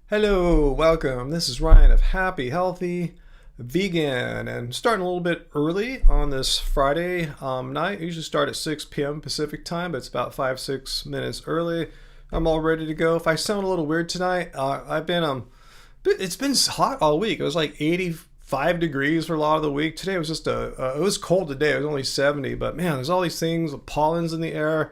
Hello, welcome. This is Ryan of Happy Healthy Vegan, and starting a little bit early on this Friday night. I usually start at 6 p.m. Pacific time, but it's about 5-6 minutes early. I'm all ready to go. If I sound a little weird tonight, it's been hot all week. It was like 85 degrees for a lot of the week. Today was just it was cold today. It was only 70, but man, there's all these things, pollens in the air.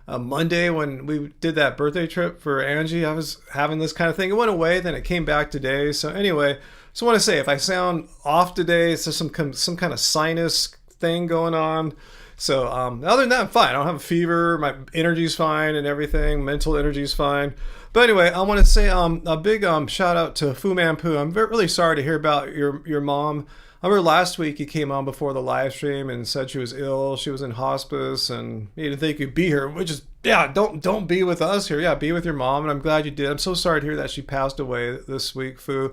Monday when we did that birthday trip for Angie, I was having this kind of thing. It went away, then it came back today. So anyway, I want to say if I sound off today, it's just some kind of sinus thing going on. So other than that, I'm fine. I don't have a fever. My energy's fine and everything. Mental energy's fine. But anyway, I want to say a big shout out to Fu Manpu. I'm really sorry to hear about your mom. I remember last week you came on before the live stream and said she was ill. She was in hospice and you didn't think you'd be here, which is, yeah, don't be with us here. Yeah, be with your mom. And I'm glad you did. I'm so sorry to hear that she passed away this week, Fu.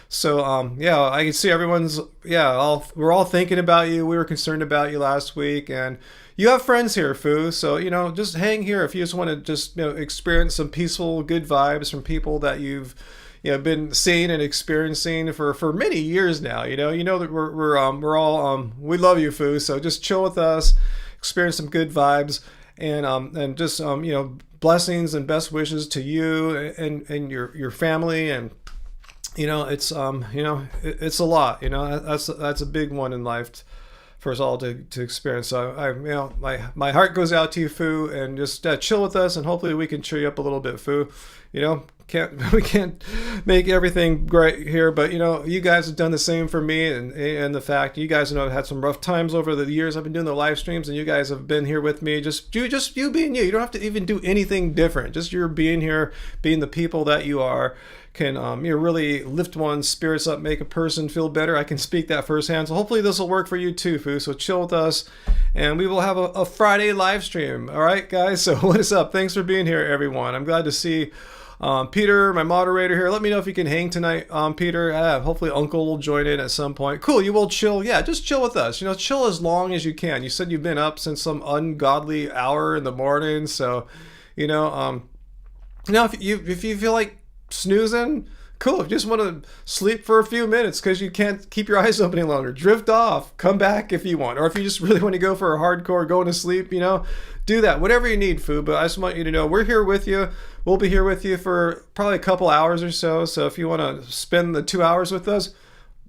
So, yeah, I can see everyone's, we're all thinking about you. We were concerned about you last week. And you have friends here, Fu. So, just hang here if you just want to just, experience some peaceful, good vibes from people that you've been seeing and experiencing for many years now. That we're all we love you, Fu. So just chill with us, experience some good vibes, and just blessings and best wishes to you and your family. And it's it's a lot. That's a big one in life for us all to experience. So my heart goes out to you, Fu, and just chill with us, and hopefully we can cheer you up a little bit, Fu. We can't make everything great here, but you guys have done the same for me, and the fact you guys I've had some rough times over the years I've been doing the live streams, and you guys have been here with me. Just you being you. You don't have to even do anything different. Just your being here, being the people that you are, can really lift one's spirits up, make a person feel better. I can speak that firsthand. So hopefully this will work for you too, Fu. So chill with us, and we will have a Friday live stream. All right, guys. So what is up? Thanks for being here, everyone. I'm glad to see Peter, my moderator here. Let me know if you can hang tonight, Peter. Hopefully Uncle will join in at some point. Cool, you will chill. Yeah, just chill with us. Chill as long as you can. You said you've been up since some ungodly hour in the morning, so if you feel like snoozing, cool. If you just want to sleep for a few minutes because you can't keep your eyes open any longer, drift off, come back if you want. Or if you just really want to go for a hardcore going to sleep, do that. Whatever you need, Fu. But I just want you to know we're here with you. We'll be here with you for probably a couple hours or so. So if you want to spend the 2 hours with us,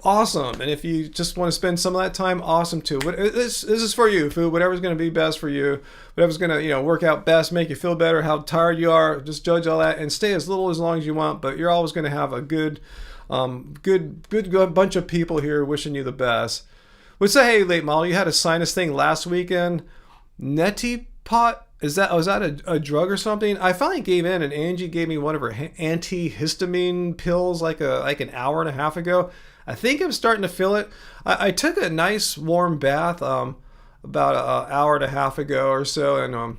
awesome. And if you just want to spend some of that time, awesome too. This is for you, Fu. Whatever's going to be best for you, whatever's going to work out best, make you feel better, how tired you are, just judge all that and stay as long as you want. But you're always going to have a good bunch of people here wishing you the best. Would say, hey, late model, you had a sinus thing last weekend. Neti pot. Was that a drug or something? I finally gave in, and Angie gave me one of her antihistamine pills like an hour and a half ago. I think I'm starting to feel it. I took a nice warm bath about an hour and a half ago or so, and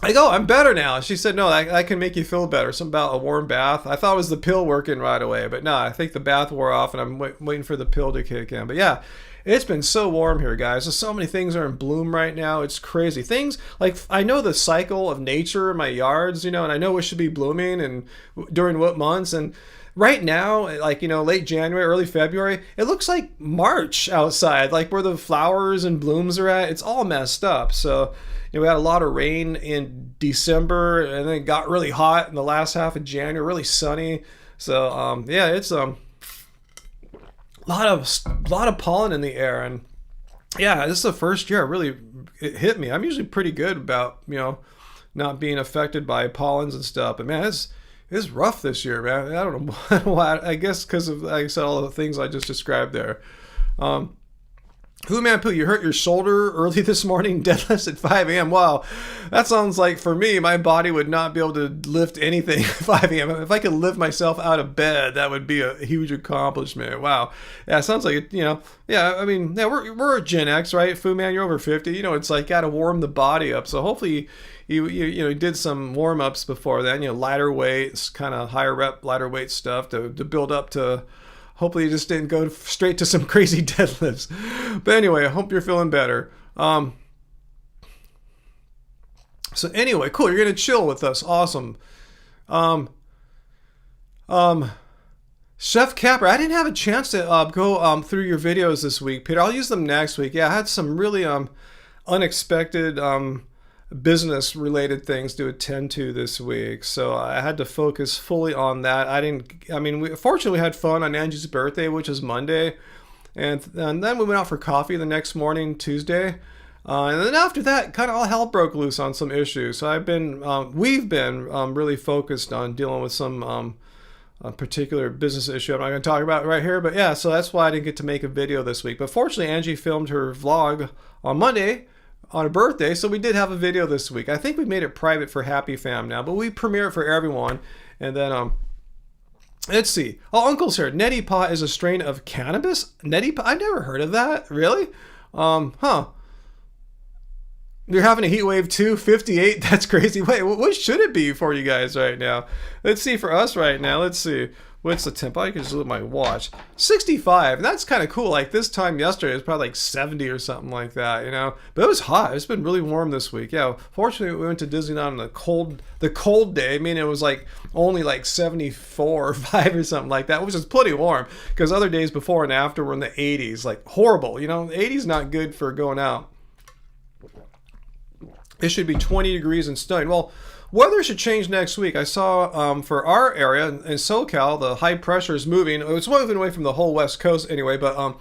I go, I'm better now. She said, no, I can make you feel better. Something about a warm bath. I thought it was the pill working right away, but no, I think the bath wore off, and I'm waiting for the pill to kick in. But yeah. It's been so warm here, guys. So many things are in bloom right now. It's crazy. Things like I know the cycle of nature in my yards, and I know it should be blooming and during what months. And right now, like, late January, early February, it looks like March outside, like where the flowers and blooms are at. It's all messed up. So, we had a lot of rain in December, and then it got really hot in the last half of January, really sunny. So, it's a lot of pollen in the air, and yeah, this is the first year it hit me. I'm usually pretty good about not being affected by pollens and stuff, but man, it's rough this year, man. I don't know why. I guess because of, like I said, all the things I just described there. Who man poo, you hurt your shoulder early this morning, deadlifts at 5 a.m. Wow, that sounds like for me, my body would not be able to lift anything at 5 a.m. If I could lift myself out of bed, that would be a huge accomplishment. Wow, yeah, it sounds like it. I mean, yeah, we're a Gen X, right? Fu man, you're over 50. It's like got to warm the body up. So hopefully you did some warm ups before then. Lighter weights, kind of higher rep, lighter weight stuff to build up to. Hopefully you just didn't go straight to some crazy deadlifts. But anyway, I hope you're feeling better. So anyway, cool. You're going to chill with us. Awesome. Um, Chef Capper, I didn't have a chance to go through your videos this week, Peter. I'll use them next week. Yeah, I had some really unexpected business related things to attend to this week, so I had to focus fully on that. Fortunately we had fun on Angie's birthday, which is Monday, and then we went out for coffee the next morning, Tuesday, and then after that kind of all hell broke loose on some issues. So we've been really focused on dealing with some a particular business issue I'm not going to talk about right here, but yeah, so that's why I didn't get to make a video this week. But fortunately, Angie filmed her vlog on Monday on her birthday, so we did have a video this week. I think we made it private for Happy Fam now, but we premiere it for everyone. And then let's see. Oh, Uncle's here. Neti pot is a strain of cannabis. Neti pot? I've never heard of that. Really? Huh. You're having a heat wave too? 58? That's crazy. Wait, what should it be for you guys right now? Let's see for us right now. Let's see. What's the temp? I can just look at my watch. 65. And that's kind of cool. Like this time yesterday, it was probably like 70 or something like that, you know? But it was hot. It's been really warm this week. Yeah, fortunately, we went to Disneyland on the cold day. I mean, it was like only like 74 or 5 or something like that, which is pretty warm. Because other days before and after were in the 80s. Like horrible, you know? The 80s not good for going out. It should be 20 degrees and snowing. Well, weather should change next week. I saw for our area in SoCal, the high pressure is moving. It's moving away from the whole West Coast anyway, but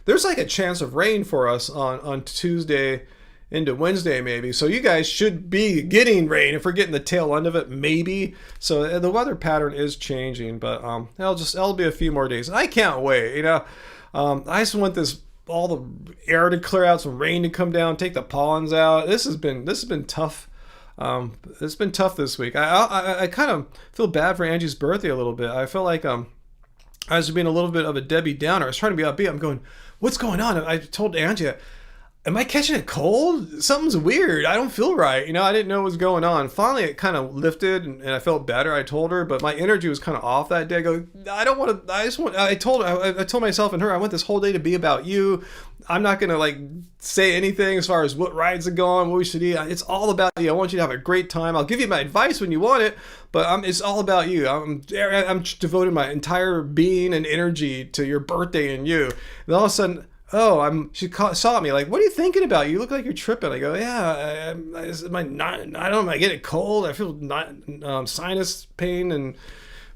there's like a chance of rain for us on Tuesday into Wednesday maybe. So you guys should be getting rain if we're getting the tail end of it, maybe. So the weather pattern is changing, but it'll be a few more days. And I can't wait, you know. I just want all the air to clear out, some rain to come down, take the pollens out. This has been tough. It's been tough this week. I kind of feel bad for Angie's birthday a little bit. I feel like I was being a little bit of a Debbie Downer. I was trying to be upbeat. I'm going, what's going on? I told Angie, am I catching a cold? Something's weird. I don't feel right. You know, I didn't know what was going on. Finally, it kind of lifted and I felt better. I told her, but my energy was kind of off that day. I go, I don't want to, I told myself and her, I want this whole day to be about you. I'm not going to like say anything as far as what rides are going, what we should eat. It's all about you. I want you to have a great time. I'll give you my advice when you want it, but it's all about you. I'm devoting my entire being and energy to your birthday and you. And all of a sudden, she saw me like, what are you thinking about? You look like you're tripping. I go, yeah, I don't know, am I getting cold? I feel sinus pain and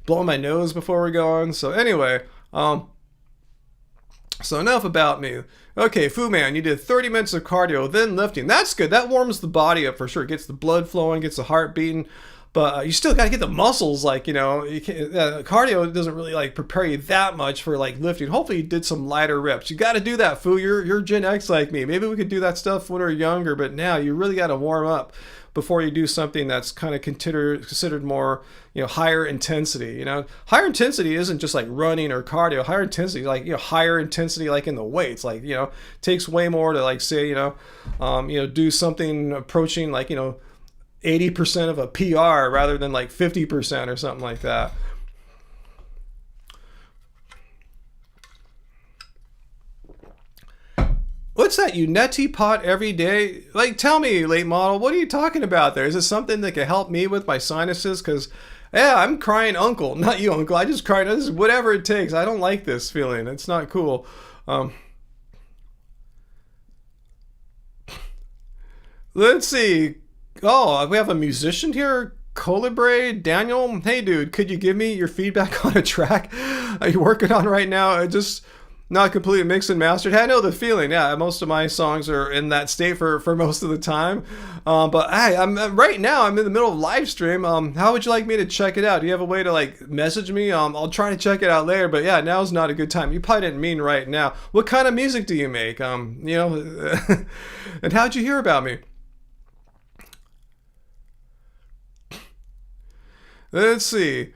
blowing my nose before we're going. So anyway, so enough about me. Okay, Fu Man, you did 30 minutes of cardio, then lifting. That's good. That warms the body up for sure. Gets the blood flowing, gets the heart beating. But you still got to get the muscles, like, you know, cardio doesn't really like prepare you that much for like lifting. Hopefully you did some lighter reps. You got to do that, Fu. You're Gen X like me. Maybe we could do that stuff when we were younger, but now you really got to warm up before you do something that's kind of considered more, you know, higher intensity. You know, higher intensity isn't just like running or cardio. Higher intensity, like, you know, higher intensity like in the weights, like, you know, takes way more to like say, you know, do something approaching like, you know, 80% of a PR rather than like 50% or something like that. What's that? You neti pot every day? Like, tell me, late model, what are you talking about there? Is it something that can help me with my sinuses? Because, yeah, I'm crying uncle. Not you, uncle. I just cried. This is whatever it takes. I don't like this feeling. It's not cool. Let's see. Oh, we have a musician here. Colibre, Daniel. Hey, dude, could you give me your feedback on a track are you working on right now? Just not completely mixed and mastered. Hey, I know the feeling. Yeah, most of my songs are in that state for most of the time. But hey, right now I'm in the middle of live stream. How would you like me to check it out? Do you have a way to like message me? I'll try to check it out later. But yeah, now's not a good time. You probably didn't mean right now. What kind of music do you make? You know, and how'd you hear about me? Let's see.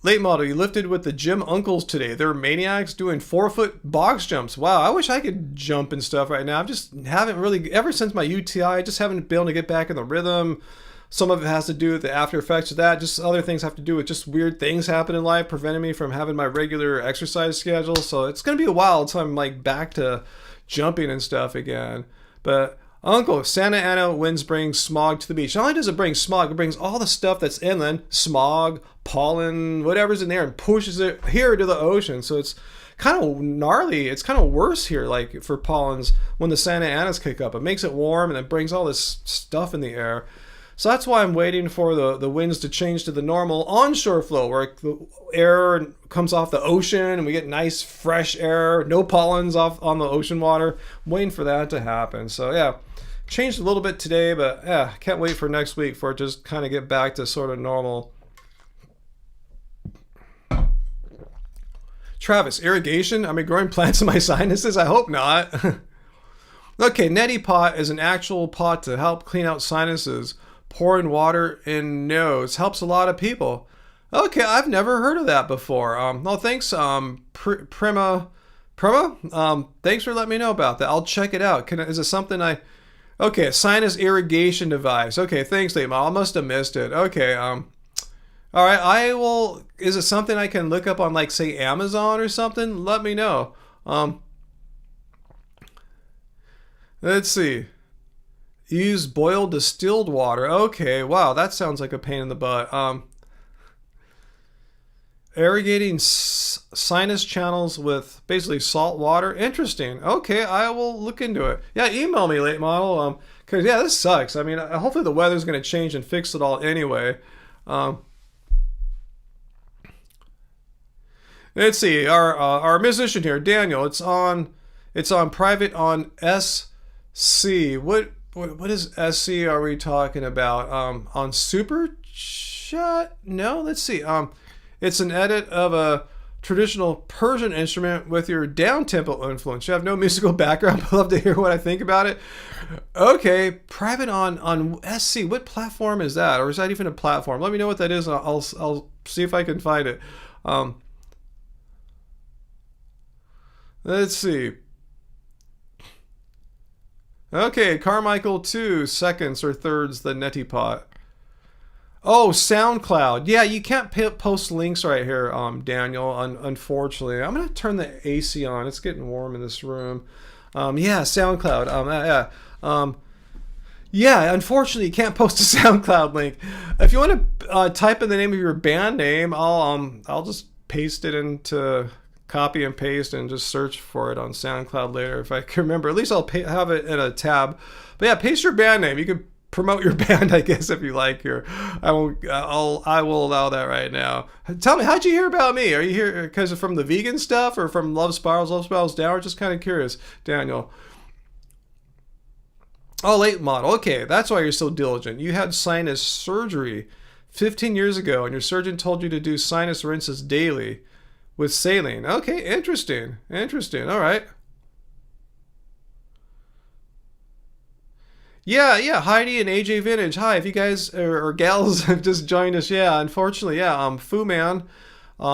Late model, you lifted with the gym uncles today. They're maniacs doing 4-foot box jumps. Wow, I wish I could jump and stuff right now. I just haven't really, ever since my UTI, I just haven't been able to get back in the rhythm. Some of it has to do with the after effects of that. Just other things have to do with just weird things happen in life, preventing me from having my regular exercise schedule. So it's going to be a while until I'm like back to jumping and stuff again. But Uncle, Santa Ana winds bring smog to the beach. Not only does it bring smog, it brings all the stuff that's inland, smog, pollen, whatever's in there, and pushes it here to the ocean. So it's kind of gnarly. It's kind of worse here, like for pollens when the Santa Anas kick up. It makes it warm and it brings all this stuff in the air. So that's why I'm waiting for the winds to change to the normal onshore flow, where the air comes off the ocean and we get nice fresh air, no pollens off on the ocean water. I'm waiting for that to happen. So yeah, changed a little bit today, but yeah, can't wait for next week for it to just kind of get back to sort of normal. Travis, irrigation? I mean, growing plants in my sinuses? I hope not. Okay, neti pot is an actual pot to help clean out sinuses. Pouring water in nose helps a lot of people. Okay, I've never heard of that before. Well, thanks, Prima. Thanks for letting me know about that. I'll check it out. Is it something I? Okay, a sinus irrigation device. Okay, thanks, Late Mom. I must have missed it. Okay, all right. I will. Is it something I can look up on, like, say, Amazon or something? Let me know. Let's see. Use boiled distilled water. Okay, wow, that sounds like a pain in the butt. Irrigating sinus channels with basically salt water. Interesting. Okay, I will look into it. Yeah, email me, late model. Cause yeah, this sucks. I mean, hopefully the weather's gonna change and fix it all anyway. Let's see. Our musician here, Daniel. It's on private on SC. What is SC are we talking about? On Super Chat? No, let's see. It's an edit of a traditional Persian instrument with your down tempo influence. You have no musical background, but I'd love to hear what I think about it. Okay, private on SC. What platform is that? Or is that even a platform? Let me know what that is, and I'll see if I can find it. Let's see. Okay, Carmichael 2 seconds or thirds the neti pot. Oh, SoundCloud. Yeah, you can't post links right here, Daniel, unfortunately. I'm going to turn the AC on. It's getting warm in this room. Yeah, SoundCloud. Yeah, unfortunately, you can't post a SoundCloud link. If you want to type in the name of your band name, I'll just paste it into copy and paste and just search for it on SoundCloud later if I can remember. At least I'll have it in a tab. But yeah, paste your band name. You can promote your band, I guess, if you like here. I will allow that right now. Tell me, how'd you hear about me? Are you here because from the vegan stuff or from Love Spirals Down? Or just kind of curious, Daniel. Oh, late model. Okay, that's why you're so diligent. You had sinus surgery 15 years ago, and your surgeon told you to do sinus rinses daily with saline. Okay, interesting. All right. Yeah, Heidi and AJ Vintage. Hi, if you guys or gals have just joined us, yeah, unfortunately, yeah, Fu Man,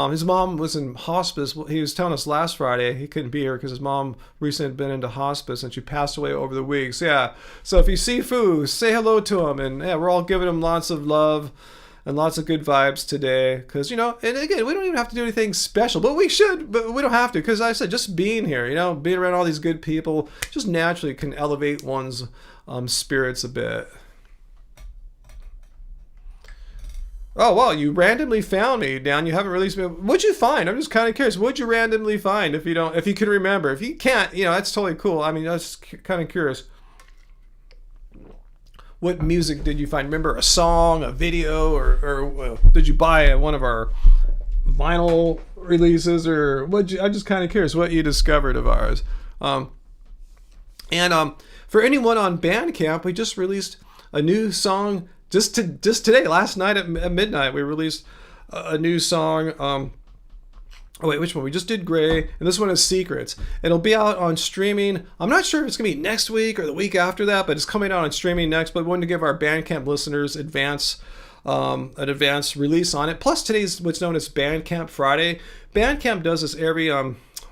his mom was in hospice. He was telling us last Friday he couldn't be here because his mom recently had been into hospice and she passed away over the weeks. Yeah, so if you see Fu, say hello to him, and yeah, we're all giving him lots of love and lots of good vibes today, because, you know, and again, we don't even have to do anything special, but we should, but we don't have to, because I said, just being here, you know, being around all these good people just naturally can elevate one's spirits a bit. Oh, well, you randomly found me, Dan. You haven't released me. What'd you find? I'm just kind of curious. What'd you randomly find if you can remember? If you can't, you know, that's totally cool. I mean, I was kind of curious. What music did you find? Remember a song, a video, or did you buy one of our vinyl releases, or I'm just kind of curious what you discovered of ours. For anyone on Bandcamp, we just released a new song just today, last night at midnight. We released a new song. Oh wait, which one? We just did Gray, and this one is Secrets. It'll be out on streaming. I'm not sure if it's going to be next week or the week after that, but it's coming out on streaming next. But we wanted to give our Bandcamp listeners an advance release on it. Plus, today's what's known as Bandcamp Friday. Bandcamp does this every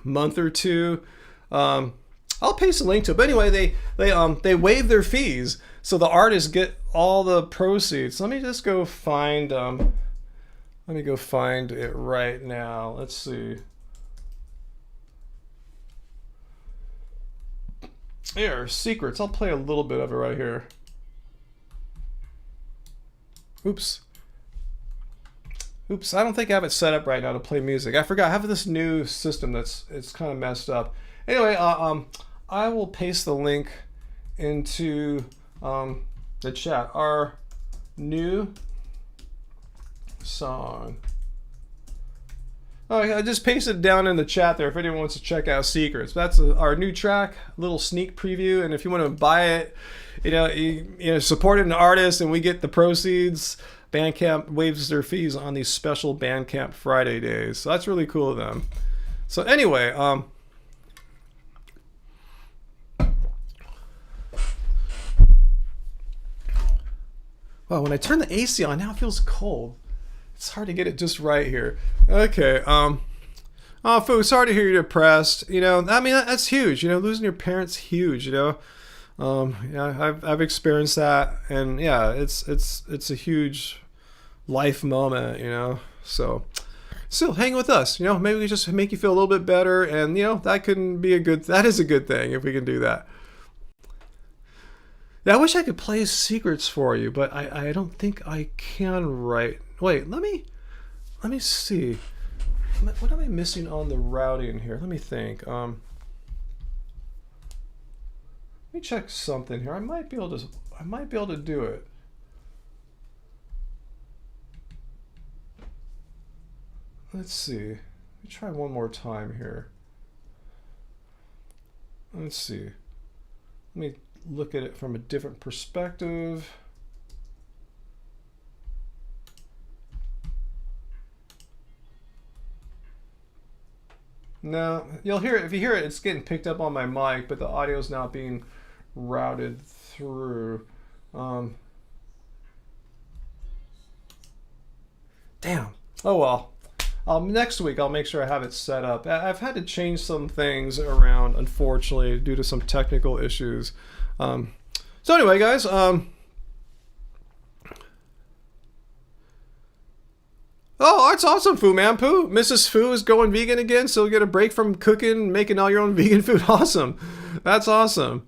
month or two. I'll paste a link to it. But anyway, they waive their fees, so the artists get all the proceeds. Let me just go find... Let me go find it right now. Let's see. Here, secrets. I'll play a little bit of it right here. Oops. Oops, I don't think I have it set up right now to play music. I forgot. I have this new system it's kind of messed up. Anyway, I will paste the link into the chat. Our new song. Oh, I just pasted it down in the chat there if anyone wants to check out Secrets. That's our new track, little sneak preview. And if you want to buy it, you support an artist and we get the proceeds. Bandcamp waives their fees on these special Bandcamp Friday days. So that's really cool of them. So anyway, wow, when I turn the AC on, now it feels cold. It's hard to get it just right here. Okay. Oh, Foo, sorry to hear you're depressed. I mean, that's huge. Losing your parents, huge. Yeah, I've experienced that, and yeah, it's a huge life moment. So still hang with us. Maybe we just make you feel a little bit better, and that is a good thing if we can do that. Yeah, I wish I could play secrets for you, but I don't think I can right. Wait, let me see. What am I missing on the routing here? Let me think. Let me check something here. I might be able to do it. Let's see. Let me try one more time here. Let's see. Let me look at it from a different perspective. No, you'll hear it. If you hear it, it's getting picked up on my mic, but the audio is not being routed through. Damn. Oh well. Next week I'll make sure I have it set up. I've had to change some things around, unfortunately, due to some technical issues. So anyway, guys. Oh, that's awesome, Fu Man Poo. Mrs. Fu is going vegan again, so you'll get a break from cooking, making all your own vegan food. Awesome. That's awesome.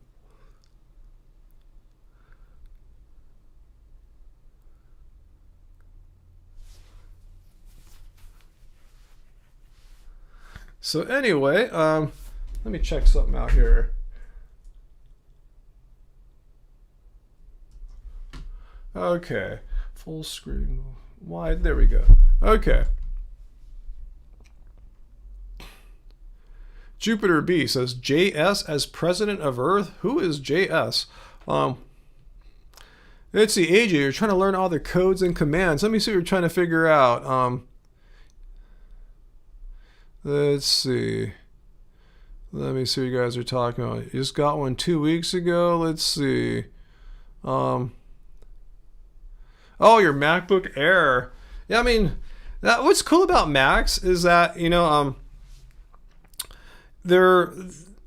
So anyway, let me check something out here. Okay, full screen wide. There we go. Okay. Jupiter B says JS as president of Earth. Who is JS? Let's see, AJ, you're trying to learn all the codes and commands. Let me see what you're trying to figure out. Let's see. Let me see what you guys are talking about. You just got one 2 weeks ago. Let's see. Oh, your MacBook Air. Yeah, I mean, what's cool about Macs is that, they're,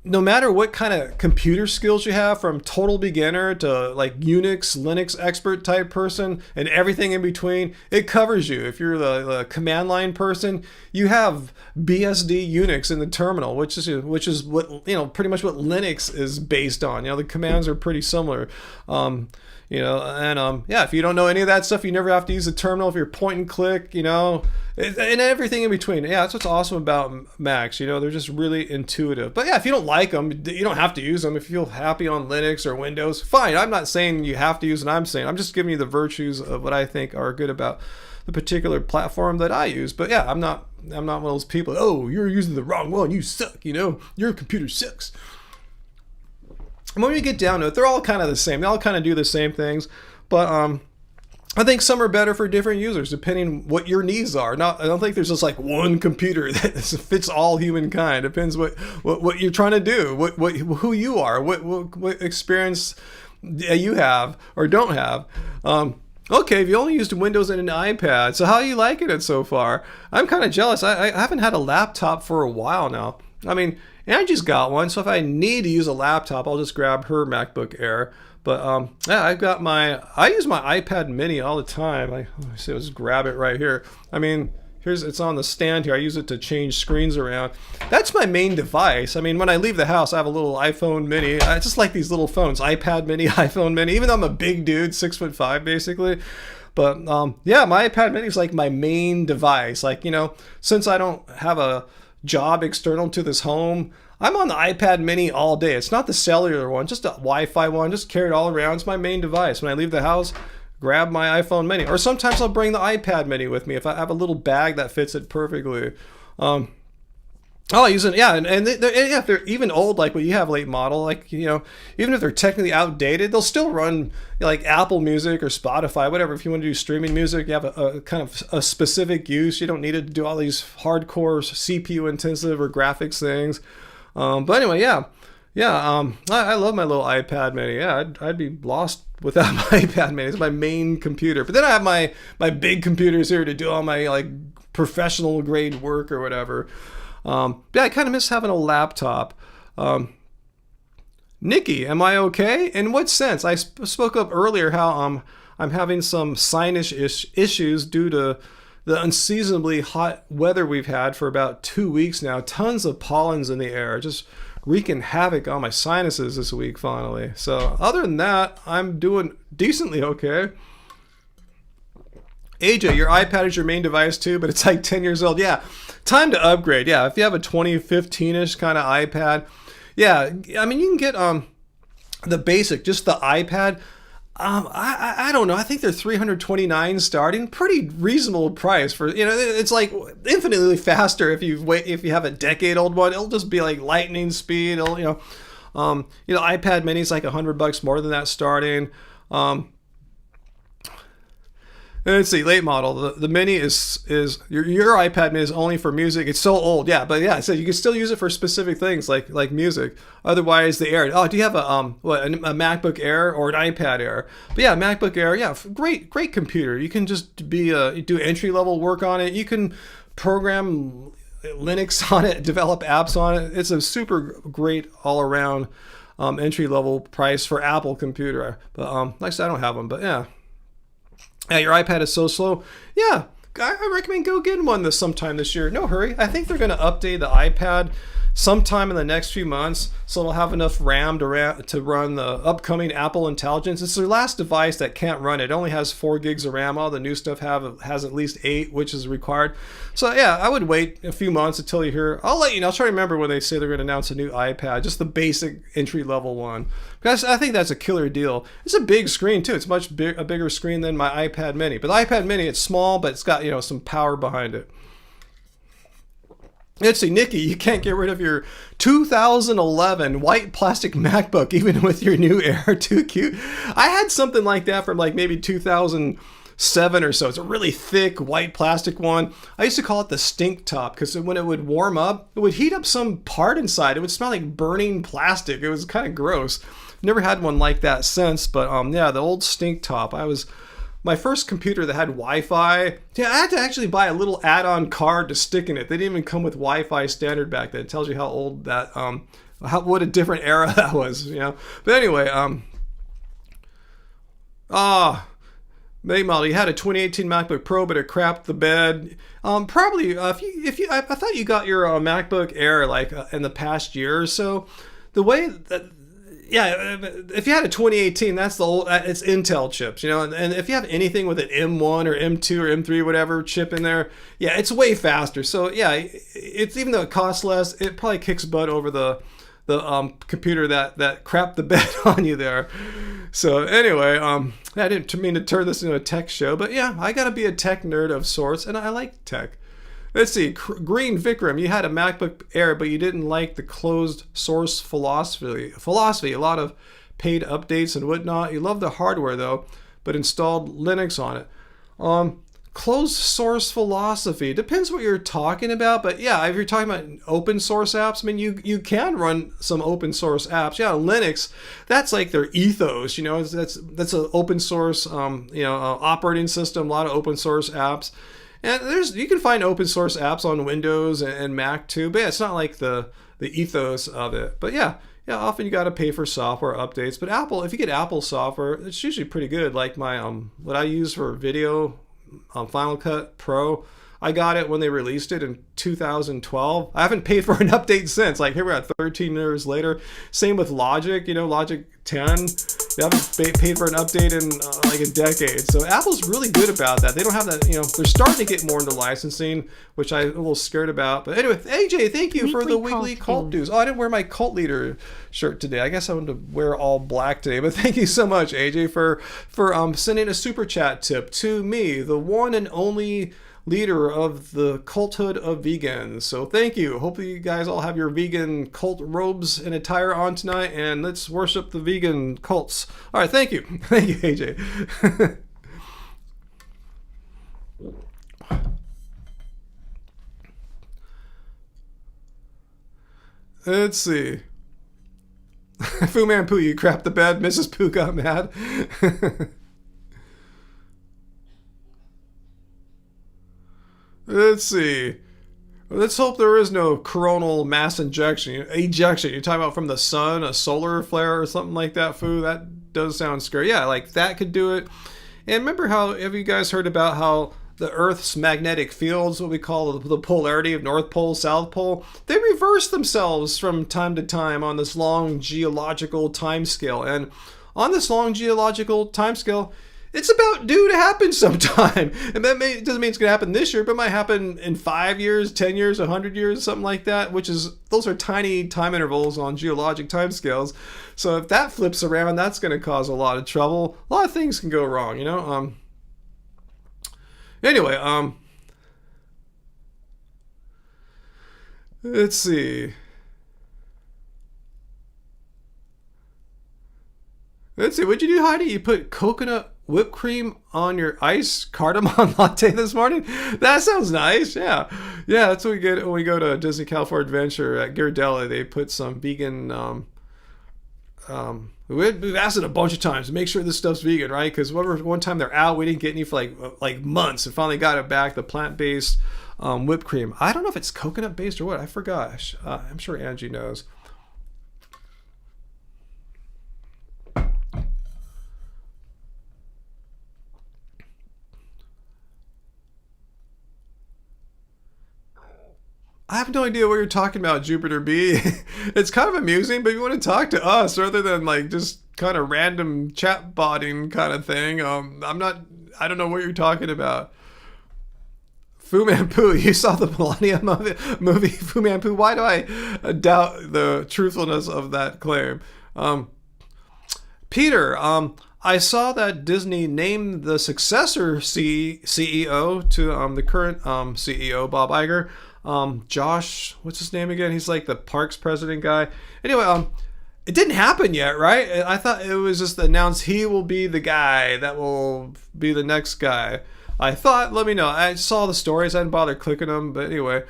no matter what kind of computer skills you have, from total beginner to like Unix, Linux expert type person and everything in between, it covers you. If you're the command line person, you have BSD Unix in the terminal, which is what, pretty much what Linux is based on. The commands are pretty similar. Yeah, if you don't know any of that stuff, you never have to use the terminal if you're point and click, and everything in between. Yeah, that's what's awesome about Macs. They're just really intuitive. But yeah, if you don't like them, you don't have to use them. If you feel happy on Linux or Windows, fine. I'm not saying you have to use what I'm saying. I'm just giving you the virtues of what I think are good about the particular platform that I use. But yeah, I'm not one of those people. Oh, you're using the wrong one. You suck. Your computer sucks. And when we get down to it, they're all kind of the same. They all kind of do the same things, but I think some are better for different users depending what your needs are. I don't think there's just like one computer that fits all humankind. It depends what you're trying to do, who you are, what experience you have or don't have. Okay, if you only used Windows and an iPad, so how are you liking it so far? I'm kind of jealous. I haven't had a laptop for a while now. I mean, Angie's got one, so if I need to use a laptop, I'll just grab her MacBook Air. But yeah, I use my iPad Mini all the time. Let's grab it right here. I mean, it's on the stand here. I use it to change screens around. That's my main device. I mean, when I leave the house, I have a little iPhone mini. I just like these little phones, iPad mini, iPhone mini, even though I'm a big dude, 6'5" basically. But yeah, my iPad mini is like my main device. Like, you know, since I don't have a job external to this home, I'm on the iPad mini all day. It's not the cellular one, just a Wi-Fi one. Just carry it all around. It's my main device. When I leave the house, grab my iPhone mini. Or sometimes I'll bring the iPad mini with me if I have a little bag that fits it perfectly. I'll use it, yeah, and if they're even old, like what you have, late model, like, you know, even if they're technically outdated, they'll still run like Apple Music or Spotify, whatever. If you want to do streaming music, you have a kind of a specific use. You don't need it to do all these hardcore CPU intensive or graphics things. But anyway, I love my little iPad mini. Yeah, I'd be lost without my iPad mini. It's my main computer. But then I have my big computers here to do all my like professional grade work or whatever. Yeah, I kind of miss having a laptop. Nikki, am I okay? In what sense? I spoke up earlier how I'm having some sinus issues due to the unseasonably hot weather we've had for about 2 weeks now. Tons of pollens in the air, just wreaking havoc on my sinuses this week finally. So other than that, I'm doing decently okay. AJ, your iPad is your main device too, but it's like 10 years old. Yeah, time to upgrade. Yeah, if you have a 2015-ish kind of iPad, yeah, I mean, you can get the basic, just the iPad. I don't know. I think they're $329 starting. Pretty reasonable price for, you know, it's like infinitely faster if you have a decade-old one. It'll just be like lightning speed. It'll, iPad mini is like $100 more than that starting. Let's see, late model. The mini is your iPad mini is only for music. It's so old, yeah. But yeah, so you can still use it for specific things like music. Otherwise, the Air. Oh, do you have a MacBook Air or an iPad Air? But yeah, MacBook Air. Yeah, great computer. You can just do entry level work on it. You can program Linux on it, develop apps on it. It's a super great all around entry level price for Apple computer. But like I said, I don't have one. But yeah. Yeah, your iPad is so slow. Yeah, I recommend go get one sometime this year. No hurry. I think they're going to update the iPad sometime in the next few months, so it'll have enough RAM to run the upcoming Apple Intelligence. It's their last device that can't run it. It only has 4 gigs of RAM. All the new stuff has at least 8, which is required. So yeah, I would wait a few months until you hear. I'll let you know. I'll try to remember when they say they're going to announce a new iPad, just the basic entry-level one. Because I think that's a killer deal. It's a big screen too. It's a bigger screen than my iPad mini. But the iPad mini, it's small, but it's got, you know, some power behind it. Let's see, Nikki, you can't get rid of your 2011 white plastic MacBook even with your new Air. Too cute. I had something like that from like maybe 2007 or so. It's a really thick white plastic one. I used to call it the stink top because when it would warm up, it would heat up some part inside. It would smell like burning plastic. It was kind of gross. Never had one like that since, but yeah, the old stink top. My first computer that had Wi-Fi, yeah, I had to actually buy a little add-on card to stick in it. They didn't even come with Wi-Fi standard back then. It tells you how old that, what a different era that was, you know. But anyway, May model, you had a 2018 MacBook Pro, but it crapped the bed. Probably, if you, I thought you got your MacBook Air like in the past year or so. The way that. Yeah, if you had a 2018, that's the old, it's Intel chips, you know, and if you have anything with an M1 or M2 or M3, whatever chip in there, yeah, it's way faster. So yeah, it's, even though it costs less, it probably kicks butt over the computer that crapped the bed on you there. So anyway, I didn't mean to turn this into a tech show, but yeah, I gotta be a tech nerd of sorts, and I like tech. Let's see, Green Vikram, you had a MacBook Air, but you didn't like the closed source philosophy. A lot of paid updates and whatnot. You love the hardware though, but installed Linux on it. Closed source philosophy depends what you're talking about, but yeah, if you're talking about open source apps, I mean, you can run some open source apps. Yeah, Linux, that's like their ethos. You know, that's an open source, operating system. A lot of open source apps. And you can find open source apps on Windows and Mac too, but yeah, it's not like the ethos of it. But yeah, often you got to pay for software updates. But Apple, if you get Apple software, it's usually pretty good. Like my what I use for video, Final Cut Pro, I got it when they released it in 2012. I haven't paid for an update since. Like here we're at 13 years later. Same with Logic, Logic 10. They haven't paid for an update in like a decade. So Apple's really good about that. They don't have that, they're starting to get more into licensing, which I'm a little scared about. But anyway, AJ, thank you for the weekly cult news. Oh, I didn't wear my cult leader shirt today. I guess I wanted to wear all black today. But thank you so much, AJ, for sending a super chat tip to me, the one and only leader of the culthood of vegans. So thank you. Hopefully you guys all have your vegan cult robes and attire on tonight, and let's worship the vegan cults. All right, thank you. Thank you, AJ. Let's see. Fu Man Poo, you crapped the bed. Mrs. Pooh got mad. Let's see. Let's hope there is no coronal mass ejection. You're talking about from the sun, a solar flare or something like that, Fu? That does sound scary. Yeah, like that could do it. And remember have you guys heard about how the Earth's magnetic fields, what we call the polarity of North Pole, South Pole, they reverse themselves from time to time on this long geological time scale. And on this long geological time scale, it's about due to happen sometime. And that doesn't mean it's going to happen this year, but it might happen in 5 years, 10 years, 100 years, something like that, those are tiny time intervals on geologic time scales. So if that flips around, that's going to cause a lot of trouble. A lot of things can go wrong, Anyway, let's see. What'd you do, Heidi? You put coconut whipped cream on your iced cardamom latte this morning? That sounds nice. Yeah, that's what we get when we go to Disney California Adventure at Ghirardelli. They put some vegan. We've asked it a bunch of times to make sure this stuff's vegan, right? Because one time they're out, we didn't get any for like months, and finally got it back. The plant-based whipped cream. I don't know if it's coconut-based or what. I forgot. I'm sure Angie knows. I have no idea what you're talking about, Jupiter B. It's kind of amusing, but if you want to talk to us rather than like just kind of random chat botting kind of thing, I don't know what you're talking about. Fu Manchu, you saw the Melania movie Fu Manchu. Why do I doubt the truthfulness of that claim? Peter, I saw that Disney named the successor CEO to the current CEO, Bob Iger. Josh, what's his name again? He's like the parks president guy. Anyway, it didn't happen yet, right? I thought it was just announced he will be the guy that will be the next guy. I thought, let me know. I saw the stories. I didn't bother clicking them, but anyway,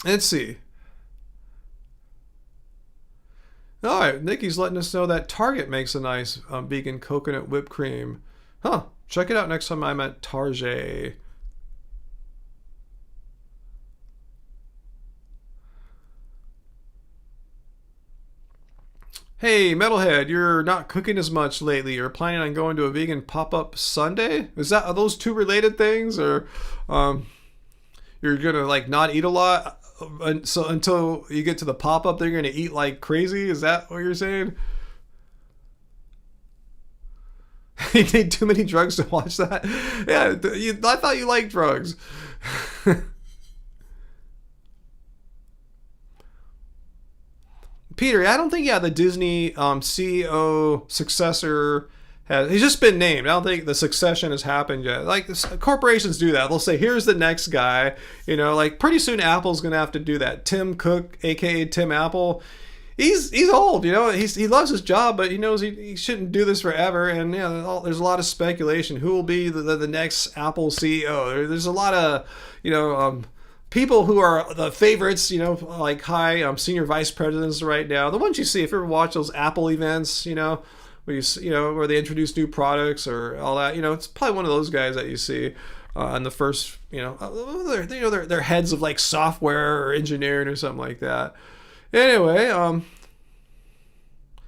let's see. All right, Nikki's letting us know that Target makes a nice vegan coconut whipped cream. Huh? Check it out next time I'm at Target. Hey, Metalhead, you're not cooking as much lately. You're planning on going to a vegan pop-up Sunday? Are those two related things, or you're gonna like not eat a lot? So until you get to the pop-up, they're gonna eat like crazy? Is that what you're saying? You need too many drugs to watch that? Yeah, I thought you liked drugs. Peter, I don't think the Disney CEO successor he's just been named. I don't think the succession has happened yet. Like corporations do that. They'll say, "Here's the next guy." Like pretty soon Apple's gonna have to do that. Tim Cook, aka Tim Apple, he's old. He loves his job, but he knows he shouldn't do this forever. And there's a lot of speculation. Who will be the next Apple CEO? There's a lot of people who are the favorites, like high senior vice presidents right now. The ones you see if you ever watch those Apple events, where they introduce new products or all that. It's probably one of those guys that you see on the first. They're heads of like software or engineering or something like that. Anyway,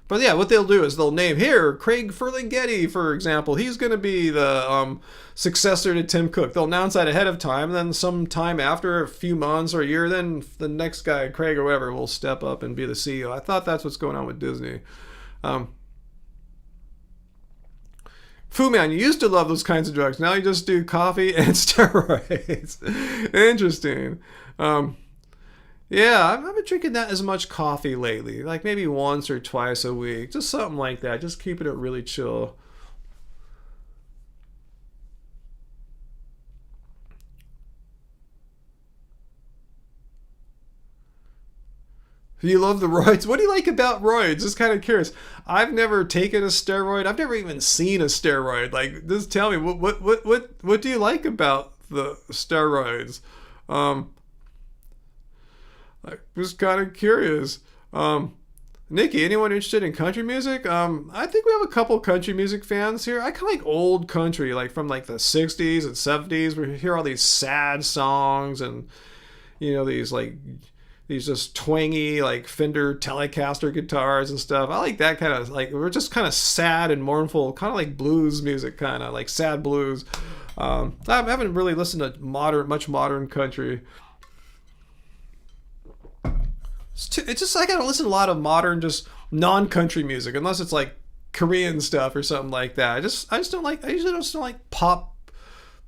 But yeah, what they'll do is they'll name here Craig Ferlinghetti, for example. He's going to be the successor to Tim Cook. They'll announce that ahead of time. Then sometime after a few months or a year, then the next guy, Craig or whatever, will step up and be the CEO. I thought that's what's going on with Disney. Fu Man, you used to love those kinds of drugs. Now you just do coffee and steroids. Interesting. Yeah, I haven't been drinking that as much coffee lately. Like maybe once or twice a week. Just something like that. Just keeping it really chill. You love the roids? What do you like about roids? Just kind of curious. I've never taken a steroid. I've never even seen a steroid. Like, just tell me, what do you like about the steroids? I'm just kind of curious. Nikki, anyone interested in country music? I think we have a couple country music fans here. I kind of like old country, like from like the 60s and 70s. We hear all these sad songs and, you know, these just twangy like Fender Telecaster guitars and stuff. I like that kind of, like, we're just kind of sad and mournful, kind of like blues music, kind of like sad blues. I haven't really listened to much modern country. It's just, I gotta listen to a lot of modern, just non-country music, unless it's like Korean stuff or something like that. I usually don't like pop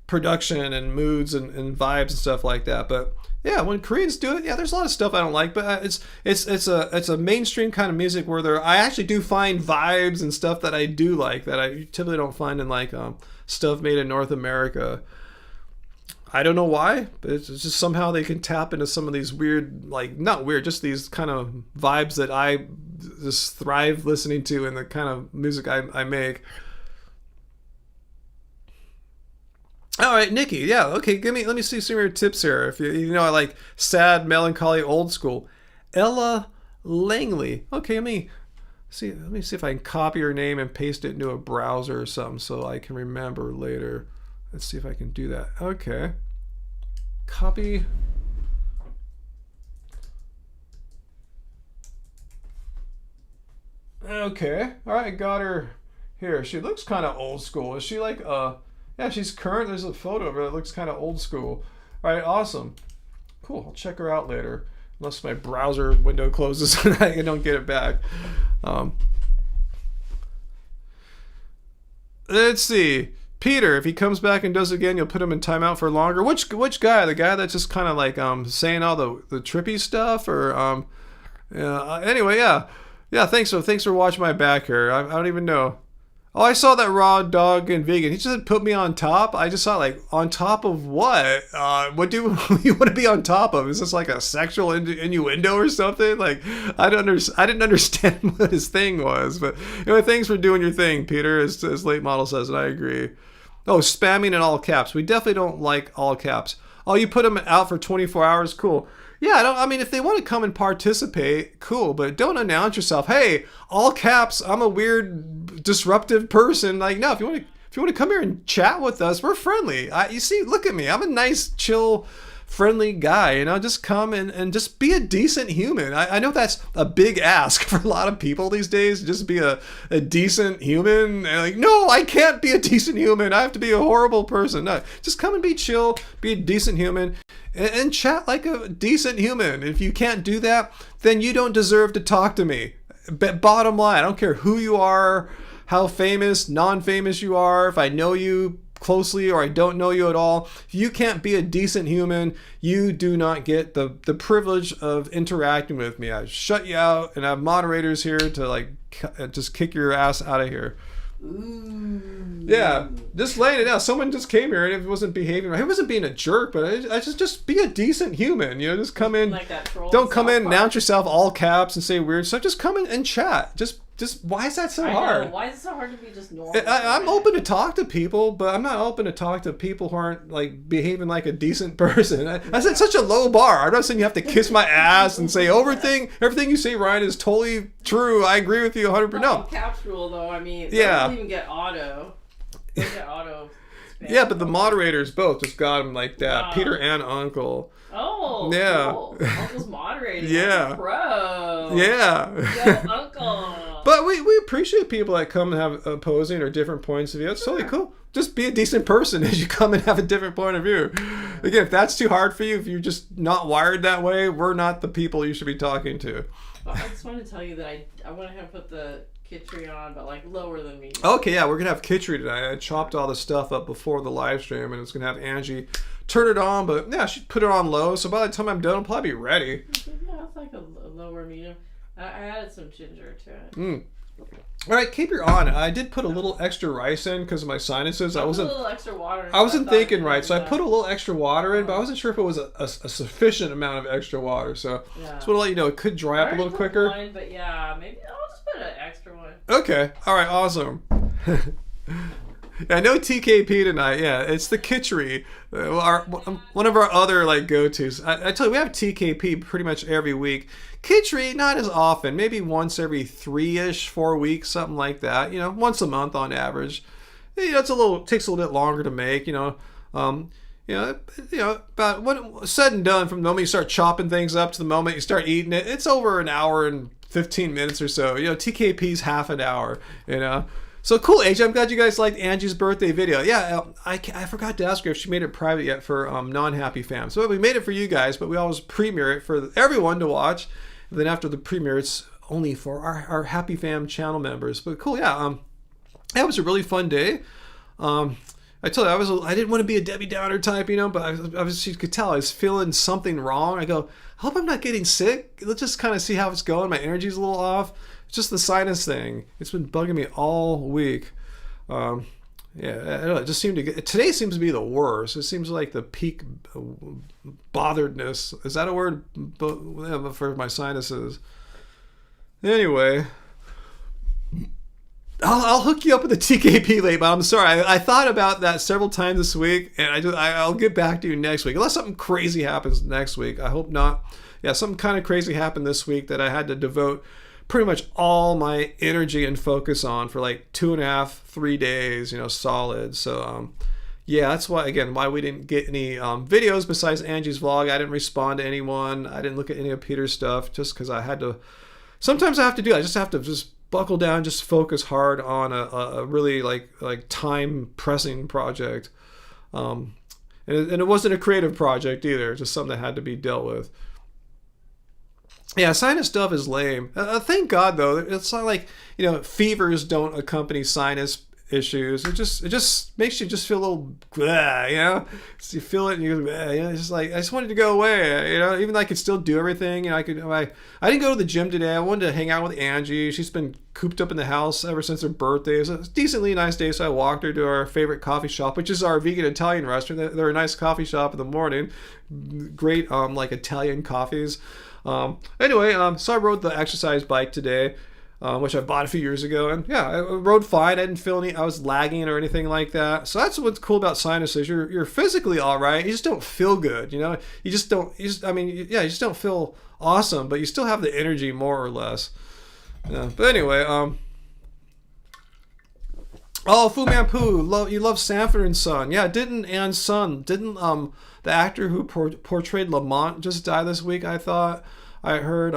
production and moods and vibes and stuff like that. But yeah, when Koreans do it, yeah, there's a lot of stuff I don't like, but it's a mainstream kind of music where I actually do find vibes and stuff that I do like that I typically don't find in like stuff made in North America. I don't know why, but it's just somehow they can tap into some of these weird, like, not weird, just these kind of vibes that I just thrive listening to in the kind of music I make. All right, Nikki, yeah, okay, let me see some of your tips here. If you know, I like sad, melancholy, old school. Ella Langley. Okay, let me see if I can copy her name and paste it into a browser or something so I can remember later. Let's see if I can do that. Okay. Copy. Okay. All right, got her here. She looks kind of old school. Is she like yeah, she's current. There's a photo of her that looks kind of old school. All right, awesome. Cool. I'll check her out later. Unless my browser window closes and I don't get it back. Let's see. Peter, if he comes back and does it again, you'll put him in timeout for longer. Which guy? The guy that's just kind of like saying all the trippy stuff, or anyway, yeah. Thanks for watching my back here. I don't even know. Oh, I saw that raw dog and vegan. He just put me on top. I just saw, like, on top of what? What do you want to be on top of? Is this like a sexual innuendo or something? Like, I didn't understand what his thing was. But anyway, thanks for doing your thing, Peter, as Late Model says, and I agree. Oh, spamming in all caps. We definitely don't like all caps. Oh, you put them out for 24 hours? Cool. Yeah, I mean, if they want to come and participate, cool, but don't announce yourself. Hey, all caps, I'm a weird, disruptive person. Like, no, if you want to come here and chat with us, we're friendly. You see, look at me. I'm a nice, chill, friendly guy. You know, just come and just be a decent human. I know that's a big ask for a lot of people these days. Just be a decent human. And like, no, I can't be a decent human. I have to be a horrible person. No, just come and be chill, be a decent human. And chat like a decent human. If you can't do that, then you don't deserve to talk to me. But bottom line, I don't care who you are, how famous, non-famous you are, if I know you closely or I don't know you at all. If you can't be a decent human, you do not get the privilege of interacting with me. I shut you out, and I have moderators here to like just kick your ass out of here. Ooh. Yeah, just laying it out. Someone just came here and it wasn't behaving right. He wasn't being a jerk, but I just be a decent human. You know, just come in. Like that troll. Don't come in, announce yourself all caps and say weird stuff. Just come in and chat. Just why is that so hard? Why is it so hard to be just normal? I'm open to talk to people, but I'm not open to talk to people who aren't like behaving like a decent person. I said such a low bar. I'm not saying you have to kiss my ass and say everything you say, Ryan, is totally true. I agree with you 100%. No. Caps rule though. I mean, yeah. They don't even get auto. They get auto. Yeah, but the moderators both just got him like that. Wow. Peter and Uncle. Oh, yeah. Cool. Uncle's moderating. Yeah. Pro. Yeah. Yo, Uncle. But we appreciate people that come and have opposing or different points of view. It's totally cool. Just be a decent person as you come and have a different point of view. Again, if that's too hard for you, if you're just not wired that way, we're not the people you should be talking to. Well, I just want to tell you that I went ahead and put the kitchery on, but like lower than me. Okay, yeah, we're going to have kitchery tonight. I chopped all the stuff up before the live stream, and it's going to have Angie turn it on, but yeah, she put it on low, so by the time I'm done, I'll probably be ready. Yeah, it's like a lower medium. I added some ginger to it. All right, keep your on. I did put a little extra rice in because of my sinuses. I wasn't. A little extra water. I wasn't thinking right, so I put a little extra water in, but I wasn't sure if it was a sufficient amount of extra water. So just want to let you know it could dry up a little quicker. One, but yeah, maybe I'll just put an extra one. Okay. All right. Awesome. Yeah, no TKP tonight. Yeah, it's the kitchery. One of our other like go-tos. I tell you, we have TKP pretty much every week. Kitchery, not as often. Maybe once every 4 weeks, something like that. Once a month on average. Takes a little bit longer to make. About when said and done, from the moment you start chopping things up to the moment you start eating it, it's over an hour and 15 minutes or so. TKP's half an hour. So cool, AJ. I'm glad you guys liked Angie's birthday video. Yeah, I forgot to ask her if she made it private yet for non-happy fans. So we made it for you guys, but we always premiere it for everyone to watch. And then after the premiere, it's only for our Happy Fam channel members. But cool, yeah. It was a really fun day. I told you I didn't want to be a Debbie Downer type, but you could tell I was feeling something wrong. I go, I hope I'm not getting sick. Let's just kind of see how it's going. My energy's a little off. It's just the sinus thing. It's been bugging me all week. Yeah, I don't know. It just seemed to today seems to be the worst. It seems like the peak botheredness. Is that a word for my sinuses? Anyway, I'll hook you up with a TKP late, but I'm sorry. I thought about that several times this week, and I'll get back to you next week. Unless something crazy happens next week. I hope not. Yeah, something kind of crazy happened this week that I had to devote pretty much all my energy and focus on for like 2.5-3 days, solid. So yeah, that's why we didn't get any videos besides Angie's vlog. I didn't respond to anyone. I didn't look at any of Peter's stuff just because I had to. Sometimes I have to do. I just have to just buckle down, just focus hard on a really like time pressing project. And it wasn't a creative project either. Just something that had to be dealt with. Yeah, sinus stuff is lame. Thank God though, it's not like fevers don't accompany sinus issues. It just makes you just feel a little, So you feel it and you go, it's just like I just wanted to go away. Even though I could still do everything. I didn't go to the gym today. I wanted to hang out with Angie. She's been cooped up in the house ever since her birthday. It was a decently nice day, so I walked her to our favorite coffee shop, which is our vegan Italian restaurant. They're a nice coffee shop in the morning. Great like Italian coffees. Anyway, so I rode the exercise bike today, which I bought a few years ago, and yeah, I rode fine. I didn't feel I was lagging or anything like that. So that's what's cool about sinuses. You're physically all right. You just don't feel good. You just don't feel awesome, but you still have the energy more or less. Yeah. But anyway, Fu Man Poo, you love Sanford and Son. Yeah, didn't the actor who portrayed Lamont just die this week? I heard.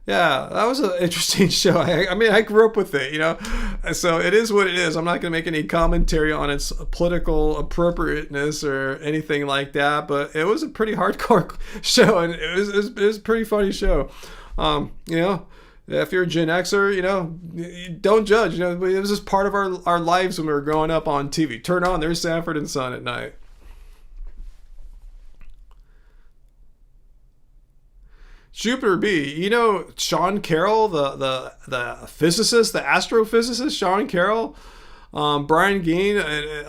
Yeah, that was an interesting show. I grew up with it, so it is what it is. I'm not going to make any commentary on its political appropriateness or anything like that, but it was a pretty hardcore show, and it was a pretty funny show. If you're a Gen Xer, don't judge. It was just part of our lives when we were growing up on TV. Turn on, there's Sanford and Son at night. Jupiter B, Sean Carroll, the physicist, the astrophysicist, Sean Carroll, Brian Gein,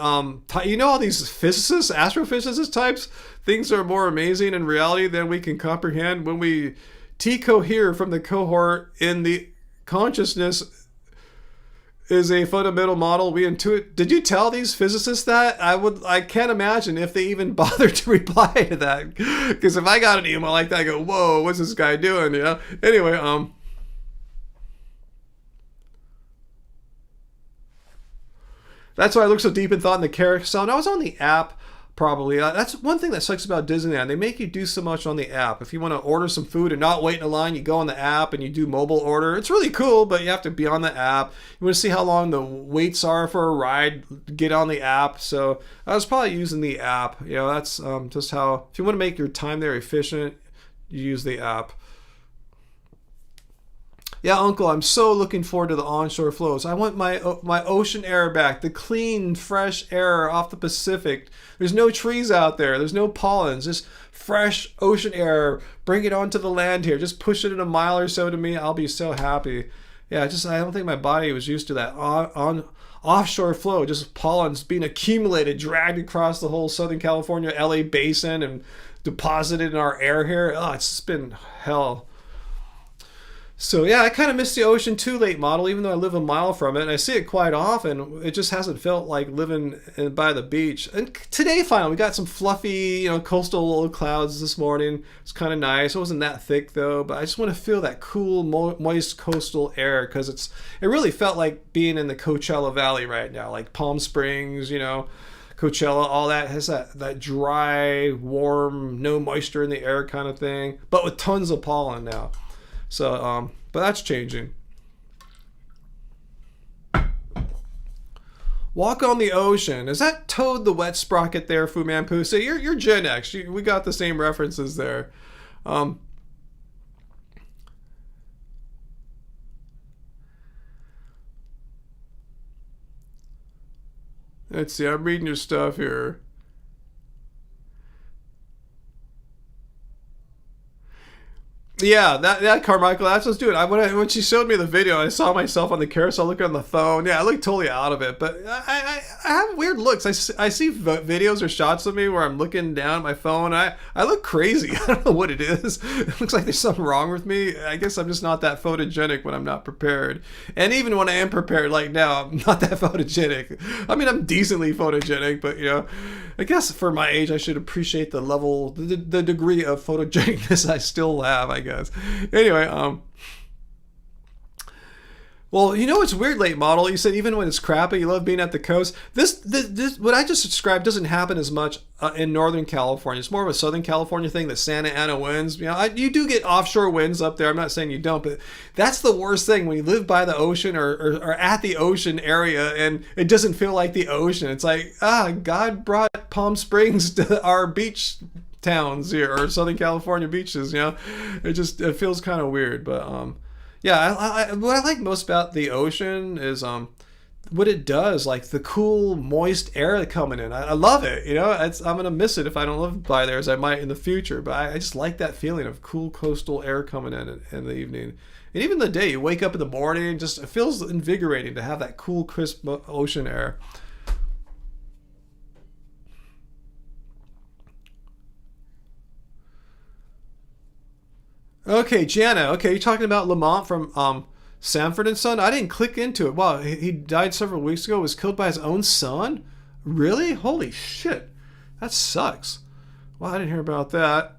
all these physicists, astrophysicist types, things are more amazing in reality than we can comprehend when we decohere from the cohort in the consciousness is a fundamental model we intuit. Did you tell these physicists that? I can't imagine if they even bothered to reply to that. Because if I got an email like that, I go, whoa, what's this guy doing? Anyway, that's why I looked so deep in thought in the carousel. And I was on the app probably. That's one thing that sucks about Disneyland. They make you do so much on the app. If you want to order some food and not wait in a line, you go on the app and you do mobile order. It's really cool, but you have to be on the app. You want to see how long the waits are for a ride, get on the app. So I was probably using the app. You know, that's just how, if you want to make your time there efficient, you use the app. Yeah, Uncle, I'm so looking forward to the onshore flows. I want my ocean air back, the clean, fresh air off the Pacific. There's no trees out there. There's no pollens. Just fresh ocean air. Bring it onto the land here. Just push it in a mile or so to me. I'll be so happy. Yeah, I don't think my body was used to that on offshore flow. Just pollens being accumulated, dragged across the whole Southern California, LA basin, and deposited in our air here. Oh, it's just been hell. So yeah, I kind of miss the ocean too, late model, even though I live a mile from it, and I see it quite often. It just hasn't felt like living by the beach. And today, finally, we got some fluffy, coastal little clouds this morning. It's kind of nice. It wasn't that thick though, but I just want to feel that cool, moist coastal air because it really felt like being in the Coachella Valley right now, like Palm Springs, Coachella, all that has that dry, warm, no moisture in the air kind of thing, but with tons of pollen now. So, but that's changing. Walk on the ocean. Is that Toad the Wet Sprocket there, Fu Manpu? So you're Gen X. We got the same references there. Let's see. I'm reading your stuff here. Yeah, that Carmichael, that's what I was doing. When she showed me the video, I saw myself on the carousel looking on the phone. Yeah, I look totally out of it, but I have weird looks. I see videos or shots of me where I'm looking down at my phone. I look crazy. I don't know what it is. It looks like there's something wrong with me. I guess I'm just not that photogenic when I'm not prepared. And even when I am prepared, like now, I'm not that photogenic. I mean, I'm decently photogenic, but I guess for my age, I should appreciate the level, the degree of photogenicness I still have, I guess. Anyway, well, it's weird, late model. You said even when it's crappy, you love being at the coast. This what I just described doesn't happen as much in Northern California. It's more of a Southern California thing, the Santa Ana winds. You do get offshore winds up there. I'm not saying you don't, but that's the worst thing when you live by the ocean or at the ocean area and it doesn't feel like the ocean. It's like, God brought Palm Springs to our beach towns here, or Southern California beaches. It feels kind of weird, but yeah, what I like most about the ocean is what it does, like the cool moist air coming in. I love it. I'm gonna miss it if I don't live by there, as I might in the future, but I just like that feeling of cool coastal air coming in the evening. And even the day, you wake up in the morning, it feels invigorating to have that cool crisp ocean air. Okay, Gianna. Okay, you're talking about Lamont from Sanford and Son? I didn't click into it. Wow, he died several weeks ago, was killed by his own son? Really? Holy shit. That sucks. Well, I didn't hear about that.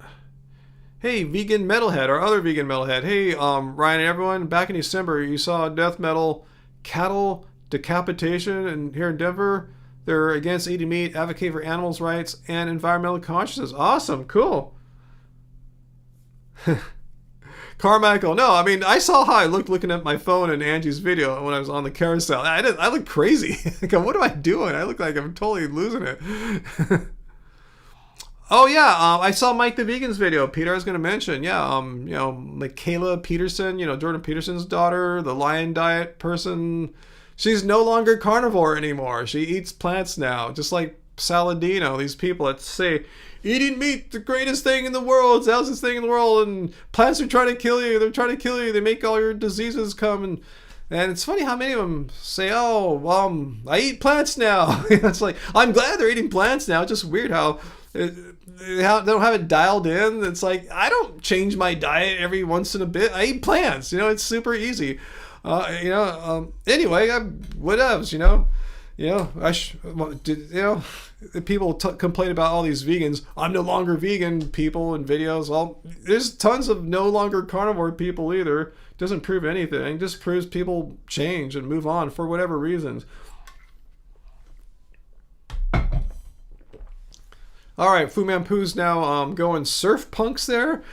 Hey, vegan metalhead, or other vegan metalhead. Hey, Ryan and everyone, back in December, you saw death metal cattle decapitation here in Denver. They're against eating meat, advocate for animals' rights, and environmental consciousness. Awesome, cool. Carmichael, no, I mean, I saw how I looked looking at my phone and Angie's video when I was on the carousel. I look crazy. Like, what am I doing? I look like I'm totally losing it. Oh yeah, I saw Mike the Vegan's video. Peter, I was going to mention, yeah, Michaela Peterson, Jordan Peterson's daughter, the Lion Diet person. She's no longer carnivore anymore. She eats plants now, just like Saladino. These people that say eating meat, the greatest thing in the world, it's the healthiest thing in the world, and plants are trying to kill you. They're trying to kill you. They make all your diseases come. And it's funny how many of them say, I eat plants now. It's like, I'm glad they're eating plants now. It's just weird how they don't have it dialed in. It's like, I don't change my diet every once in a bit. I eat plants. It's super easy. Anyway, whatevs, people complain about all these vegans. I'm no longer vegan people in videos. Well, there's tons of no longer carnivore people either. Doesn't prove anything. It just proves people change and move on for whatever reasons. All right, Fu Manchu's now going surf punks there.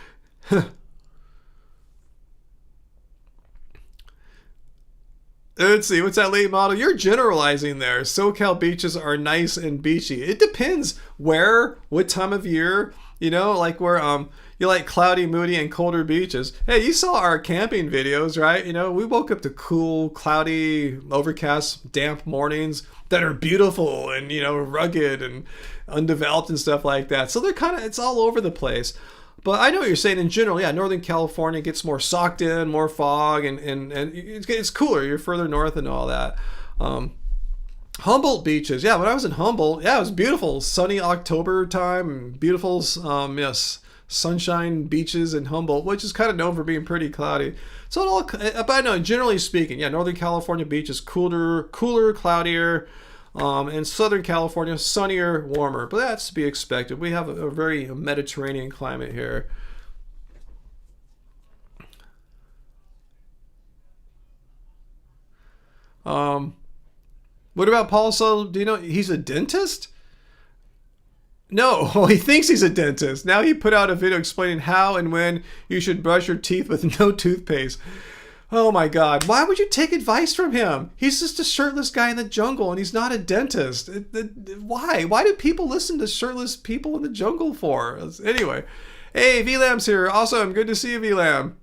Let's see, what's that late model? You're generalizing there. SoCal beaches are nice and beachy. It depends where, what time of year, like where you like cloudy, moody, and colder beaches. Hey, you saw our camping videos, right? We woke up to cool, cloudy, overcast, damp mornings that are beautiful and, rugged and undeveloped and stuff like that. So it's all over the place. But I know what you're saying in general. Yeah, Northern California gets more socked in, more fog, and it's cooler. You're further north and all that. Humboldt beaches. Yeah, when I was in Humboldt, yeah, it was beautiful. Sunny October time, beautiful, yes, sunshine beaches in Humboldt, which is kind of known for being pretty cloudy. So it all, but I know, generally speaking, yeah, Northern California beaches cooler, cloudier. And Southern California, sunnier, warmer. But that's to be expected. We have a very Mediterranean climate here. What about Paul? So, do you know he's a dentist? No, well, he thinks he's a dentist. Now he put out a video explaining how and when you should brush your teeth with no toothpaste. Oh my God, why would you take advice from him? He's just a shirtless guy in the jungle and he's not a dentist. Why? Why do people listen to shirtless people in the jungle for? Anyway, hey, VLAM's here. Awesome, good to see you, VLAM.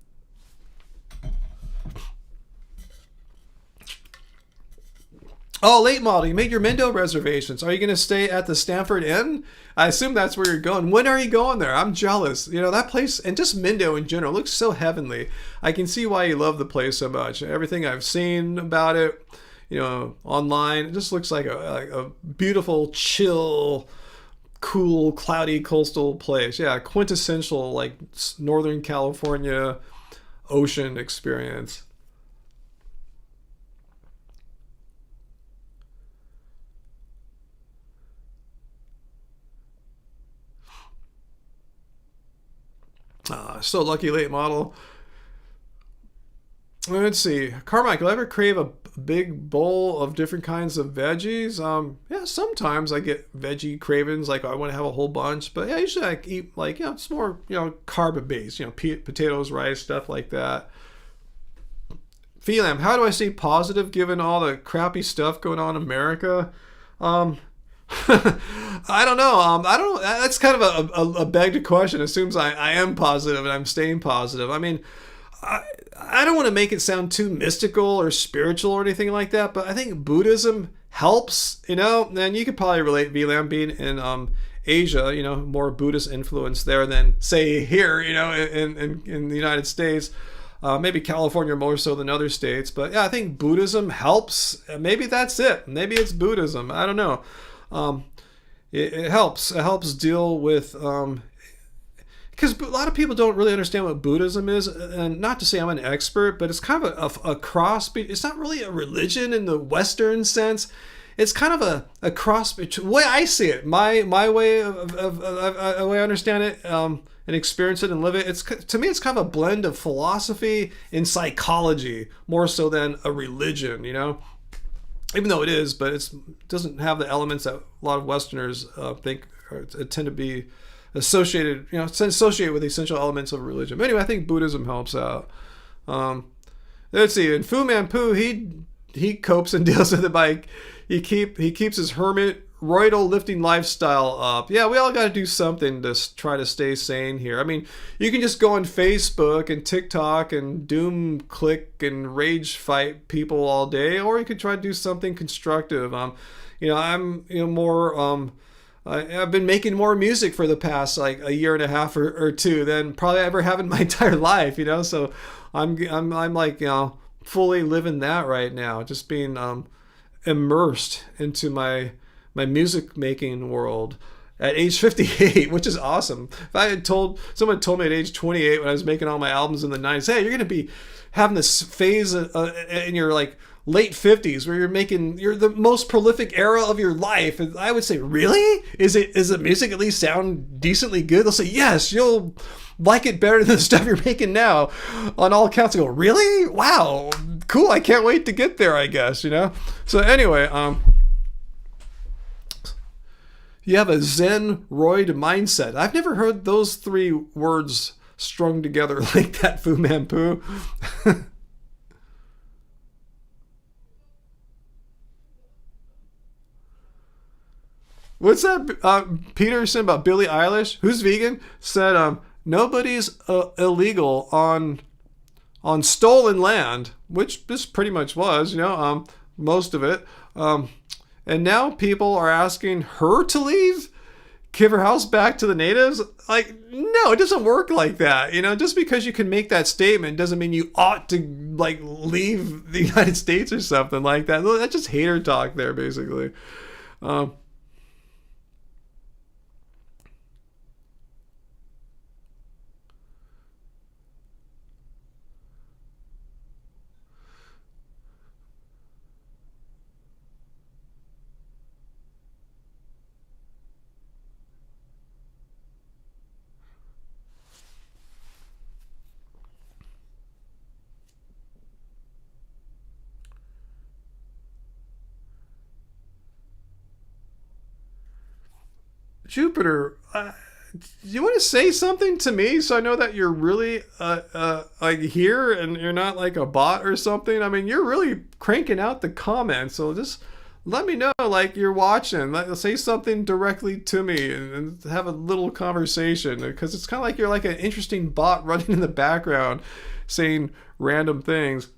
Oh, late model, you made your Mendo reservations. Are you going to stay at the Stanford Inn? I assume that's where you're going. When are you going there? I'm jealous. That place, and just Mendo in general, looks so heavenly. I can see why you love the place so much. Everything I've seen about it, online, it just looks like a beautiful, chill, cool, cloudy, coastal place. Yeah, quintessential, like, Northern California ocean experience. So lucky, late model. Let's see. Carmichael, ever crave a big bowl of different kinds of veggies? Yeah, sometimes I get veggie cravings, like I want to have a whole bunch. But yeah, usually I eat it's more, carb based, potatoes, rice, stuff like that. Phelam, how do I stay positive given all the crappy stuff going on in America? I don't know. I don't. That's kind of a begged question. Assumes I am positive and I'm staying positive. I mean, I don't want to make it sound too mystical or spiritual or anything like that, but I think Buddhism helps. And you could probably relate, VLAM, being in Asia. More Buddhist influence there than say here. In the United States. Maybe California more so than other states, but yeah, I think Buddhism helps. Maybe that's it. Maybe it's Buddhism. I don't know. It helps. It helps deal with because a lot of people don't really understand what Buddhism is, and not to say I'm an expert, but it's kind of a cross. It's not really a religion in the Western sense. It's kind of a cross between the way I see it, my way of the way I understand it, and experience it and live it. To me, it's kind of a blend of philosophy and psychology more so than a religion. Even though it is, but it doesn't have the elements that a lot of Westerners think tend to be associated, associated with the essential elements of religion. But anyway, I think Buddhism helps out. Let's see. And Fu Manchu, he copes and deals with it by he keeps his hermit roidal lifting lifestyle up. Yeah, we all got to do something to try to stay sane here. I mean, you can just go on Facebook and TikTok and doom click and rage fight people all day, or you could try to do something constructive. I'm more. I've been making more music for the past like a year and a half or two than probably I ever have in my entire life. So I'm like fully living that right now, just being immersed into my music making world at age 58, which is awesome. If I had someone told me at age 28 when I was making all my albums in the 90s, hey, you're going to be having this phase in your like late 50s where you're the most prolific era of your life, and I would say, really? Is the music at least sound decently good? They'll say, yes, you'll like it better than the stuff you're making now on all accounts. I go, really? Wow, cool. I can't wait to get there, I guess, So anyway, you have a Zen roid mindset. I've never heard those three words strung together like that, Fu Manpu. What's that Peterson about Billie Eilish, who's vegan, said nobody's illegal on stolen land, which this pretty much was, most of it. And now people are asking her to leave, give her house back to the natives. Like, no, it doesn't work like that. Just because you can make that statement doesn't mean you ought to leave the United States or something like that. That's just hater talk there, basically. Jupiter, you want to say something to me so I know that you're really here and you're not like a bot or something? I mean, you're really cranking out the comments, so just let me know you're watching. Say something directly to me and have a little conversation, because it's kind of like you're like an interesting bot running in the background saying random things.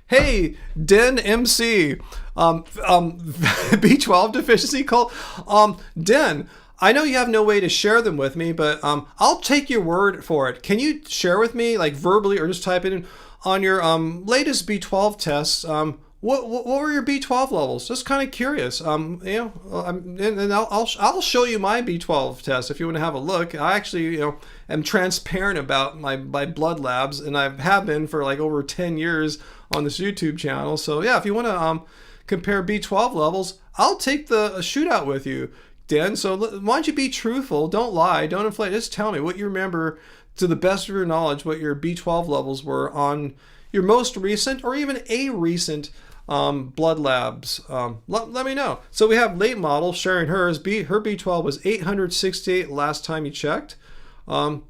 Hey, Den MC, B12 deficiency cult. Den, I know you have no way to share them with me, but I'll take your word for it. Can you share with me, verbally, or just type it in on your latest B12 tests? What were your B12 levels? Just kind of curious. And I'll show you my B12 test if you want to have a look. I actually, am transparent about my blood labs, and I have been for over 10 years on this YouTube channel. So yeah, if you want to compare B12 levels, I'll take the shootout with you, Dan. So why don't you be truthful? Don't lie. Don't inflate. Just tell me what you remember to the best of your knowledge, what your B12 levels were on your most recent or even a recent blood labs. Let me know. So we have late model sharing hers. Her B12 was 868 last time you checked. So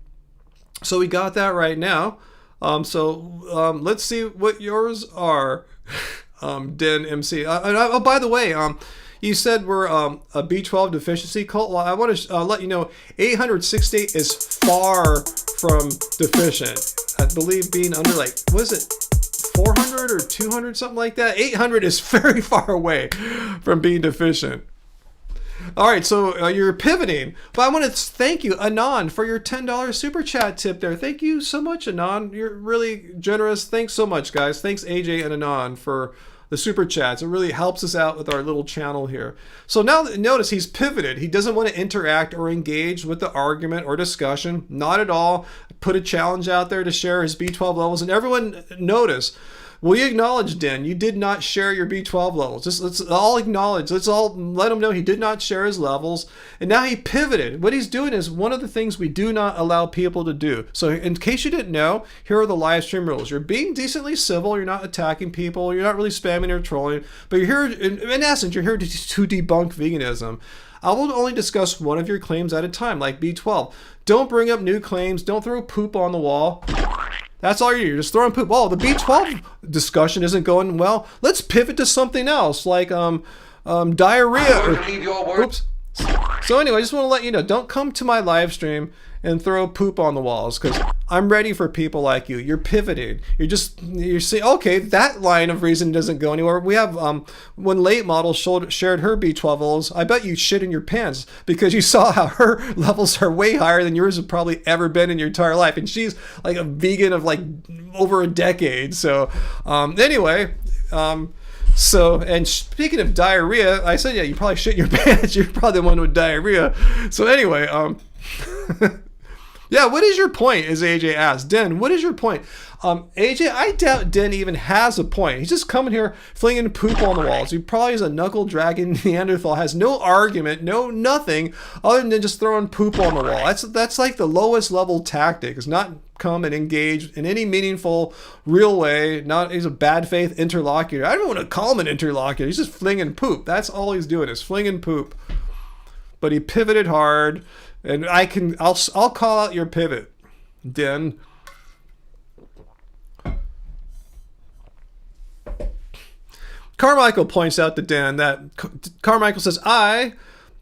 we got that right now. Let's see what yours are, Den MC. By the way, you said we're a B12 deficiency cult. Well, I want to let you know 868 is far from deficient. I believe being under 400 or 200, something like that. 800 is very far away from being deficient. All right, so you're pivoting. But I want to thank you, Anon, for your $10 super chat tip there. Thank you so much, Anon. You're really generous. Thanks so much, guys. Thanks, AJ and Anon, for the super chats. It really helps us out with our little channel here. So now notice he's pivoted. He doesn't want to interact or engage with the argument or discussion. Not at all. Put a challenge out there to share his B12 levels. And everyone notice, will you acknowledge, Den, you did not share your B12 levels? Just let's all acknowledge. Let's all let him know he did not share his levels. And now he pivoted. What he's doing is one of the things we do not allow people to do. So in case you didn't know, here are the Livestream rules. You're being decently civil. You're not attacking people. You're not really spamming or trolling. But you're here, in essence, you're here to debunk veganism. I will only discuss one of your claims at a time, like B12. Don't bring up new claims. Don't throw poop on the wall. That's all you're just throwing poop. Oh, the B12 discussion isn't going well. Let's pivot to something else, like diarrhea. Oops. So anyway, I just want to let you know, don't come to my live stream and throw poop on the walls, because I'm ready for people like you. You're pivoting. You're saying, okay, that line of reason doesn't go anywhere. We have, when late model shared her B12 levels, I bet you shit in your pants because you saw how her levels are way higher than yours have probably ever been in your entire life. And she's like a vegan of over a decade. So anyway, so, and speaking of diarrhea, I said, yeah, you probably shit in your pants. You're probably the one with diarrhea. So anyway, Yeah, what is your point, as AJ asked. Den, what is your point? AJ, I doubt Den even has a point. He's just coming here flinging poop on the walls. He probably is a knuckle-dragging Neanderthal, has no argument, no nothing, other than just throwing poop on the wall. That's like the lowest level tactic, is not come and engage in any meaningful, real way. He's a bad faith interlocutor. I don't want to call him an interlocutor. He's just flinging poop. That's all he's doing, is flinging poop. But he pivoted hard. And I'll call out your pivot, Den. Carmichael points out to Den that Carmichael says, I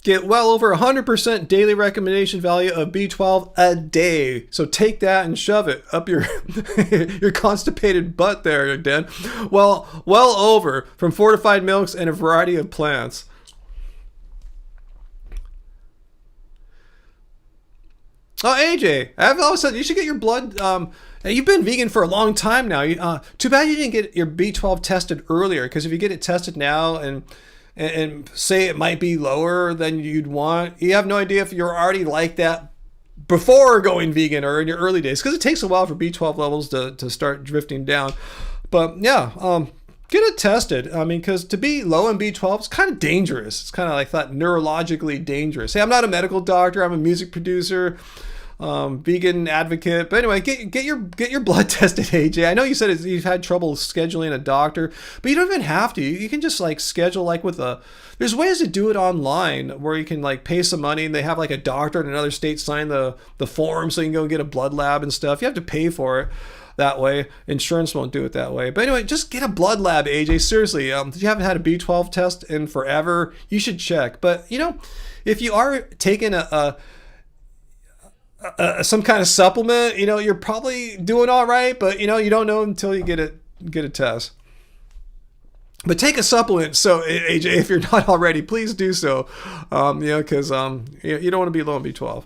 get well over 100% daily recommendation value of B12 a day. So take that and shove it up your your constipated butt there, Den. Well over, from fortified milks and a variety of plants. Oh, AJ, I've always said you should get your blood. You've been vegan for a long time now. Too bad you didn't get your B12 tested earlier, because if you get it tested now and say it might be lower than you'd want, you have no idea if you're already like that before going vegan or in your early days, because it takes a while for B12 levels to start drifting down. But yeah, get it tested. I mean, because to be low in B12 is kind of dangerous. It's kind of like that neurologically dangerous. Hey, I'm not a medical doctor. I'm a music producer, vegan advocate. But anyway, get your blood tested, AJ. I know you said you've had trouble scheduling a doctor, but you don't even have to. You can just like schedule like there's ways to do it online where you can like pay some money and they have like a doctor in another state sign the form so you can go get a blood lab and stuff. You have to pay for it that way. Insurance won't do it that way. But anyway, just get a blood lab, AJ. Seriously, if you haven't had a B12 test in forever, you should check. But if you are taking some kind of supplement, you're probably doing all right. But you don't know until you get a test. But take a supplement. So AJ, if you're not already, please do so. Because you don't want to be low in B12.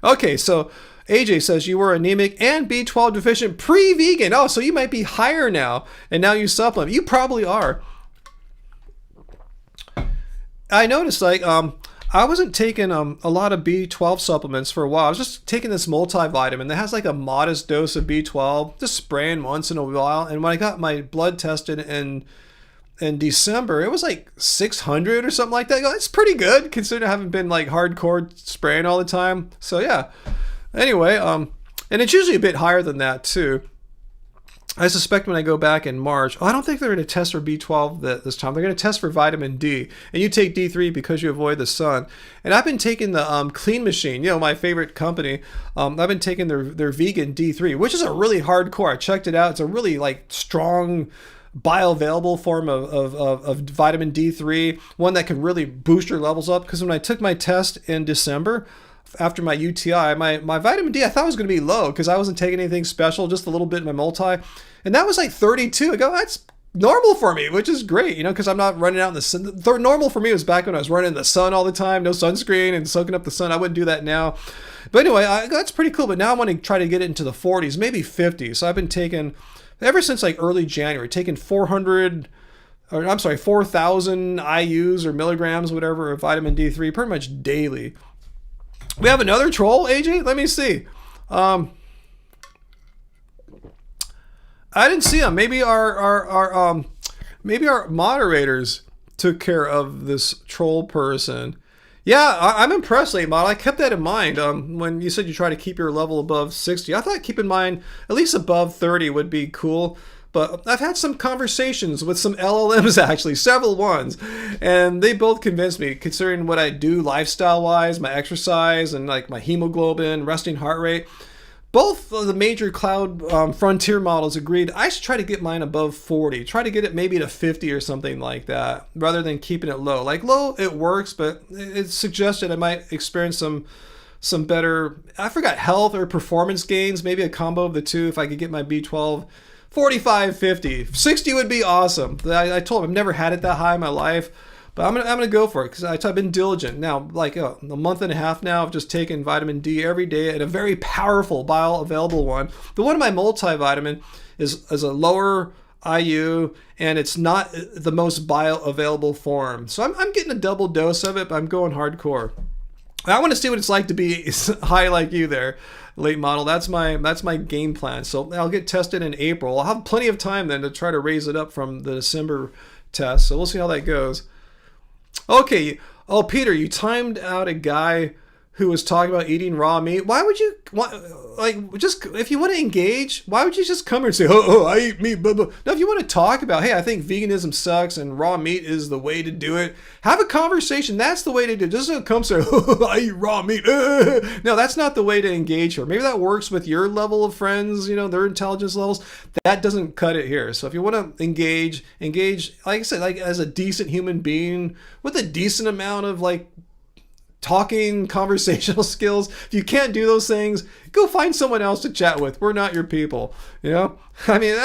Okay, so AJ says you were anemic and B12 deficient pre-vegan. Oh, so you might be higher now, and now you supplement. You probably are. I noticed I wasn't taking a lot of B12 supplements for a while. I was just taking this multivitamin that has like a modest dose of B12, just spraying once in a while. And when I got my blood tested in December, it was like 600 or something like that. That's pretty good considering I haven't been like hardcore spraying all the time. So yeah. Anyway, and it's usually a bit higher than that too. I suspect when I go back in March, I don't think they're going to test for B12 this time. They're going to test for vitamin D. And you take D3 because you avoid the sun. And I've been taking the Clean Machine, my favorite company. I've been taking their vegan D3, which is a really hardcore. I checked it out. It's a really like strong bioavailable form of vitamin D3, one that can really boost your levels up. Because when I took my test in December, after my UTI, my vitamin D I thought was going to be low because I wasn't taking anything special, just a little bit in my multi, and that was like 32. I go, that's normal for me, which is great, because I'm not running out in the sun. Normal for me was back when I was running in the sun all the time, no sunscreen and soaking up the sun. I wouldn't do that now. But anyway, that's pretty cool. But now I want to try to get it into the 40s, maybe 50. So I've been taking, ever since like early January, taking 4,000 IUs or milligrams, whatever, of vitamin D3 pretty much daily. We have another troll, AJ? Let me see. I didn't see him. Maybe our moderators took care of this troll person. Yeah, I'm impressed, late model. I kept that in mind when you said you try to keep your level above 60. I thought keep in mind at least above 30 would be cool. But I've had some conversations with some LLMs, actually, several ones, and they both convinced me, considering what I do lifestyle-wise, my exercise, and like my hemoglobin, resting heart rate. Both of the major cloud frontier models agreed I should try to get mine above 40, try to get it maybe to 50 or something like that, rather than keeping it low. Like low, it works, but it suggested I might experience some better, I forgot, health or performance gains, maybe a combo of the two if I could get my B12 45, 50. 60 would be awesome. I told him I've never had it that high in my life, but I'm gonna go for it because I've been diligent. Now, like a month and a half now, I've just taken vitamin D every day and a very powerful bioavailable one. The one in my multivitamin is a lower IU, and it's not the most bioavailable form. So I'm getting a double dose of it, but I'm going hardcore. I want to see what it's like to be high like you there, late model. That's my game plan. So I'll get tested in April. I'll have plenty of time then to try to raise it up from the December test. So we'll see how that goes. Okay. Oh, Peter, you timed out a guy who was talking about eating raw meat. Why would you just if you want to engage? Why would you just come here and say, "Oh, I eat meat"? Blah, blah. No, if you want to talk about, hey, I think veganism sucks and raw meat is the way to do it. Have a conversation. That's the way to do it. Just don't come say, "Oh, I eat raw meat." No, that's not the way to engage here. Maybe that works with your level of friends, their intelligence levels. That doesn't cut it here. So if you want to engage, like I said, like as a decent human being with a decent amount of talking, conversational skills. If you can't do those things, go find someone else to chat with. We're not your people, I mean,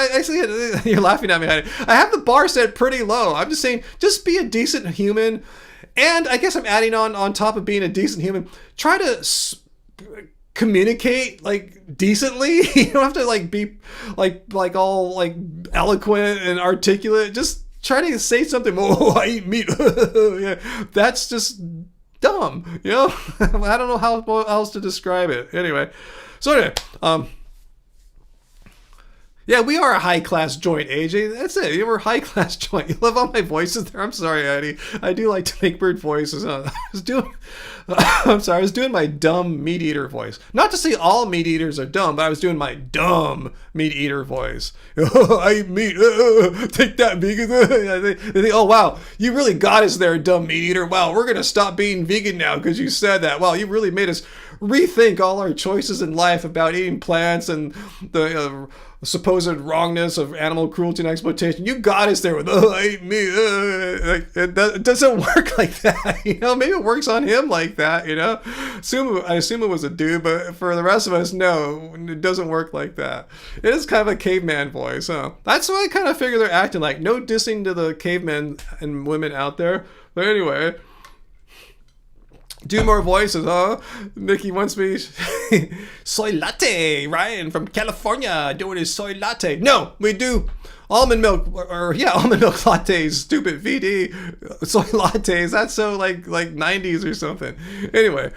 you're laughing at me. I have the bar set pretty low. I'm just saying, just be a decent human. And I guess I'm adding on top of being a decent human, try to communicate decently. You don't have to be all eloquent and articulate. Just try to say something. Oh, I eat meat. Yeah, that's just dumb, I don't know how else to describe it. Anyway, yeah, we are a high-class joint, AJ. That's it. We're a high-class joint. You love all my voices there? I'm sorry, Eddie. I do like to make bird voices. I was doing my dumb meat eater voice. Not to say all meat eaters are dumb, but I was doing my dumb meat eater voice. I eat meat. Take that, vegan. They think, oh, wow, you really got us there, dumb meat eater. Wow, we're going to stop being vegan now because you said that. Wow, you really made us rethink all our choices in life about eating plants and the supposed wrongness of animal cruelty and exploitation. You got us there with, I eat meat. It doesn't work like that. Maybe it works on him like that, I assume it was a dude, but for the rest of us, no, it doesn't work like that. It is kind of a caveman voice. That's what I kind of figure they're acting like. No dissing to the cavemen and women out there. But anyway, do more voices, huh? Nikki wants me. Soy latte. Ryan from California doing his soy latte. No, we do almond milk almond milk lattes. Stupid VD soy lattes. That's so like 90s or something. Anyway,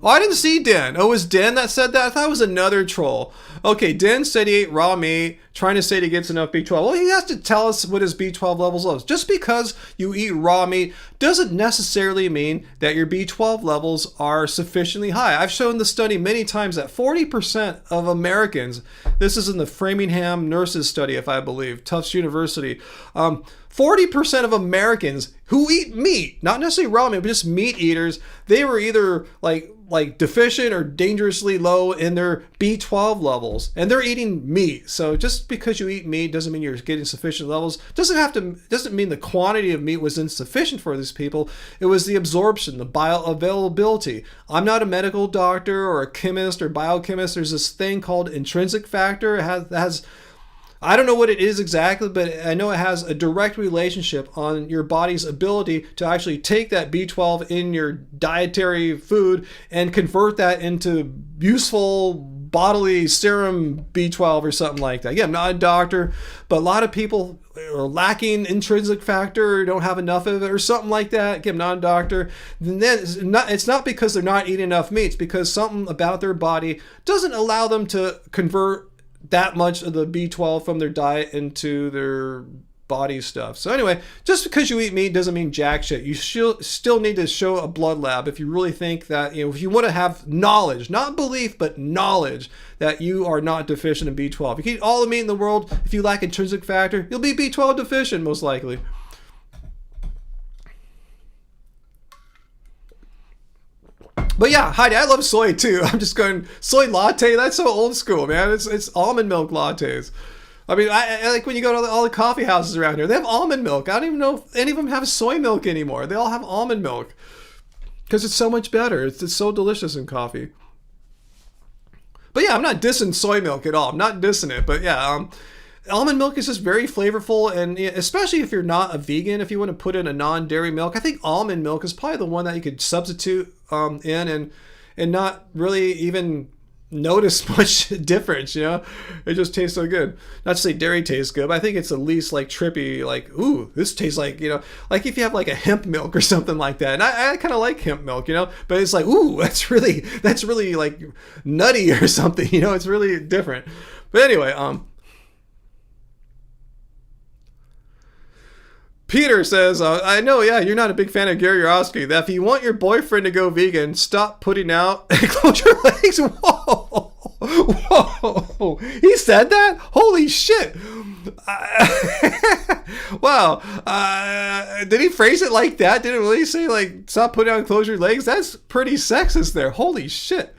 Oh, I didn't see Den. Oh, it was Den that said that? I thought it was another troll. Okay, Den said he ate raw meat, trying to say he gets enough B12. Well, he has to tell us what his B12 levels are. Just because you eat raw meat doesn't necessarily mean that your B12 levels are sufficiently high. I've shown the study many times that 40% of Americans, this is in the Framingham Nurses Study, if I believe, Tufts University, 40% of Americans who eat meat, not necessarily raw meat, but just meat eaters, they were either like deficient or dangerously low in their B12 levels, and they're eating meat. So just because you eat meat doesn't mean you're getting sufficient levels. Doesn't mean the quantity of meat was insufficient for these people. It was the absorption, the bioavailability. I'm not a medical doctor or a chemist or biochemist. There's this thing called intrinsic factor. It has I don't know what it is exactly, but I know it has a direct relationship on your body's ability to actually take that B12 in your dietary food and convert that into useful bodily serum B12 or something like that. Yeah, I'm not a doctor, but a lot of people are lacking intrinsic factor or don't have enough of it or something like that. Again, I'm not a doctor. And then it's not because they're not eating enough meat. It's because something about their body doesn't allow them to convert that much of the B12 from their diet into their body stuff. So anyway, just because you eat meat doesn't mean jack shit. You still need to show a blood lab if you really think that, if you want to have knowledge, not belief, but knowledge that you are not deficient in B12. You can eat all the meat in the world. If you lack intrinsic factor, you'll be B12 deficient most likely. But yeah, Heidi, I love soy too. I'm just going, soy latte, that's so old school, man. It's almond milk lattes. I mean, I like when you go to all the coffee houses around here, they have almond milk. I don't even know if any of them have soy milk anymore. They all have almond milk because it's so much better. It's so delicious in coffee. But yeah, I'm not dissing soy milk at all. I'm not dissing it. But yeah, almond milk is just very flavorful, and especially if you're not a vegan, if you want to put in a non-dairy milk, I think almond milk is probably the one that you could substitute in and not really even notice much difference, it just tastes so good. Not to say dairy tastes good, but I think it's at least like trippy, like, ooh, this tastes like, like if you have like a hemp milk or something like that. And I kind of like hemp milk, but it's like, ooh, that's really like nutty or something, it's really different. But anyway, Peter says, I know, yeah, you're not a big fan of Gary Yourofsky. That if you want your boyfriend to go vegan, stop putting out and close your legs. Whoa. Whoa. He said that? Holy shit. Wow. Did he phrase it like that? Did it really say, like, stop putting out and close your legs? That's pretty sexist there. Holy shit.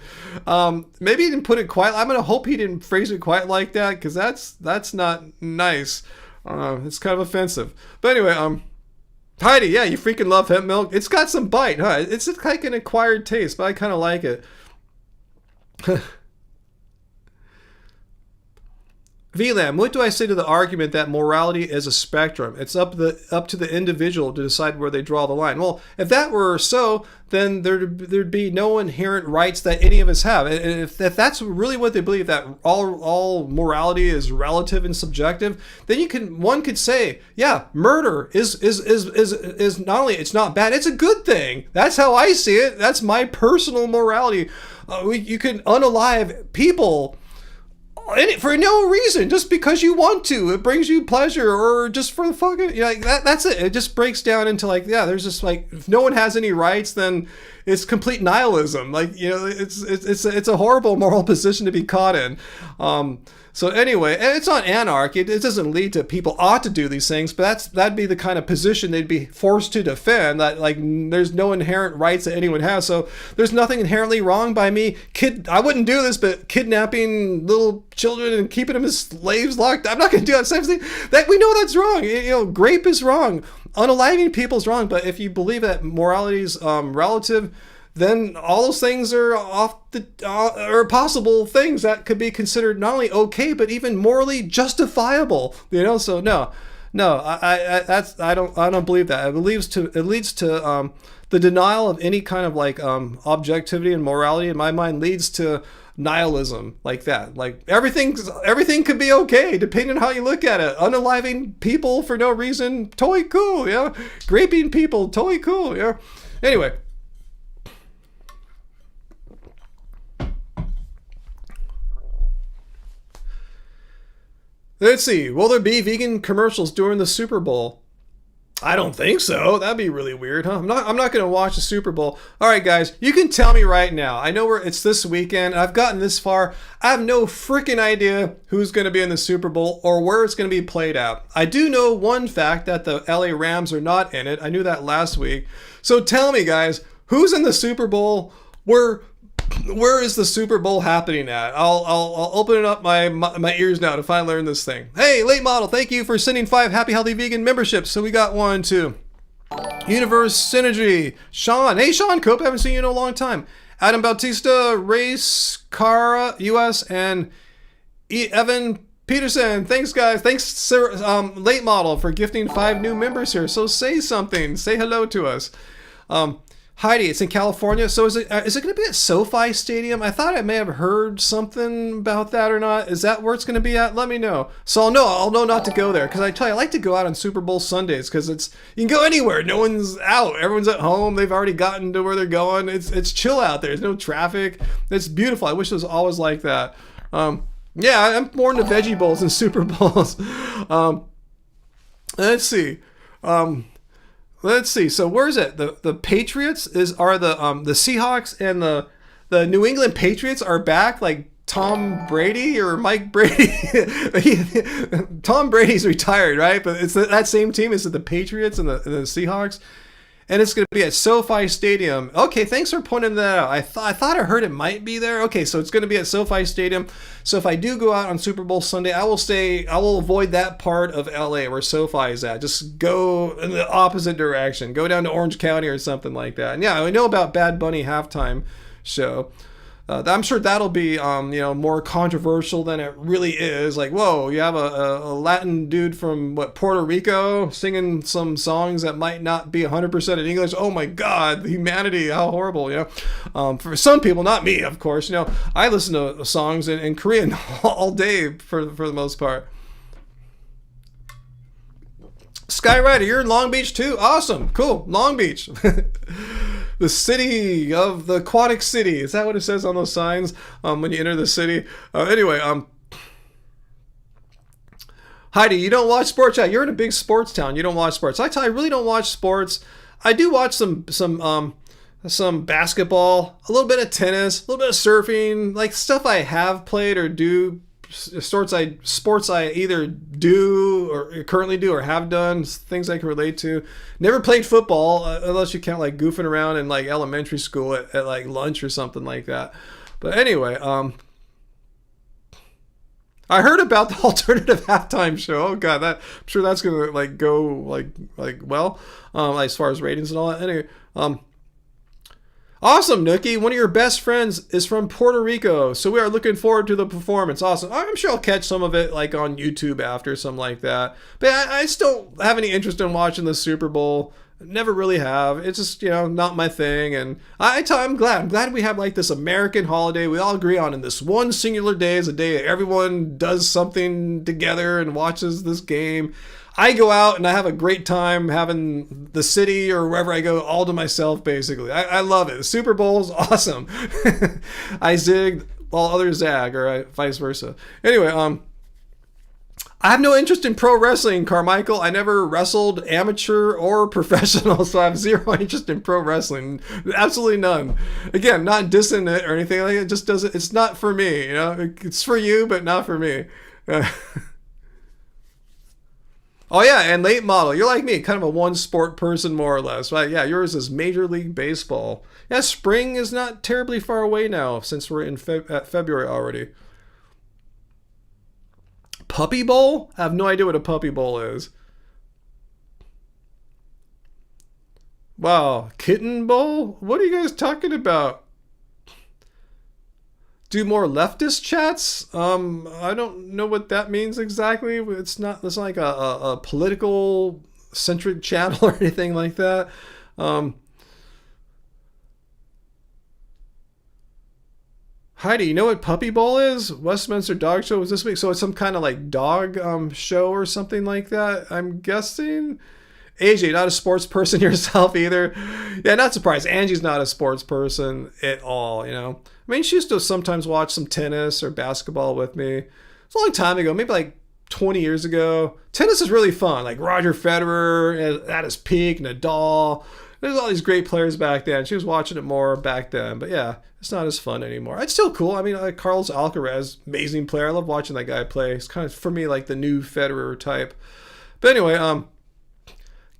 Maybe he didn't put it quite. I'm going to hope he didn't phrase it quite like that, because that's not nice. It's kind of offensive. But anyway, Heidi, yeah, you freaking love hemp milk. It's got some bite, huh? It's like an acquired taste, but I kind of like it. VLAM, what do I say to the argument that morality is a spectrum? It's up to the individual to decide where they draw the line. Well, if that were so, then there'd be no inherent rights that any of us have. And if that's really what they believe, that all morality is relative and subjective, then one could say, yeah, murder is not only, it's not bad, it's a good thing. That's how I see it. That's my personal morality. You can unalive people for no reason, just because you want to. It brings you pleasure, or just for the fucking, like that's it. It just breaks down into like, yeah, there's just like, if no one has any rights, then it's complete nihilism. Like, it's a horrible moral position to be caught in. So anyway, and it's not anarchy. It doesn't lead to people ought to do these things, but that'd be the kind of position they'd be forced to defend, that like there's no inherent rights that anyone has. So there's nothing inherently wrong by me. I wouldn't do this, but kidnapping little children and keeping them as slaves locked, I'm not going to do that same thing. That we know that's wrong. Grape is wrong. Unaliving people is wrong. But if you believe that morality is relative, then all those things are are possible things that could be considered not only okay, but even morally justifiable. So no, I don't believe that. It leads to the denial of any kind of like objectivity and morality. In my mind, leads to nihilism like that. Like everything could be okay depending on how you look at it. Unaliving people for no reason, totally cool. Yeah, graping people, totally cool. Yeah. Anyway. Let's see. Will there be vegan commercials during the Super Bowl? I don't think so. That'd be really weird, huh? I'm not going to watch the Super Bowl. All right, guys, you can tell me right now. I know it's this weekend. I've gotten this far. I have no freaking idea who's going to be in the Super Bowl or where it's going to be played out. I do know one fact, that the LA Rams are not in it. I knew that last week. So tell me, guys, who's in the Super Bowl? Where is the Super Bowl happening at? I'll open up my ears now to finally learn this thing. Hey, Late Model, thank you for sending 5 Happy Healthy Vegan memberships. So we got 1, 2. Universe Synergy. Sean. Hey, Sean Cope. Haven't seen you in a long time. Adam Bautista, Race, Cara, US, and Evan Peterson. Thanks, guys. Thanks, Sir, Late Model, for gifting 5 new members here. So say something. Say hello to us. Heidi, it's in California. So is it going to be at SoFi Stadium? I thought I may have heard something about that or not. Is that where it's going to be at? Let me know. So I'll know not to go there, because I tell you, I like to go out on Super Bowl Sundays, because you can go anywhere. No one's out. Everyone's at home. They've already gotten to where they're going. It's chill out there. There's no traffic. It's beautiful. I wish it was always like that. Yeah, I'm more into veggie bowls than Super Bowls. Let's see. Let's see. So where is it? The Patriots are the Seahawks, and the New England Patriots are back. Like Tom Brady or Mike Brady. Tom Brady's retired, right? But it's that same team. Is it the Patriots and the Seahawks? And it's going to be at SoFi Stadium. Okay, thanks for pointing that out. I thought I heard it might be there. Okay, so it's going to be at SoFi Stadium. So if I do go out on Super Bowl Sunday, I will avoid that part of LA where SoFi is at. Just go in the opposite direction. Go down to Orange County or something like that. And yeah, I know about Bad Bunny halftime show. I'm sure that'll be more controversial than it really is. Like, whoa, you have a Latin dude from Puerto Rico singing some songs that might not be 100% in English. Oh my God, humanity, how horrible, for some people, not me, of course. I listen to songs in Korean all day for the most part. Skyrider, you're in Long Beach too? Awesome, cool, Long Beach. The city of the aquatic city. Is that what it says on those signs when you enter the city? Anyway, Heidi, you don't watch sports? Yeah, you're in a big sports town. You don't watch sports. I really don't watch sports. I do watch some basketball, a little bit of tennis, a little bit of surfing, like stuff I have played or do. Sports I either do or currently do or have done, things I can relate to. Never played football unless you count like goofing around in like elementary school at like lunch or something like that. But anyway, I heard about the alternative halftime show. Oh God, I'm sure that's gonna like go like well, as far as ratings and all that. Anyway, awesome, Nookie. One of your best friends is from Puerto Rico, so we are looking forward to the performance. Awesome. I'm sure I'll catch some of it like on YouTube after, something like that. But I still have any interest in watching the Super Bowl. Never really have. It's just, not my thing. And I'm glad we have like this American holiday we all agree on, and this one singular day is a day everyone does something together and watches this game. I go out and I have a great time having the city or wherever I go all to myself, basically. I love it. The Super Bowl is awesome. I zig while others zag, or vice versa. Anyway, I have no interest in pro wrestling, Carmichael. I never wrestled amateur or professional, so I have zero interest in pro wrestling. Absolutely none. Again, not dissing it or anything like it. It just doesn't, it's not for me, It's for you, but not for me. Oh yeah, and late model. You're like me, kind of a one sport person more or less, right? Yeah, yours is Major League Baseball. Yeah, spring is not terribly far away now since we're in February already. Puppy Bowl? I have no idea what a Puppy Bowl is. Wow, Kitten Bowl? What are you guys talking about? Do more leftist chats? I don't know what that means exactly. It's not like a political centric channel or anything like that. Heidi, you know what Puppy Bowl is? Westminster Dog Show was this week, so it's some kind of like dog show or something like that, I'm guessing. AJ, not a sports person yourself either. Yeah, not surprised. Angie's not a sports person at all, I mean, she used to sometimes watch some tennis or basketball with me. It's a long time ago, maybe like 20 years ago. Tennis is really fun. Like Roger Federer at his peak, Nadal. There's all these great players back then. She was watching it more back then. But yeah, it's not as fun anymore. It's still cool. I mean, like Carlos Alcaraz, amazing player. I love watching that guy play. It's kind of, for me, like the new Federer type. But anyway,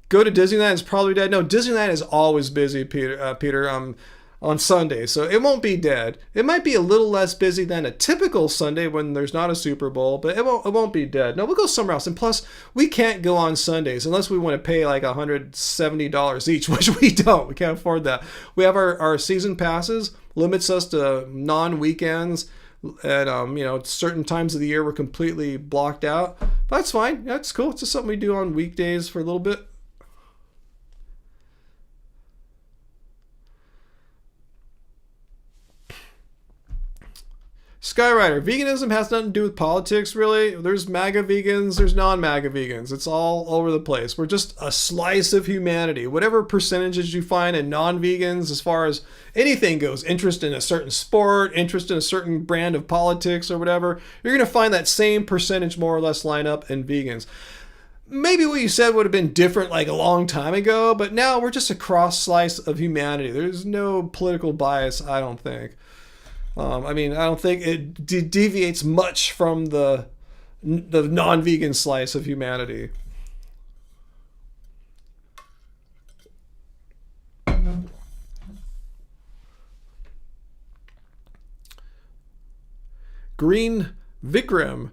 go to Disneyland is probably dead. No, Disneyland is always busy, Peter. On Sunday, so it won't be dead. It might be a little less busy than a typical Sunday when there's not a Super Bowl, but it won't be dead. No, we'll go somewhere else. And plus, we can't go on Sundays unless we want to pay like $170 each, which we don't. We can't afford that. We have our season passes, limits us to non-weekends, and certain times of the year we're completely blocked out. But that's fine. That's cool. It's just something we do on weekdays for a little bit. Skyrider, veganism has nothing to do with politics, really. There's MAGA vegans, there's non-MAGA vegans. It's all over the place. We're just a slice of humanity. Whatever percentages you find in non-vegans, as far as anything goes, interest in a certain sport, interest in a certain brand of politics or whatever, you're going to find that same percentage more or less line up in vegans. Maybe what you said would have been different like a long time ago, but now we're just a cross slice of humanity. There's no political bias, I don't think. I don't think it deviates much from the non-vegan slice of humanity. Green Vikram.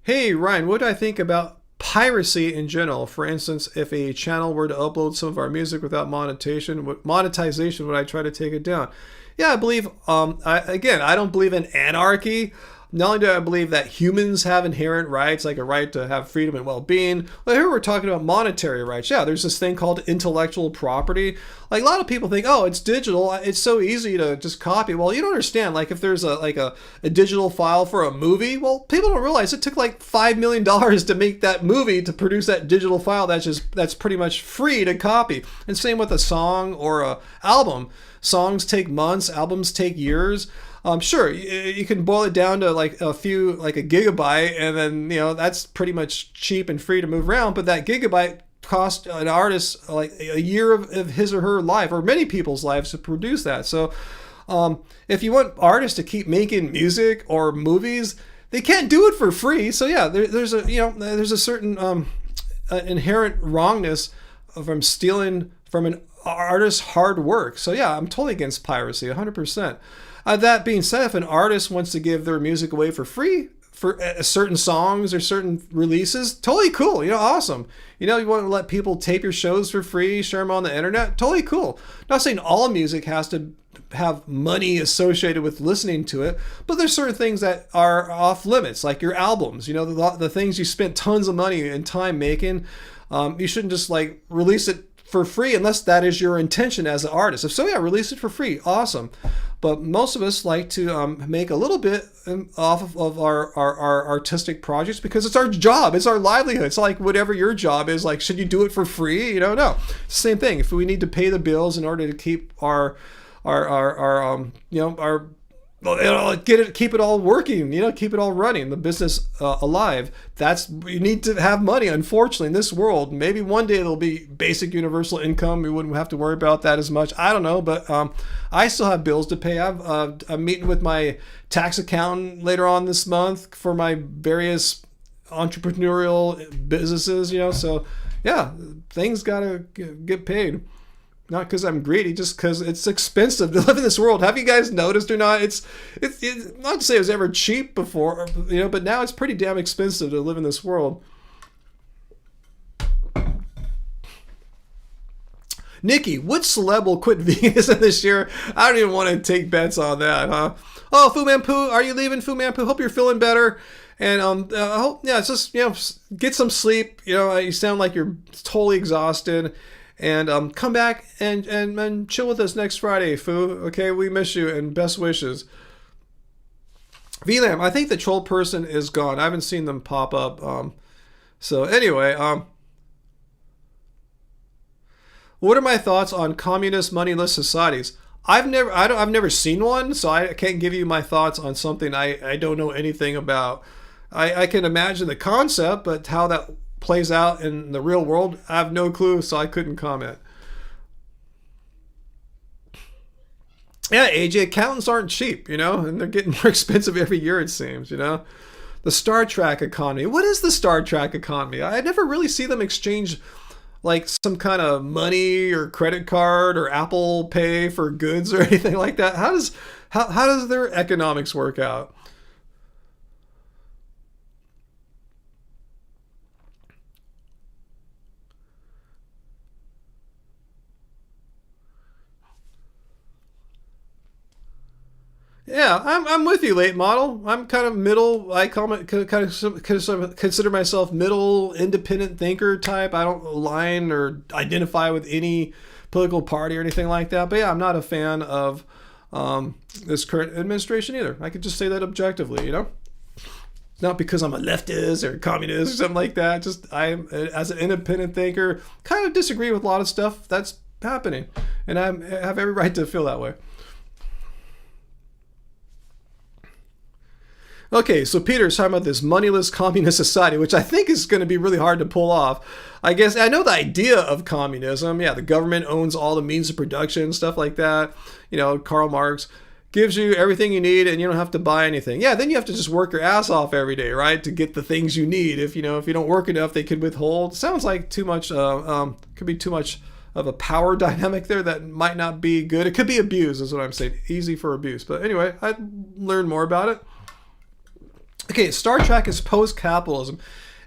Hey, Ryan, what do I think about piracy in general. For instance, if a channel were to upload some of our music without monetization, would I try to take it down? Yeah, I believe, I don't believe in anarchy. Not only do I believe that humans have inherent rights, like a right to have freedom and well-being, but here we're talking about monetary rights. Yeah, there's this thing called intellectual property. Like a lot of people think, oh, it's digital, it's so easy to just copy. Well, you don't understand. Like if there's a digital file for a movie, well, people don't realize it took like $5 million to make that movie, to produce that digital file that's pretty much free to copy. And same with a song or a album. Songs take months, albums take years. Sure, you can boil it down to like a gigabyte, and then that's pretty much cheap and free to move around. But that gigabyte cost an artist like a year of his or her life, or many people's lives, to produce that. So, if you want artists to keep making music or movies, they can't do it for free. So yeah, there's a certain inherent wrongness from stealing from an artist's hard work. So yeah, I'm totally against piracy, 100%. That being said, if an artist wants to give their music away for free for certain songs or certain releases, totally cool. Awesome. You want to let people tape your shows for free, share them on the internet, totally cool. Not saying all music has to have money associated with listening to it, but there's certain things that are off limits, like your albums. The things you spent tons of money and time making. You shouldn't just like release it for free unless that is your intention as an artist. If so, yeah, release it for free. Awesome. But most of us like to make a little bit off of our artistic projects because it's our job. It's our livelihood. It's like whatever your job is. Like, should you do it for free? No. It's the same thing. If we need to pay the bills in order to keep keep it all working, keep it all running, the business alive. You need to have money. Unfortunately, in this world, maybe one day there'll be basic universal income. We wouldn't have to worry about that as much. I don't know, but I still have bills to pay. I'm meeting with my tax accountant later on this month for my various entrepreneurial businesses. So yeah, things gotta get paid. Not because I'm greedy, just because it's expensive to live in this world. Have you guys noticed or not? It's not to say it was ever cheap before, but now it's pretty damn expensive to live in this world. Nikki, which celeb will quit veganism this year? I don't even want to take bets on that, huh? Oh, Fu Manpu, are you leaving, Fu Manpu? Hope you're feeling better. And I hope, it's just get some sleep. You sound like you're totally exhausted. And come back and chill with us next Friday, Fu. Okay, we miss you, and best wishes. VLAM, I think the troll person is gone. I haven't seen them pop up. So anyway, what are my thoughts on communist moneyless societies? I've never seen one, so I can't give you my thoughts on something I don't know anything about. I can imagine the concept, but how that plays out in the real world, I have no clue, so I couldn't comment. Yeah, AJ, accountants aren't cheap, and they're getting more expensive every year, it seems, The Star Trek economy. What is the Star Trek economy? I never really see them exchange like some kind of money or credit card or Apple Pay for goods or anything like that. How does their economics work out? Yeah, I'm with you, late model. I'm kind of middle. I consider myself middle, independent thinker type. I don't align or identify with any political party or anything like that. But yeah, I'm not a fan of this current administration either. I could just say that objectively, Not because I'm a leftist or communist or something like that. Just as an independent thinker, kind of disagree with a lot of stuff that's happening, and I have every right to feel that way. Okay, so Peter's talking about this moneyless communist society, which I think is going to be really hard to pull off. I guess I know the idea of communism. Yeah, the government owns all the means of production, stuff like that. Karl Marx gives you everything you need and you don't have to buy anything. Yeah, then you have to just work your ass off every day, right, to get the things you need. If you don't work enough, they could withhold. Sounds like too much, could be too much of a power dynamic there that might not be good. It could be abused, is what I'm saying. Easy for abuse. But anyway, I'd learn more about it. Okay, Star Trek is post-capitalism.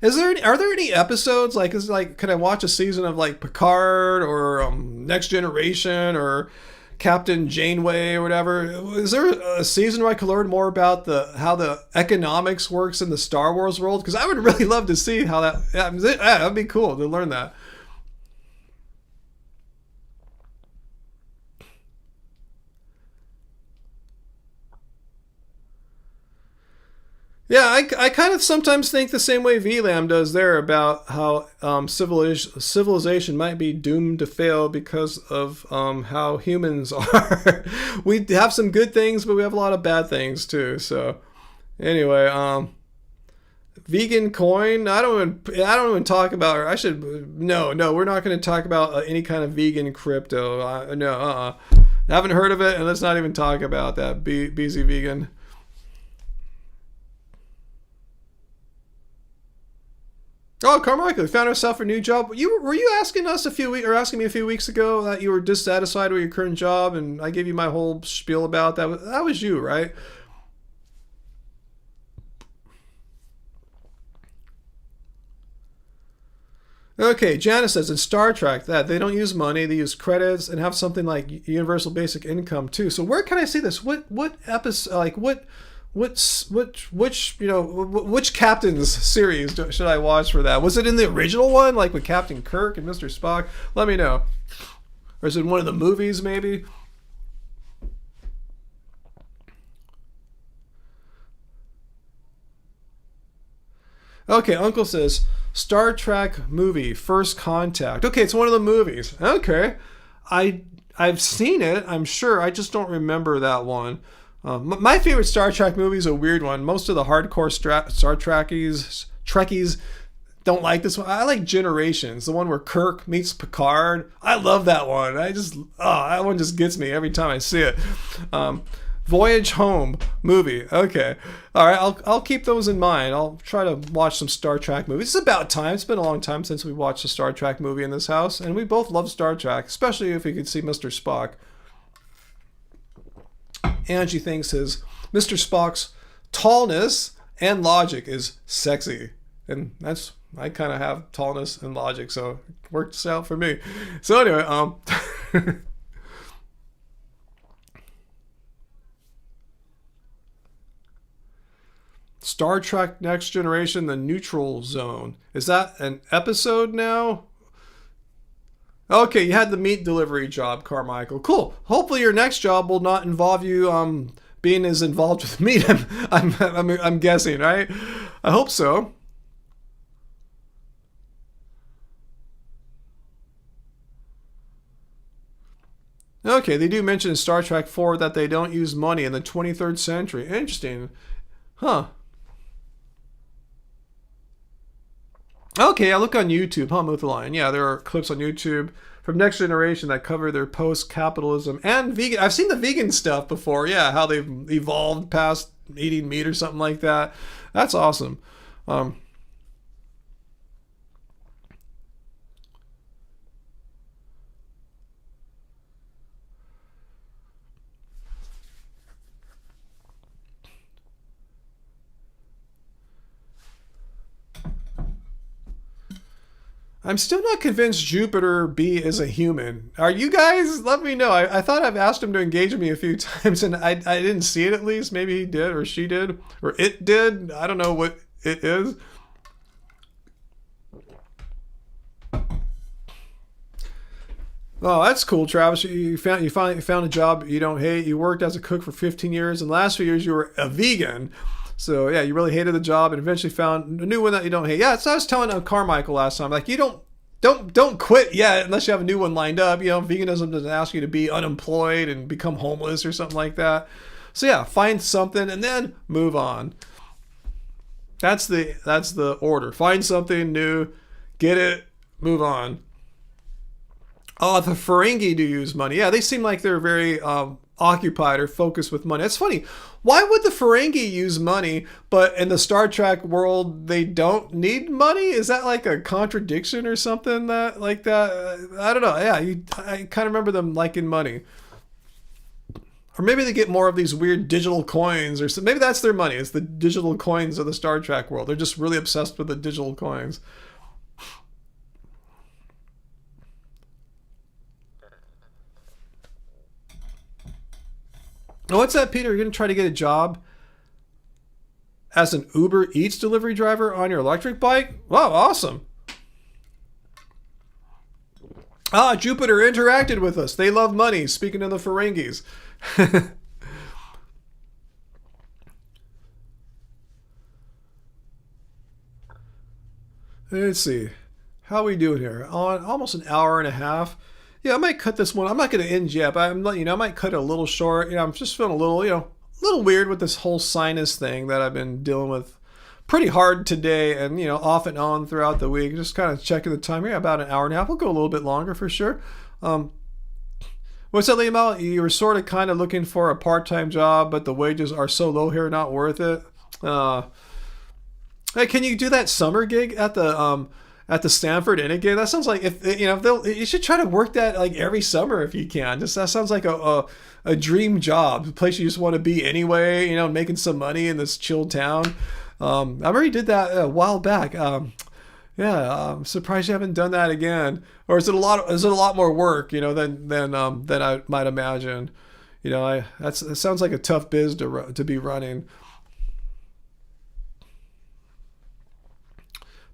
Are there any episodes could I watch a season of like Picard or Next Generation or Captain Janeway or whatever? Is there a season where I could learn more about how the economics works in the Star Wars world? Because I would really love to see how that'd be cool to learn that. Yeah, I kind of sometimes think the same way VLAM does there about how civilization might be doomed to fail because of how humans are. We have some good things, but we have a lot of bad things too. So anyway, vegan coin. I don't even talk about. Or I should no. We're not going to talk about any kind of vegan crypto. No. Haven't heard of it, and let's not even talk about that. BZ vegan. Oh, Carmichael, you found yourself a new job. Were you asking us asking me a few weeks ago that you were dissatisfied with your current job, and I gave you my whole spiel about that. That was you, right? Okay, Janice says in Star Trek that they don't use money, they use credits and have something like universal basic income too. So where can I see this? What episode? Like which Captain's series should I watch for that? Was it in the original one, like with Captain Kirk and Mr. Spock? Let me know. Or is it one of the movies, maybe? Okay, Uncle says Star Trek movie First Contact. Okay, it's one of the movies. Okay, I've seen it. I'm sure. I just don't remember that one. My favorite Star Trek movie is a weird one. Most of the hardcore Star Trekkies don't like this one. I like Generations, the one where Kirk meets Picard. I love that one. That one just gets me every time I see it. Voyage Home movie. Okay. All right. I'll keep those in mind. I'll try to watch some Star Trek movies. It's about time. It's been a long time since we watched a Star Trek movie in this house, and we both love Star Trek, especially if we could see Mr. Spock. Angie thinks his Mr. Spock's tallness and logic is sexy, and I kind of have tallness and logic, so it works out for me. So anyway, Star Trek Next Generation, The Neutral Zone. Is that an episode now? Okay, you had the meat delivery job, Carmichael. Cool. Hopefully your next job will not involve you being as involved with meat. I'm guessing, right? I hope so. Okay, they do mention in Star Trek 4 that they don't use money in the 23rd century. Interesting. Huh. Okay, I look on YouTube, huh, Muthaline? Yeah, there are clips on YouTube from Next Generation that cover their post-capitalism and vegan. I've seen the vegan stuff before, yeah, how they've evolved past eating meat or something like that. That's awesome. I'm still not convinced Jupiter B is a human. Are you guys? Let me know. I thought I've asked him to engage me a few times and I didn't see it at least. Maybe he did or she did or it did. I don't know what it is. Oh, that's cool, Travis. You finally found a job you don't hate. You worked as a cook for 15 years, and the last few years you were a vegan. So yeah, you really hated the job, and eventually found a new one that you don't hate. Yeah, so I was telling Carmichael last time, like you don't quit yet unless you have a new one lined up. You know, veganism doesn't ask you to be unemployed and become homeless or something like that. So yeah, find something and then move on. That's the order. Find something new, get it, move on. Oh, the Ferengi do use money. Yeah, they seem like they're very occupied or focused with money. It's funny. Why would the Ferengi use money, but in the Star Trek world they don't need money? Is that like a contradiction or something that like that? I don't know. Yeah, I kind of remember them liking money. Or maybe they get more of these weird digital coins, or so, maybe that's their money. It's the digital coins of the Star Trek world. They're just really obsessed with the digital coins. Oh, what's that, Peter? You're going to try to get a job as an Uber Eats delivery driver on your electric bike? Wow, awesome. Ah, Jupiter interacted with us. They love money, speaking of the Ferengis. Let's see. How are we doing here? On almost an hour and a half. Yeah, I might cut this one. I'm not going to end yet, but I'm letting you know, I might cut it a little short. I'm just feeling a little, a little weird with this whole sinus thing that I've been dealing with pretty hard today and, off and on throughout the week. Just kind of checking the time here, about an hour and a half. We'll go a little bit longer for sure. What's that, Liam? You were sort of kind of looking for a part-time job, but the wages are so low here, not worth it. Hey, can you do that summer gig at the Stanford Inn again? That sounds like if you should try to work that like every summer if you can. Just that sounds like a dream job, a place you just want to be anyway. Making some money in this chill town. I already did that a while back. Yeah, I'm surprised you haven't done that again. Or is it a lot more work, than I might imagine? It sounds like a tough biz to be running.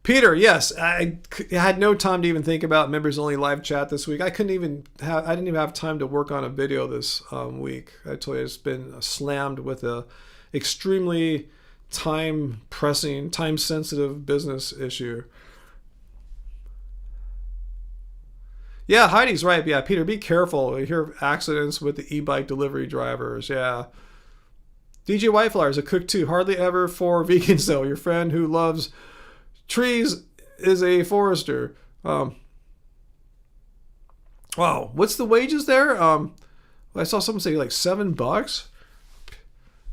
Peter, yes, I had no time to even think about members only live chat this week. I didn't even have time to work on a video this week. I told you it's been slammed with a extremely time sensitive business issue. Yeah, Heidi's right. Yeah, Peter, be careful. You hear of accidents with the e-bike delivery drivers. Yeah. DJ Whiteflower is a cook too. Hardly ever for vegans though. Your friend who loves trees is a forester. Wow, what's the wages there? I saw someone say like $7.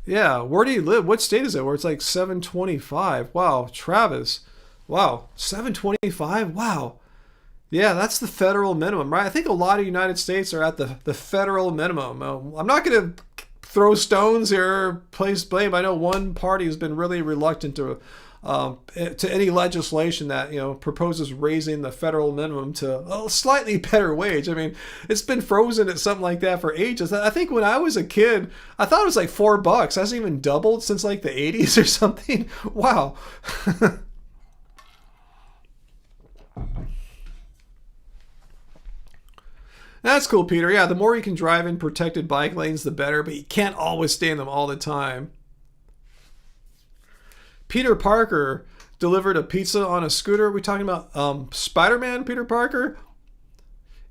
Yeah, where do you live? What state is it where it's like $7.25? Wow, Travis. Wow, $7.25. Wow. Yeah, that's the federal minimum, right? I think a lot of United States are at the federal minimum. I'm not going to throw stones here, place blame. I know one party has been really reluctant to any legislation that proposes raising the federal minimum to a slightly better wage. I mean, it's been frozen at something like that for ages. I think when I was a kid, I thought it was like $4. Hasn't even doubled since like the 80s or something. Wow. That's cool, Peter. Yeah, the more you can drive in protected bike lanes, the better, but you can't always stay in them all the time. Peter Parker delivered a pizza on a scooter. Are we talking about Spider-Man, Peter Parker?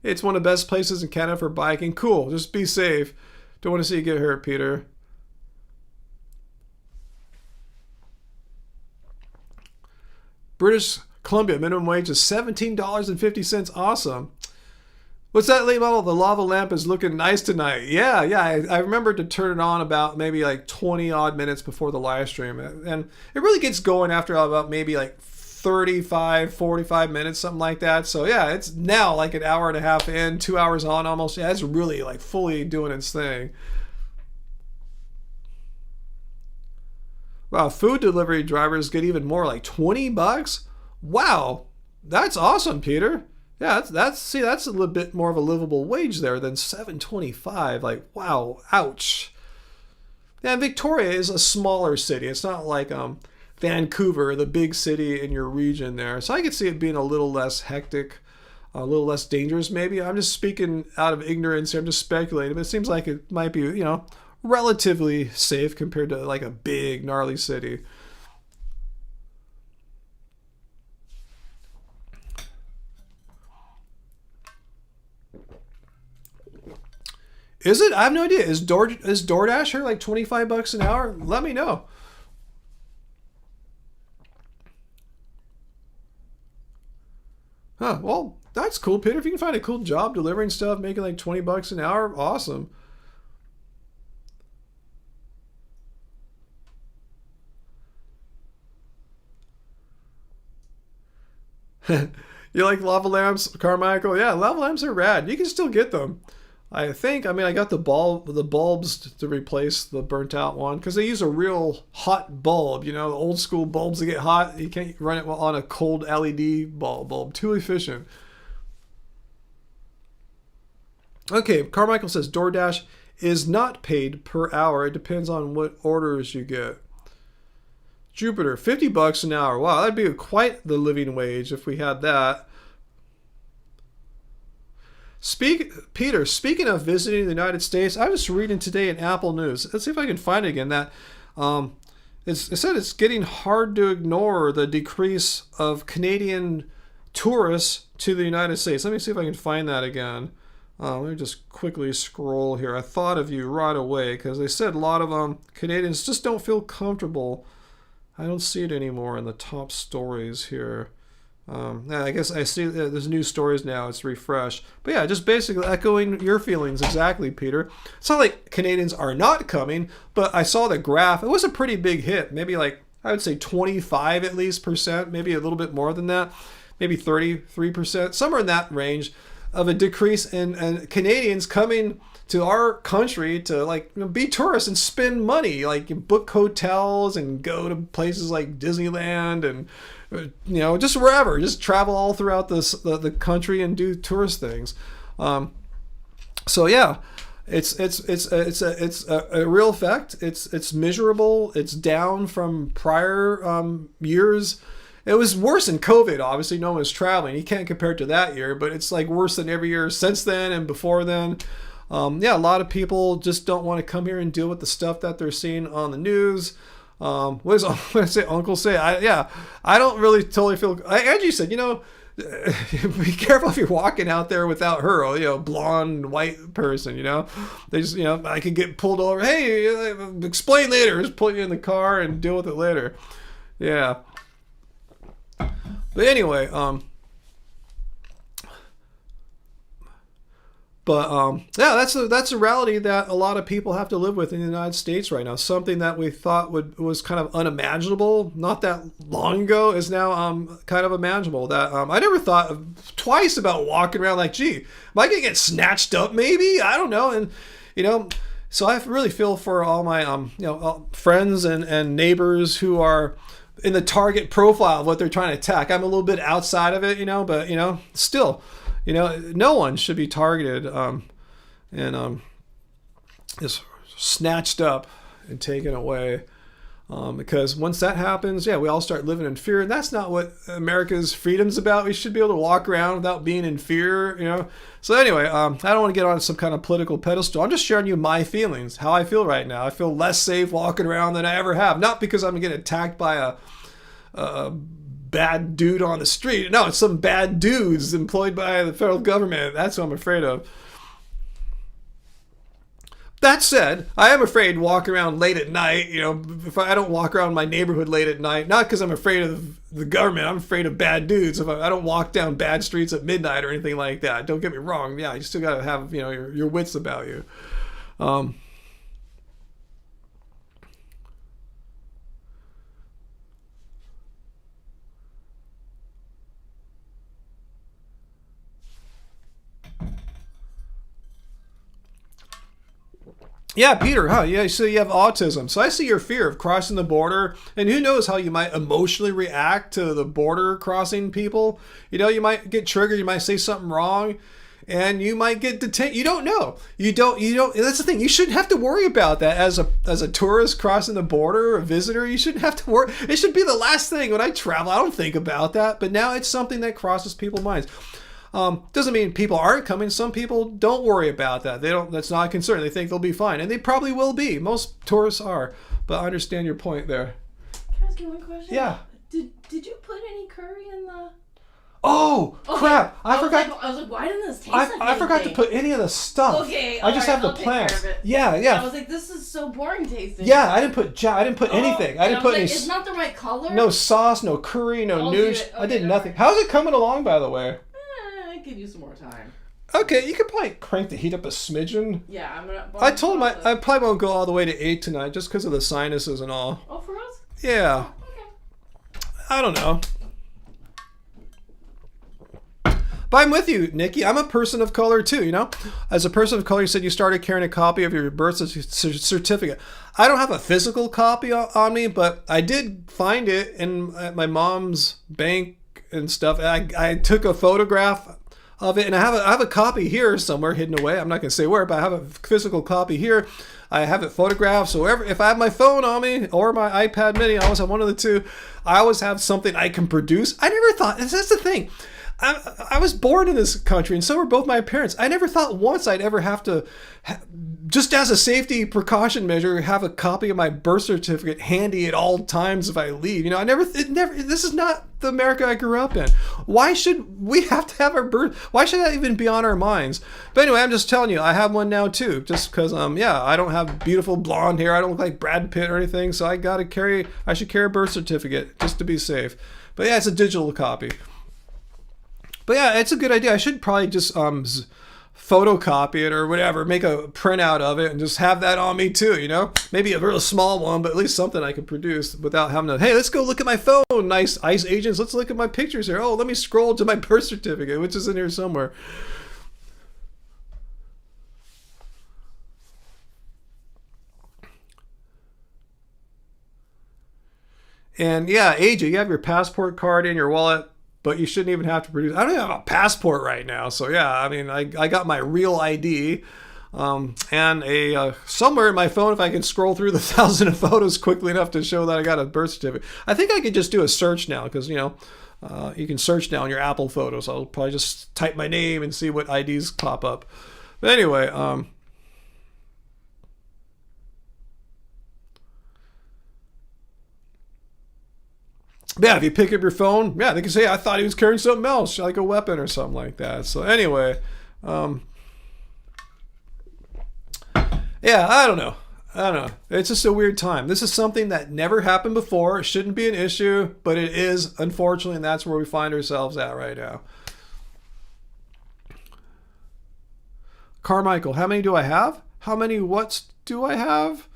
It's one of the best places in Canada for biking. Cool. Just be safe. Don't want to see you get hurt, Peter. British Columbia minimum wage is $17.50. Awesome. What's that, late model? The lava lamp is looking nice tonight. Yeah. I remember to turn it on about maybe like 20 odd minutes before the live stream. And it really gets going after about maybe like 35, 45 minutes, something like that. So yeah, it's now like an hour and a half in, 2 hours on almost. Yeah, it's really like fully doing its thing. Wow, food delivery drivers get even more, like $20? Wow, that's awesome, Peter. Yeah, that's a little bit more of a livable wage there than $7.25. Like, wow, ouch. Yeah, and Victoria is a smaller city. It's not like Vancouver, the big city in your region there. So I could see it being a little less hectic, a little less dangerous maybe. I'm just speaking out of ignorance here. I'm just speculating, but it seems like it might be, relatively safe compared to like a big, gnarly city. Is it? I have no idea. Is DoorDash here like $25 an hour? Let me know. Huh. Well, that's cool, Peter. If you can find a cool job delivering stuff, making like $20 an hour, awesome. You like lava lamps, Carmichael? Yeah, lava lamps are rad. You can still get them. I think, I mean, I got the bulbs to replace the burnt out one because they use a real hot bulb. You know, the old school bulbs that get hot. You can't run it on a cold LED bulb. Too efficient. Okay, Carmichael says DoorDash is not paid per hour. It depends on what orders you get. Jupiter, $50 an hour. Wow, that'd be quite the living wage if we had that. Peter, speaking of visiting the United States, I was reading today in Apple News. Let's see if I can find it again. That it said it's getting hard to ignore the decrease of Canadian tourists to the United States. Let me see if I can find that again. Let me just quickly scroll here. I thought of you right away because they said a lot of Canadians just don't feel comfortable. I don't see it anymore in the top stories here. I guess I see there's new stories now. It's refreshed. But yeah, just basically echoing your feelings exactly, Peter. It's not like Canadians are not coming, but I saw the graph. It was a pretty big hit. Maybe like, I would say 25 at least percent, maybe a little bit more than that. Maybe 33%, somewhere in that range of a decrease in Canadians coming to our country to like be tourists and spend money, like book hotels and go to places like Disneyland and just wherever, just travel all throughout the country and do tourist things. So yeah, it's a real effect. It's measurable. It's down from prior years. It was worse in COVID, obviously. No one was traveling. You can't compare it to that year, but it's like worse than every year since then and before then. A lot of people just don't want to come here and deal with the stuff that they're seeing on the news. What does Uncle say? I don't really totally feel. Angie said, be careful if you're walking out there without her, blonde white person. They just, I could get pulled over. Hey, explain later. Just put you in the car and deal with it later. Yeah. But anyway, that's a reality that a lot of people have to live with in the United States right now. Something that we thought was kind of unimaginable not that long ago is now kind of imaginable. That I never thought twice about walking around like, gee, am I gonna get snatched up? Maybe, I don't know. And so I really feel for all my friends and neighbors who are in the target profile of what they're trying to attack. I'm a little bit outside of it, but still. No one should be targeted and is snatched up and taken away because once that happens, we all start living in fear, and that's not what America's freedom's about. We should be able to walk around without being in fear. So anyway, I don't want to get on some kind of political pedestal. I'm just sharing you my feelings, how I feel right now. I feel less safe walking around than I ever have, not because I'm getting attacked by a bad dude on the street. No, it's some bad dudes employed by the federal government. That's what I'm afraid of. That said, I am afraid walking around late at night. If I don't walk around my neighborhood late at night, not because I'm afraid of the government, I'm afraid of bad dudes. If I don't walk down bad streets at midnight or anything like that. Don't get me wrong. Yeah, you still got to have your wits about you. Yeah, Peter, huh? Yeah, so you have autism. So I see your fear of crossing the border, and who knows how you might emotionally react to the border crossing people. You might get triggered, you might say something wrong, and you might get detained. You don't know. You don't, that's the thing. You shouldn't have to worry about that as a tourist crossing the border, a visitor. You shouldn't have to worry. It should be the last thing when I travel. I don't think about that, but now it's something that crosses people's minds. Doesn't mean people aren't coming. Some people don't worry about that. That's not a concern. They think they'll be fine, and they probably will be. Most tourists are. But I understand your point there. Can I ask you one question? Yeah. Did you put any curry in the? Oh, okay. Crap! I forgot. I was like, why didn't this taste like anything? I forgot to put any of the stuff. Okay. I just have the plants. Yeah. I was like, this is so boring tasting. Yeah, I didn't put anything. I didn't put any. It's not the right color. No sauce, no curry, no noosh. I did nothing. How's it coming along, by the way? Give you some more time. Okay, you could probably crank the heat up a smidgen. Yeah, I'm gonna. I told him I probably won't go all the way to 8 tonight just because of the sinuses and all. Oh, for us? Yeah. Oh, okay. I don't know. But I'm with you, Nikki. I'm a person of color too, you know? As a person of color, you said you started carrying a copy of your birth certificate. I don't have a physical copy on me, but I did find it at my mom's bank and stuff. I took a photograph of it, and I have a copy here somewhere hidden away. I'm not going to say where, but I have a physical copy here. I have it photographed, so if I have my phone on me or my iPad mini, I always have one of the two. I always have something I can produce. I never thought, that's the thing. I was born in this country, and so were both my parents. I never thought once I'd ever have to, just as a safety precaution measure, have a copy of my birth certificate handy at all times if I leave. You know, this is not the America I grew up in. Why should we have to have our birth? Why should that even be on our minds? But anyway, I'm just telling you, I have one now too, just because, I don't have beautiful blonde hair. I don't look like Brad Pitt or anything, so I should carry a birth certificate just to be safe. But yeah, it's a digital copy. But yeah, it's a good idea. I should probably just photocopy it or whatever, make a printout of it and just have that on me too, you know? Maybe a real small one, but at least something I can produce without having to, hey, let's go look at my phone, nice ICE agents, let's look at my pictures here. Oh, let me scroll to my birth certificate, which is in here somewhere. And yeah, AJ, you have your passport card in your wallet, but you shouldn't even have to produce. I don't even have a passport right now. So yeah, I mean, I got my real ID and a somewhere in my phone, if I can scroll through the 1,000 of photos quickly enough to show that I got a birth certificate. I think I could just do a search now because, you know, you can search now on your Apple photos. I'll probably just type my name and see what IDs pop up. But anyway, yeah, if you pick up your phone, yeah, they can say, I thought he was carrying something else, like a weapon or something like that. So anyway, yeah, I don't know. It's just a weird time. This is something that never happened before. It shouldn't be an issue, but it is, unfortunately, and that's where we find ourselves at right now. Carmichael, how many do I have? How many whats do I have?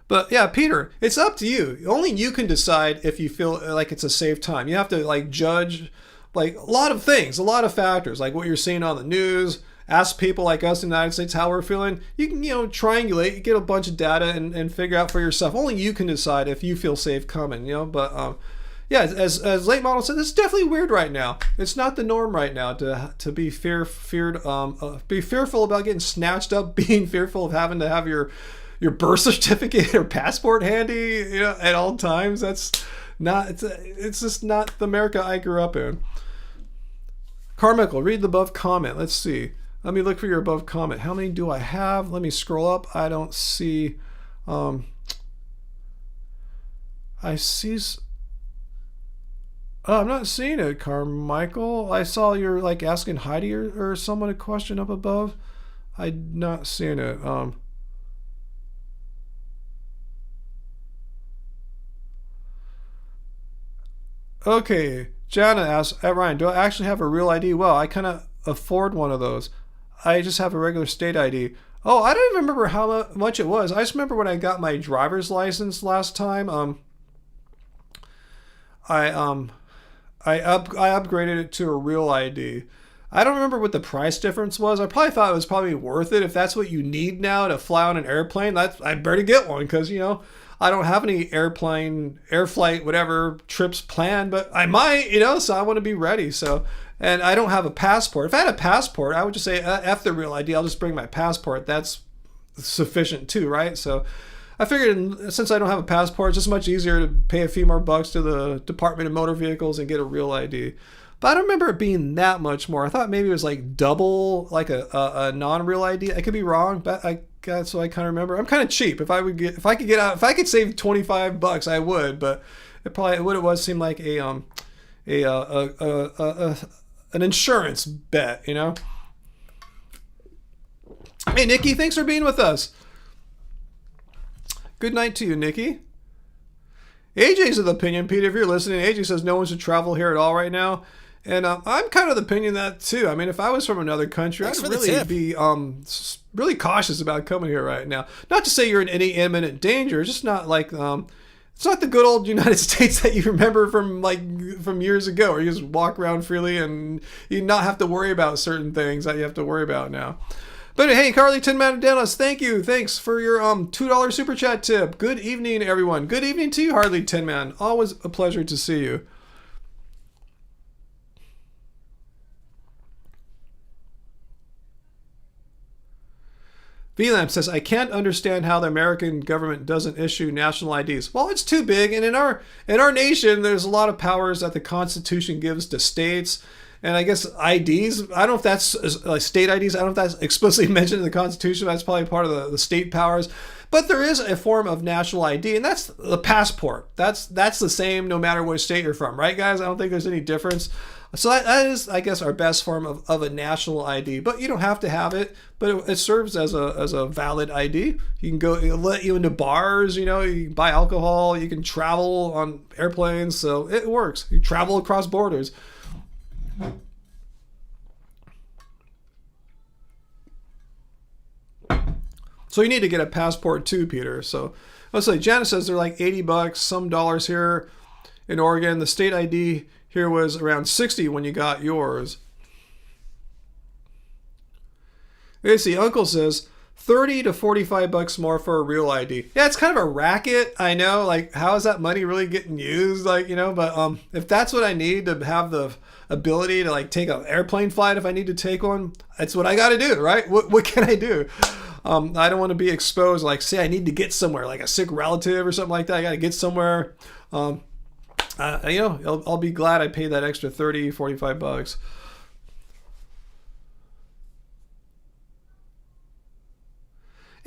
But yeah, Peter, it's up to you. Only you can decide if you feel like it's a safe time. You have to like judge like a lot of things, a lot of factors, like what you're seeing on the news. Ask people like us in the United States how we're feeling. You can, triangulate, you get a bunch of data and figure out for yourself. Only you can decide if you feel safe coming, But yeah, as Late Model said, it's definitely weird right now. It's not the norm right now to be fearful about getting snatched up, being fearful of having to have your birth certificate or passport handy, at all times. That's not, it's just not the America I grew up in. Carmichael, read the above comment. Let's see. Let me look for your above comment. How many do I have? Let me scroll up. I don't see, I see, I'm not seeing it, Carmichael. I saw you're like asking Heidi or someone a question up above. I'm not seeing it. Okay, Jana asks, Ryan, do I actually have a real ID? Well, I kind of afford one of those. I just have a regular state ID. Oh, I don't even remember how much it was. I just remember when I got my driver's license last time. I upgraded it to a real ID. I don't remember what the price difference was. I probably thought it was probably worth it. If that's what you need now to fly on an airplane, I'd better get one because, I don't have any air flight, whatever trips planned, but I might, so I want to be ready. So, and I don't have a passport. If I had a passport, I would just say, F the real ID. I'll just bring my passport. That's sufficient too, right? So I figured since I don't have a passport, it's just much easier to pay a few more bucks to the Department of Motor Vehicles and get a real ID. But I don't remember it being that much more. I thought maybe it was like double, like a non-real ID. I could be wrong, but that's what I kind of remember. I'm kind of cheap. If I could save $25, I would. But what it was seemed like an insurance bet, Hey, Nikki, thanks for being with us. Good night to you, Nikki. AJ's of the opinion, Peter, if you're listening, AJ says no one should travel here at all right now. And I'm kind of the opinion that too. I mean, if I was from another country, I'd really be really cautious about coming here right now. Not to say you're in any imminent danger, just not like It's not the good old United States that you remember from years ago, where you just walk around freely and you not have to worry about certain things that you have to worry about now. But hey, Carly, 10 Man Dallas, thank you. Thanks for your $2 super chat tip. Good evening, everyone. Good evening to you, Harley Tin Man. Always a pleasure to see you. VLAM says, I can't understand how the American government doesn't issue national IDs. Well, it's too big, and in our nation, there's a lot of powers that the Constitution gives to states. And I guess IDs, I don't know if that's like state IDs, I don't know if that's explicitly mentioned in the Constitution. That's probably part of the state powers. But there is a form of national ID, and that's the passport. That's the same no matter what state you're from, right, guys? I don't think there's any difference. So that is, I guess, our best form of a national ID. But you don't have to have it, but it serves as a valid ID. You can go, it'll let you into bars, you can buy alcohol, you can travel on airplanes, so it works. You travel across borders. So you need to get a passport too, Peter. So let's say Janice says they're like $80, some dollars here in Oregon. The state ID here was around 60 when you got yours. Let's see, Uncle says $30 to $45 more for a real ID. Yeah, it's kind of a racket. I know, like, how is that money really getting used? Like, but if that's what I need to have the ability to like take an airplane flight, if I need to take one, that's what I got to do, right? What can I do? I don't want to be exposed. Like, say I need to get somewhere, like a sick relative or something like that. I got to get somewhere. I'll be glad I paid that extra $30, $45.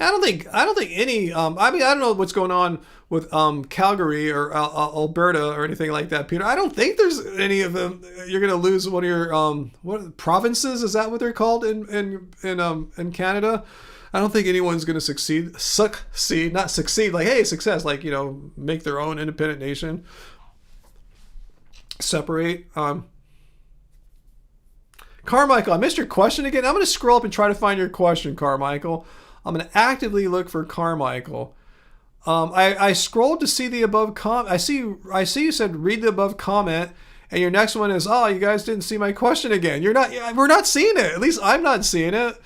I don't think any. I don't know what's going on with Calgary or Alberta or anything like that, Peter. I don't think there's any of them. You're gonna lose one of your what provinces? Is that what they're called in Canada? I don't think anyone's gonna succeed. Not succeed. Like, hey, success. Like, make their own independent nation. Separate. Carmichael, I missed your question again. I'm gonna scroll up and try to find your question, Carmichael. I'm going to actively look for Carmichael. I scrolled to see the above comment. I see you said read the above comment, and your next one is, oh, you guys didn't see my question again. We're not seeing it. At least I'm not seeing it.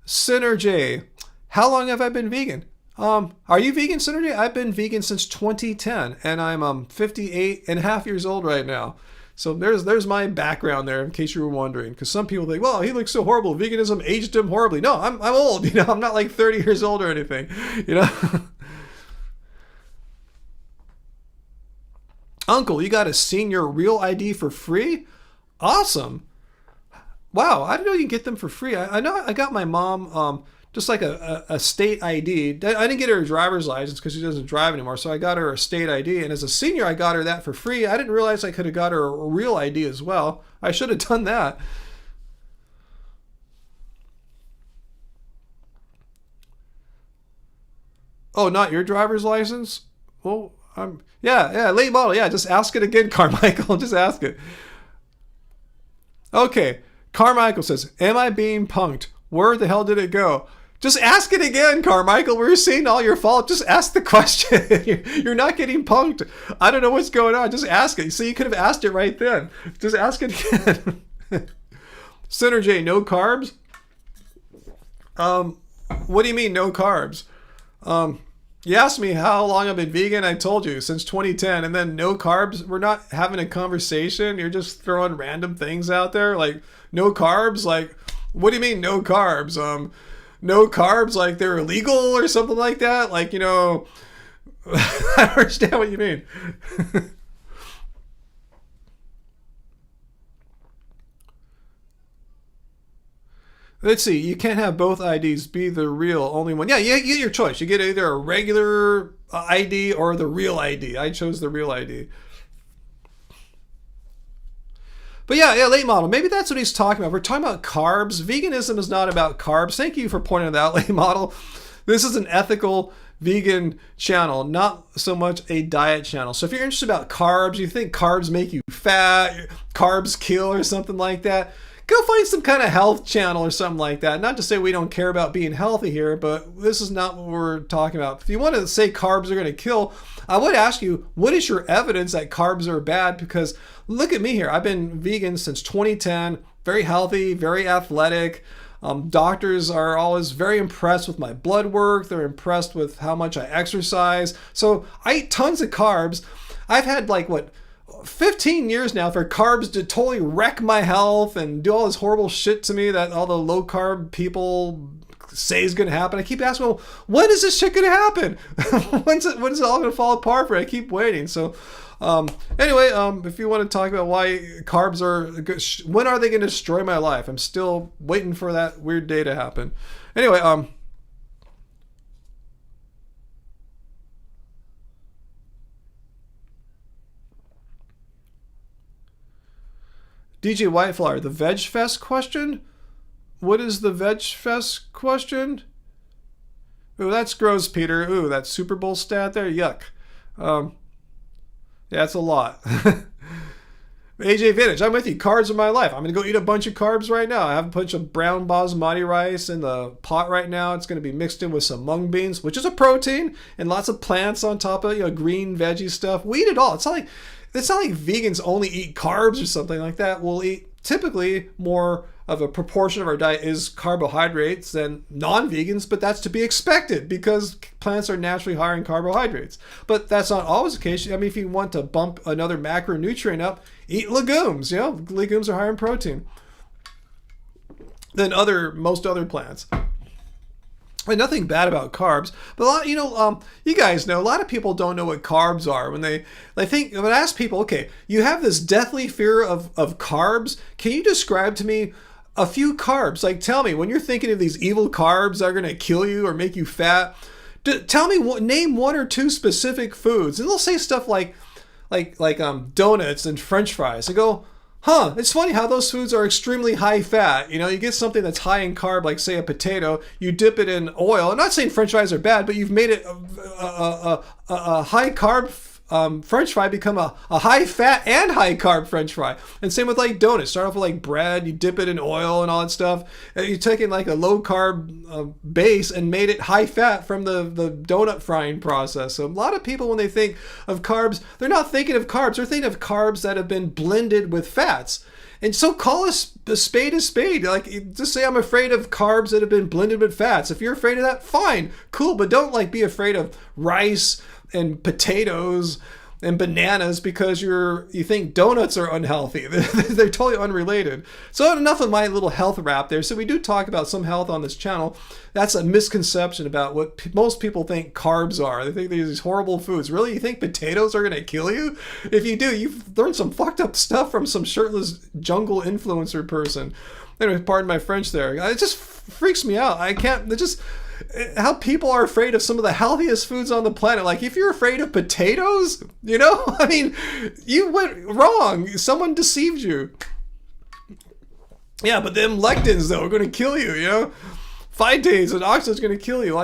Synergy, how long have I been vegan? Are you vegan, Synergy? I've been vegan since 2010, and I'm 58 and a half years old right now. So there's my background there, in case you were wondering. Because some people think, well, he looks so horrible. Veganism aged him horribly. No, I'm old. I'm not like 30 years old or anything. Uncle, you got a senior real ID for free? Awesome. Wow, I didn't know you can get them for free. I know I got my mom just like a state ID. I didn't get her a driver's license because she doesn't drive anymore, so I got her a state ID. And as a senior, I got her that for free. I didn't realize I could have got her a real ID as well. I should have done that. Oh, not your driver's license? Well, yeah, late model. Yeah, just ask it again, Carmichael. Just ask it. Okay, Carmichael says, am I being punked? Where the hell did it go? Just ask it again, Carmichael. We're seeing all your fault. Just ask the question. You're not getting punked. I don't know what's going on. Just ask it. See, you could have asked it right then. Just ask it again. Synergy, no carbs? What do you mean, no carbs? You asked me how long I've been vegan. I told you, since 2010. And then no carbs? We're not having a conversation. You're just throwing random things out there. Like, no carbs? Like, what do you mean, no carbs? No carbs, like they're illegal or something like that? Like, I don't understand what you mean. Let's see, you can't have both IDs be the real only one. Yeah, you get your choice. You get either a regular ID or the real ID. I chose the real ID. But yeah, late model. Maybe that's what he's talking about. We're talking about carbs. Veganism is not about carbs. Thank you for pointing that out, late model. This is an ethical vegan channel, not so much a diet channel. So if you're interested about carbs, you think carbs make you fat, carbs kill or something like that, go find some kind of health channel or something like that. Not to say we don't care about being healthy here, but this is not what we're talking about. If you want to say carbs are going to kill, I would ask you, what is your evidence that carbs are bad? Because look at me here. I've been vegan since 2010, very healthy, very athletic. Doctors are always very impressed with my blood work. They're impressed with how much I exercise. So I eat tons of carbs. I've had 15 years now for carbs to totally wreck my health and do all this horrible shit to me that all the low carb people say is going to happen. I keep asking, well, when is this shit going to happen? When's it all going to fall apart for? I keep waiting. So anyway, if you want to talk about why carbs are good, when are they going to destroy my life? I'm still waiting for that weird day to happen. Anyway, DJ Whiteflower, the Veg Fest question? What is the Veg Fest question? Ooh, that's gross, Peter. Ooh, that Super Bowl stat there? Yuck. Yeah, that's a lot. AJ Vintage, I'm with you. Carbs are my life. I'm going to go eat a bunch of carbs right now. I have a bunch of brown basmati rice in the pot right now. It's going to be mixed in with some mung beans, which is a protein, and lots of plants on top of it, green veggie stuff. We eat it all. It's not like vegans only eat carbs or something like that. We'll eat typically more of a proportion of our diet is carbohydrates than non-vegans, but that's to be expected because plants are naturally higher in carbohydrates. But that's not always the case. I mean, if you want to bump another macronutrient up, eat legumes. Legumes are higher in protein than most other plants. And nothing bad about carbs, but you guys know, a lot of people don't know what carbs are when they think. When I ask people, okay, you have this deathly fear of carbs. Can you describe to me a few carbs? Tell me, when you're thinking of these evil carbs that are going to kill you or make you fat, tell me name one or two specific foods. And they'll say stuff like donuts and French fries. I go, it's funny how those foods are extremely high fat. You get something that's high in carb, like say a potato, you dip it in oil. I'm not saying French fries are bad, but you've made it a high carb French fry become a high fat and high carb French fry. And same with donuts. Start off with bread, you dip it in oil and all that stuff. And you're taking a low carb base and made it high fat from the donut frying process. So a lot of people, when they think of carbs, they're not thinking of carbs. They're thinking of carbs that have been blended with fats. And so call a spade a spade. Just say I'm afraid of carbs that have been blended with fats. If you're afraid of that, fine, cool. But don't be afraid of rice and potatoes and bananas because you think donuts are unhealthy. They're totally unrelated. So enough of my little health rap there. So we do talk about some health on this channel. That's a misconception about what most people think carbs are. They think they're these horrible foods. Really? You think potatoes are going to kill you? If you do, you've learned some fucked up stuff from some shirtless jungle influencer person. Anyway, pardon my French there. It just freaks me out. How people are afraid of some of the healthiest foods on the planet. If you're afraid of potatoes, I mean, you went wrong. Someone deceived you. Yeah, but them lectins, though, are going to kill you, Phytase and oxalate's going to kill you.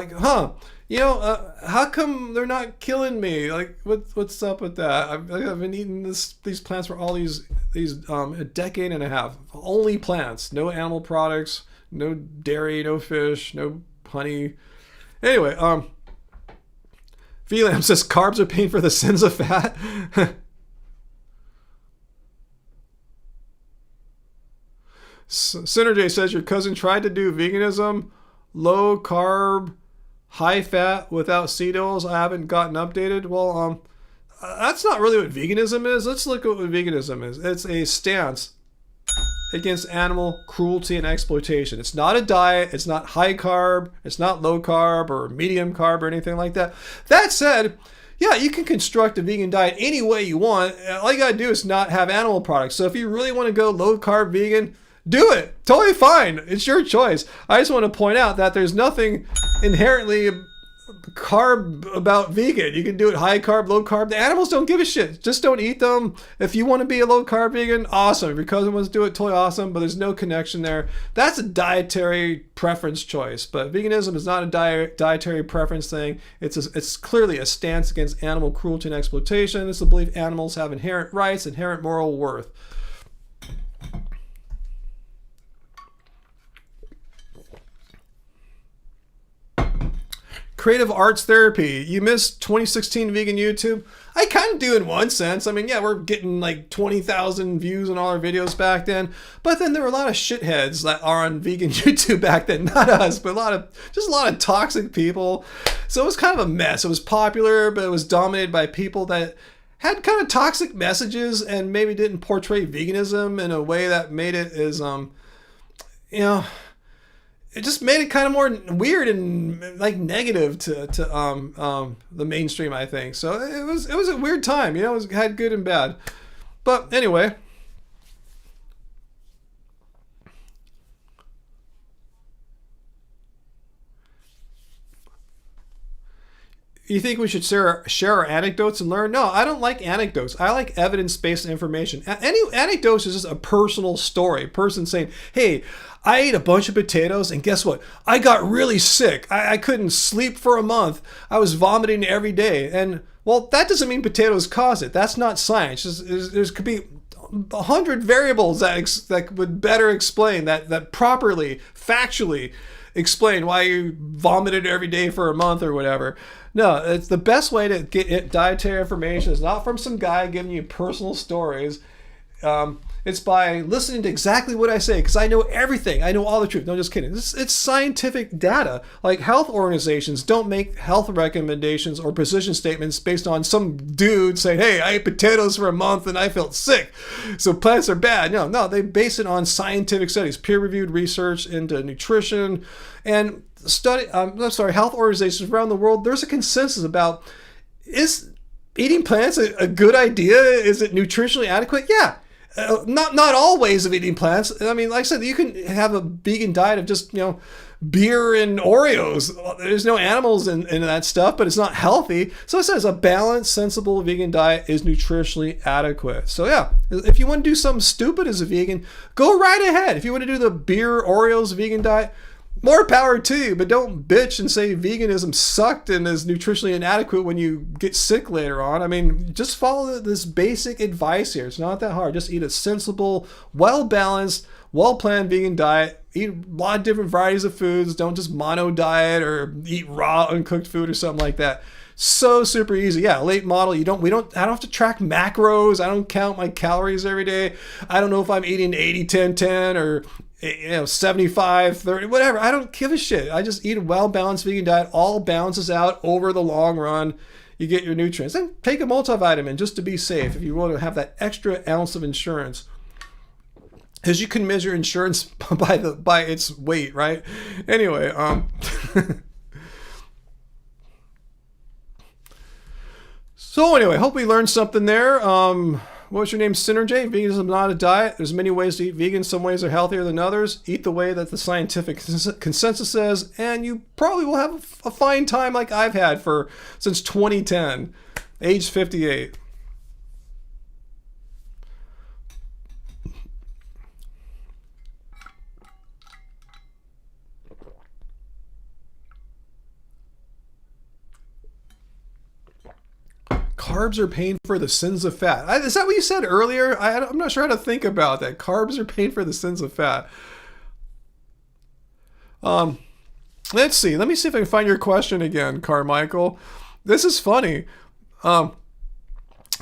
How come they're not killing me? What's up with that? I've been eating these plants for all these a decade and a half. Only plants, no animal products, no dairy, no fish, no honey. Anyway, VLAM says carbs are paying for the sins of fat. Synergy says your cousin tried to do veganism, low carb, high fat without seed oils. I haven't gotten updated. Well, that's not really what veganism is. Let's look at what veganism is. It's a stance against animal cruelty and exploitation. It's not a diet. It's not high carb. It's not low carb or medium carb or anything like that. That said, yeah, you can construct a vegan diet any way you want. All you gotta do is not have animal products. So if you really want to go low carb vegan, do it. Totally fine. It's your choice. I just want to point out that there's nothing inherently carb about vegan. You can do it high carb, low carb. The animals don't give a shit. Just don't eat them. If you want to be a low carb vegan, awesome. If your cousin wants to do it, totally awesome. But there's no connection there. That's a dietary preference choice. But veganism is not a dietary preference thing. It's clearly a stance against animal cruelty and exploitation. It's the belief animals have inherent rights, inherent moral worth. Creative arts therapy. You missed 2016 vegan YouTube? I kind of do in one sense. I mean, yeah, we're getting like 20,000 views on all our videos back then. But then there were a lot of shitheads that are on vegan YouTube back then. Not us, but a lot of toxic people. So it was kind of a mess. It was popular, but it was dominated by people that had kind of toxic messages and maybe didn't portray veganism in a way that made it as, it just made it kind of more weird and like negative to the mainstream, I think. So it was a weird time, you know. It had good and bad, but anyway. You think we should share our anecdotes and learn? No, I don't like anecdotes. I like evidence-based information. Any anecdote is just a personal story. A person saying, hey, I ate a bunch of potatoes and guess what? I got really sick. I couldn't sleep for a month. I was vomiting every day. And, well, that doesn't mean potatoes cause it. That's not science. There could be 100 variables that would better explain that properly, factually explain why you vomited every day for a month or whatever. No, it's the best way to get dietary information is not from some guy giving you personal stories. It's by listening to exactly what I say, because I know everything. I know all the truth. No, just kidding. It's scientific data. Like health organizations don't make health recommendations or position statements based on some dude saying, hey, I ate potatoes for a month and I felt sick, so plants are bad. No, they base it on scientific studies, peer-reviewed research into nutrition and health organizations around the world. There's a consensus about, is eating plants a good idea? Is it nutritionally adequate? Yeah. Not all ways of eating plants. I mean, like I said, you can have a vegan diet of just, beer and Oreos. There's no animals in that stuff, but it's not healthy. So it says a balanced, sensible vegan diet is nutritionally adequate. So yeah, if you want to do something stupid as a vegan, go right ahead. If you want to do the beer Oreos vegan diet, more power to you, but don't bitch and say veganism sucked and is nutritionally inadequate when you get sick later on. I mean, just follow this basic advice here. It's not that hard. Just eat a sensible, well-balanced, well-planned vegan diet. Eat a lot of different varieties of foods. Don't just mono diet or eat raw, uncooked food or something like that. So super easy. Yeah, late model. I don't have to track macros. I don't count my calories every day. I don't know if I'm eating 80-10-10 or 75-30, whatever. I don't give a shit. I just eat a well-balanced vegan diet. All balances out over the long run. You get your nutrients. And take a multivitamin just to be safe if you want to have that extra ounce of insurance. Because you can measure insurance by its weight, right? Anyway, So anyway, hope we learned something there. What was your name? Synergy? Veganism is not a diet. There's many ways to eat vegan. Some ways are healthier than others. Eat the way that the scientific consensus says, and you probably will have a fine time like I've had since 2010, age 58. Carbs are paying for the sins of fat. Is that what you said earlier? I'm not sure how to think about that. Carbs are paying for the sins of fat. Let's see. Let me see if I can find your question again, Carmichael. This is funny. I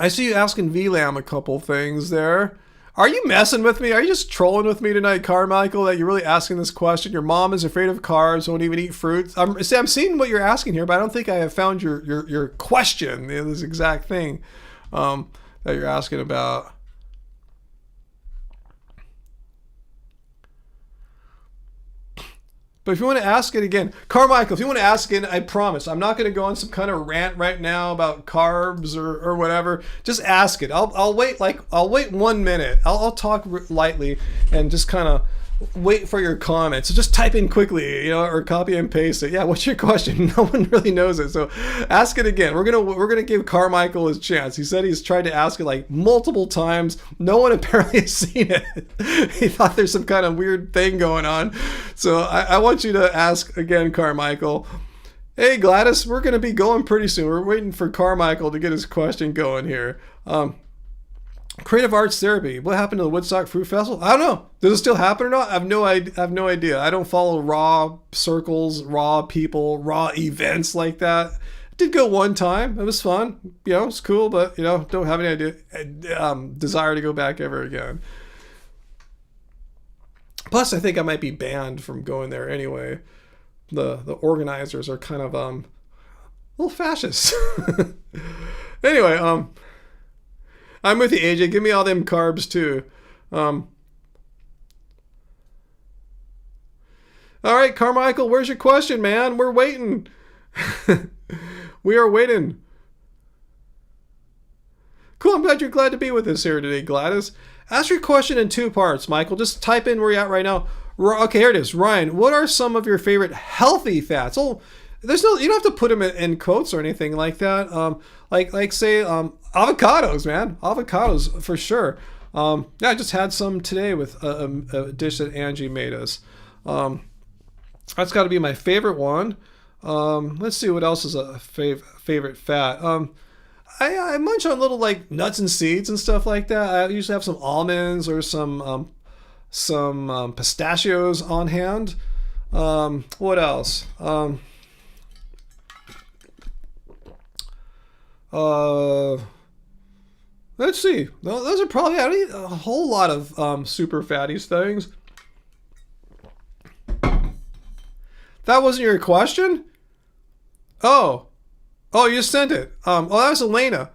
see you asking VLAM a couple things there. Are you messing with me? Are you just trolling with me tonight, Carmichael, that you're really asking this question? Your mom is afraid of carbs, won't even eat fruits. I'm seeing what you're asking here, but I don't think I have found your question, this exact thing that you're asking about. But if you want to ask it again, Carmichael, if you want to ask it, I promise, I'm not going to go on some kind of rant right now about carbs or whatever. Just ask it. I'll wait 1 minute. I'll talk lightly and just kind of wait for your comments. So just type in quickly, or copy and paste it. Yeah, what's your question? No one really knows it. So ask it again. We're gonna give Carmichael his chance. He said he's tried to ask it like multiple times. No one apparently has seen it. He thought there's some kind of weird thing going on. So I want you to ask again, Carmichael. Hey Gladys, we're gonna be going pretty soon. We're waiting for Carmichael to get his question going here. Creative arts therapy. What happened to the Woodstock Fruit Festival? I don't know. Does it still happen or not? I have no idea. I don't follow raw circles, raw people, raw events like that. I did go one time. It was fun. You know, it's cool, but you know, don't have any desire to go back ever again. Plus, I think I might be banned from going there anyway. The organizers are kind of a little fascist. Anyway, I'm with you, AJ. Give me all them carbs too. All right, Carmichael, where's your question, man? We're waiting. We are waiting. Cool. I'm glad to be with us here today, Gladys. Ask your question in 2 parts, Michael. Just type in where you're at right now. Okay, here it is. Ryan, what are some of your favorite healthy fats? Oh, you don't have to put them in quotes or anything like that. Like say avocados, man. Avocados for sure. Yeah, I just had some today with a dish that Angie made us. That's got to be my favorite one. Let's see what else is a favorite fat. I munch on little like nuts and seeds and stuff like that. I usually have some almonds or some pistachios on hand. What else? Let's see. Those are probably, I don't eat a whole lot of super fatty things. That wasn't your question? Oh, you just sent it. Oh, that was Elena.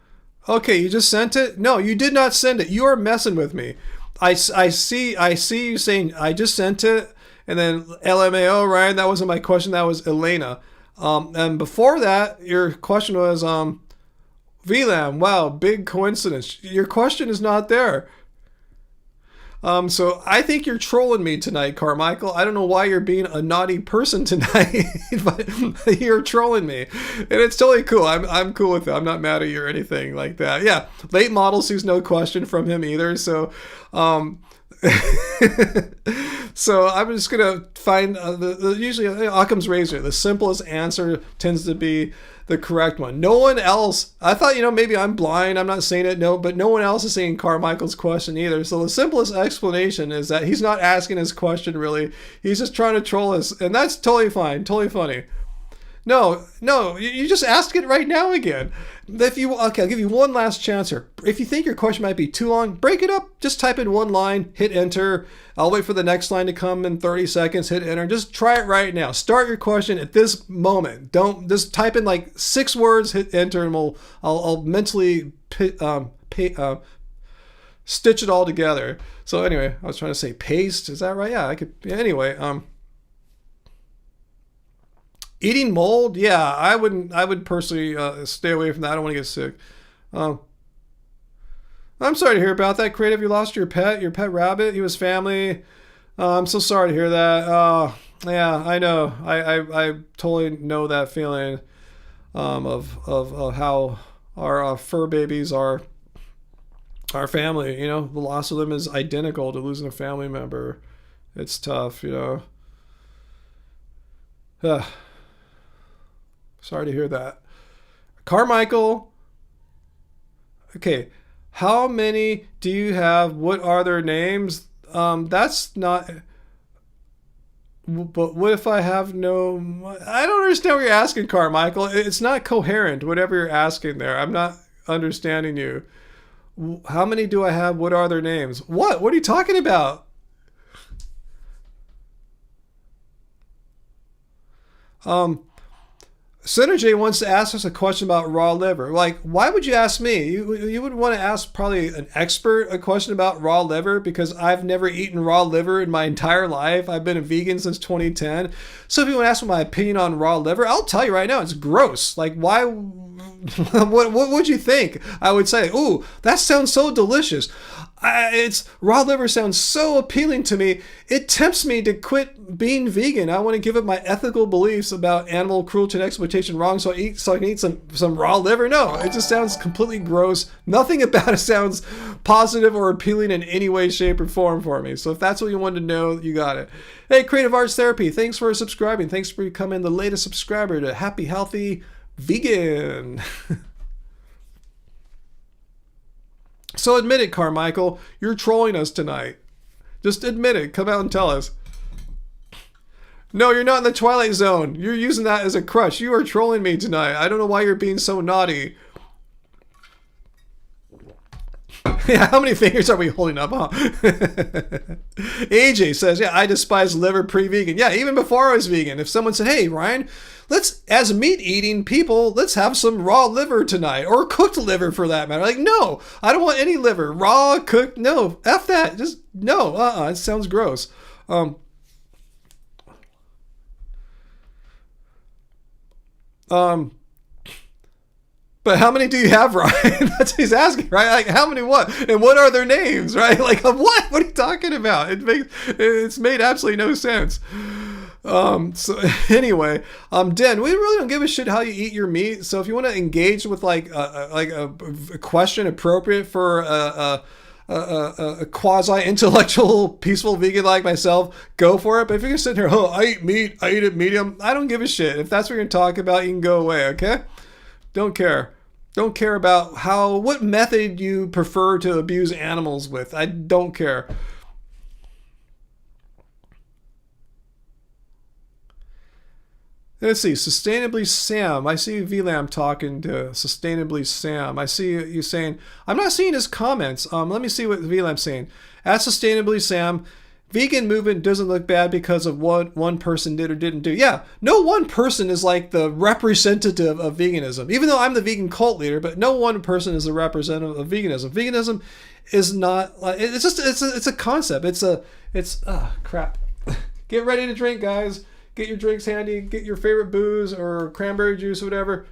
Okay, you just sent it? No, you did not send it. You are messing with me. I see you saying I just sent it, and then LMAO, Ryan, that wasn't my question. That was Elena. And before that, your question was VLAM. Wow, big coincidence. Your question is not there. So I think you're trolling me tonight, Carmichael. I don't know why you're being a naughty person tonight, but you're trolling me, and it's totally cool. I'm cool with it. I'm not mad at you or anything like that. Yeah, late model sees no question from him either. So, so I'm just gonna find usually Occam's razor. The simplest answer tends to be the correct one. No one else, I thought, maybe I'm blind, I'm not saying it, no, but no one else is saying Carmichael's question either. So the simplest explanation is that he's not asking his question really. He's just trying to troll us, and that's totally fine, totally funny. No, you just ask it right now again. Okay, I'll give you one last chance here. If you think your question might be too long, break it up. Just type in one line, hit enter. I'll wait for the next line to come in 30 seconds, hit enter. Just try it right now. Start your question at this moment. Don't just type in like 6 words, hit enter, and I'll mentally stitch it all together. So anyway, I was trying to say paste. Is that right? Yeah, I could. Anyway, eating mold? Yeah, I would personally stay away from that. I don't want to get sick. I'm sorry to hear about that. Creative, you lost your pet rabbit. He was family. I'm so sorry to hear that. Yeah, I know. I totally know that feeling of how our fur babies are our family. The loss of them is identical to losing a family member. It's tough, Sorry to hear that. Carmichael. Okay. How many do you have? What are their names? That's not... But what if I have no... I don't understand what you're asking, Carmichael. It's not coherent, whatever you're asking there. I'm not understanding you. How many do I have? What are their names? What are you talking about? Senator J wants to ask us a question about raw liver. Like, why would you ask me? You would want to ask probably an expert a question about raw liver, because I've never eaten raw liver in my entire life. I've been a vegan since 2010. So if you want to ask me my opinion on raw liver, I'll tell you right now, it's gross. Like, why? What would you think? I would say, ooh, that sounds so delicious. Raw liver sounds so appealing to me. It tempts me to quit being vegan. I want to give up my ethical beliefs about animal cruelty and exploitation wrong, so I can eat some raw liver. No, it just sounds completely gross. Nothing about it sounds positive or appealing in any way, shape, or form for me. So if that's what you wanted to know, you got it. Hey, Creative Arts Therapy, thanks for subscribing. Thanks for becoming the latest subscriber to Happy Healthy Vegan. So admit it, Carmichael. You're trolling us tonight. Just admit it. Come out and tell us. No, you're not in the Twilight Zone. You're using that as a crutch. You are trolling me tonight. I don't know why you're being so naughty. Yeah, how many fingers are we holding up, huh? AJ says, yeah, I despise liver pre-vegan. Yeah, even before I was vegan. If someone said, hey, Ryan, let's, as meat-eating people, let's have some raw liver tonight. Or cooked liver, for that matter. Like, no, I don't want any liver. Raw, cooked, no. F that. Just, no. It sounds gross. But how many do you have, Ryan? That's what he's asking, right? Like, how many what? And what are their names, right? Like, what? What are you talking about? It's made absolutely no sense. So anyway, Den, we really don't give a shit how you eat your meat. So if you want to engage with like a question appropriate for a quasi-intellectual, peaceful vegan like myself, go for it. But if you're sitting here, oh, I eat meat, I eat it medium, I don't give a shit. If that's what you're going to talk about, you can go away, okay? Don't care. Don't care about what method you prefer to abuse animals with. I don't care. Let's see. Sustainably Sam. I see VLAM talking to Sustainably Sam. I see you saying, I'm not seeing his comments. Let me see what VLAM's saying. At Sustainably Sam, vegan movement doesn't look bad because of what one person did or didn't do. Yeah, no one person is like the representative of veganism. Even though I'm the vegan cult leader, but no one person is the representative of veganism. Veganism is not like, it's a concept. It's crap. Get ready to drink, guys. Get your drinks handy. Get your favorite booze or cranberry juice or whatever.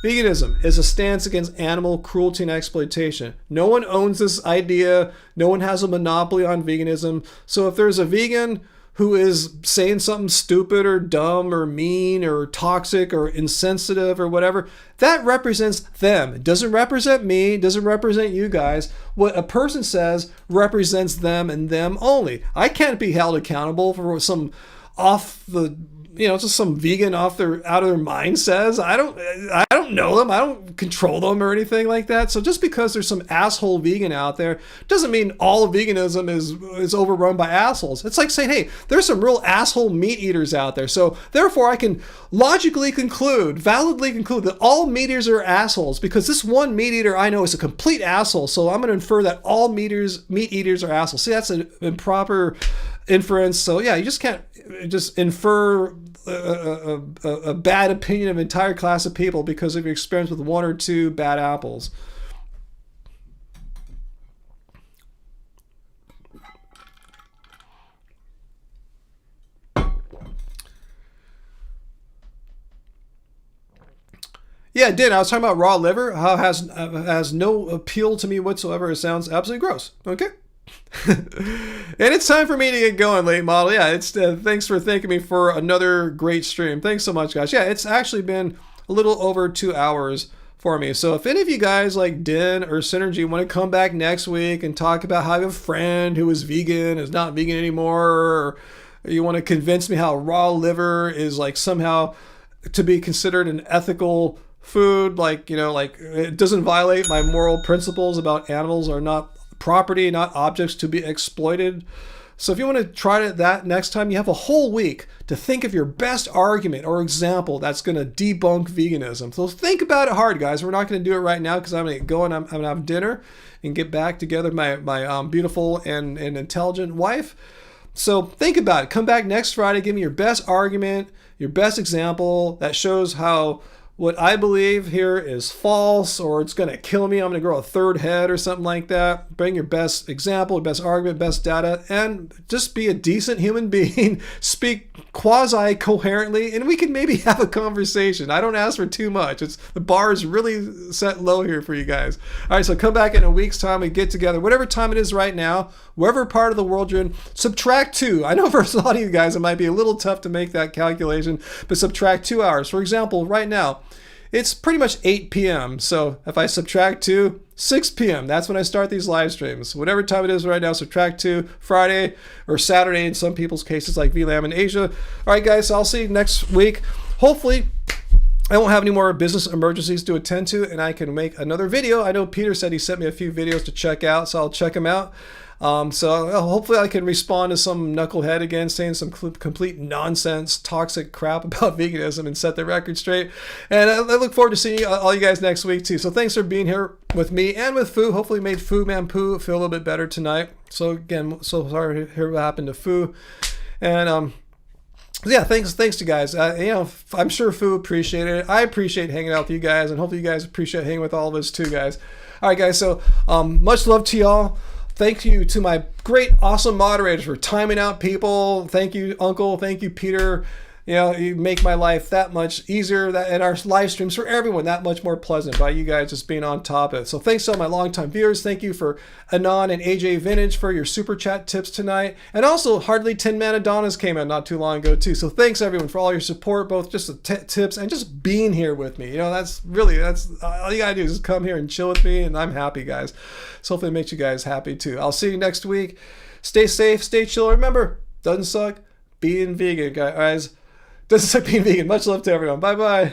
Veganism is a stance against animal cruelty and exploitation. No one owns this idea. No one has a monopoly on veganism. So if there's a vegan who is saying something stupid or dumb or mean or toxic or insensitive or whatever, that represents them. It doesn't represent me. It doesn't represent you guys. What a person says represents them and them only. I can't be held accountable for what some just some vegan out of their mind says. I don't know them. I don't control them or anything like that. So just because there's some asshole vegan out there doesn't mean all of veganism is overrun by assholes. It's like saying, hey, there's some real asshole meat eaters out there. So therefore I can validly conclude that all meat eaters are assholes because this one meat eater I know is a complete asshole. So I'm going to infer that all meat eaters are assholes. See, that's an improper inference. So yeah, you just can't just infer a bad opinion of an entire class of people because of your experience with one or two bad apples. Yeah, Dan, I was talking about raw liver, how it has no appeal to me whatsoever. It sounds absolutely gross. Okay. And it's time for me to get going, late model. Yeah, it's thanks for thanking me for another great stream. Thanks so much, guys. Yeah, it's actually been a little over 2 hours for me. So if any of you guys like Den or Synergy want to come back next week and talk about how you have a friend who is vegan, is not vegan anymore, or you want to convince me how raw liver is like somehow to be considered an ethical food, like it doesn't violate my moral principles about animals are not property, not objects to be exploited. So if you want to try that next time, you have a whole week to think of your best argument or example that's going to debunk veganism. So think about it hard, guys. We're not going to do it right now because I'm going to go and I'm going to have dinner and get back together with my beautiful and intelligent wife. So think about it. Come back next Friday. Give me your best argument, your best example that shows how what I believe here is false, or it's going to kill me. I'm going to grow a third head or something like that. Bring your best example, best argument, best data, and just be a decent human being. Speak quasi-coherently, and we can maybe have a conversation. I don't ask for too much. The bar is really set low here for you guys. All right, so come back in a week's time. We get together, whatever time it is right now, wherever part of the world you're in, subtract 2. I know for a lot of you guys, it might be a little tough to make that calculation, but subtract 2 hours. For example, right now, it's pretty much 8 p.m. So if I subtract 2, 6 p.m. That's when I start these live streams. Whatever time it is right now, subtract 2, Friday or Saturday in some people's cases like VLAM in Asia. All right, guys, so I'll see you next week. Hopefully, I won't have any more business emergencies to attend to, and I can make another video. I know Peter said he sent me a few videos to check out, so I'll check them out. So hopefully I can respond to some knucklehead again saying some complete nonsense, toxic crap about veganism and set the record straight. And I look forward to seeing all you guys next week too. So thanks for being here with me and with Fu. Hopefully made Fu Man Poo feel a little bit better tonight. So again, so sorry to hear what happened to Fu. And yeah, thanks to you guys. I'm sure Fu appreciated it. I appreciate hanging out with you guys, and hopefully you guys appreciate hanging with all of us too, guys. All right, guys. So much love to y'all. Thank you to my great, awesome moderators for timing out people. Thank you, Uncle. Thank you, Peter. You make my life that much easier, and our live streams for everyone that much more pleasant by you guys just being on top of it. So thanks to all my longtime viewers. Thank you for Anon and AJ Vintage for your super chat tips tonight. And also, Hardly 10 Man Adonis came out not too long ago too. So thanks everyone for all your support, both just the tips and just being here with me. That's all you gotta do is just come here and chill with me, and I'm happy, guys. So hopefully it makes you guys happy too. I'll see you next week. Stay safe, stay chill. Remember, doesn't suck being vegan, guys. Doesn't suck being vegan. Much love to everyone. Bye-bye.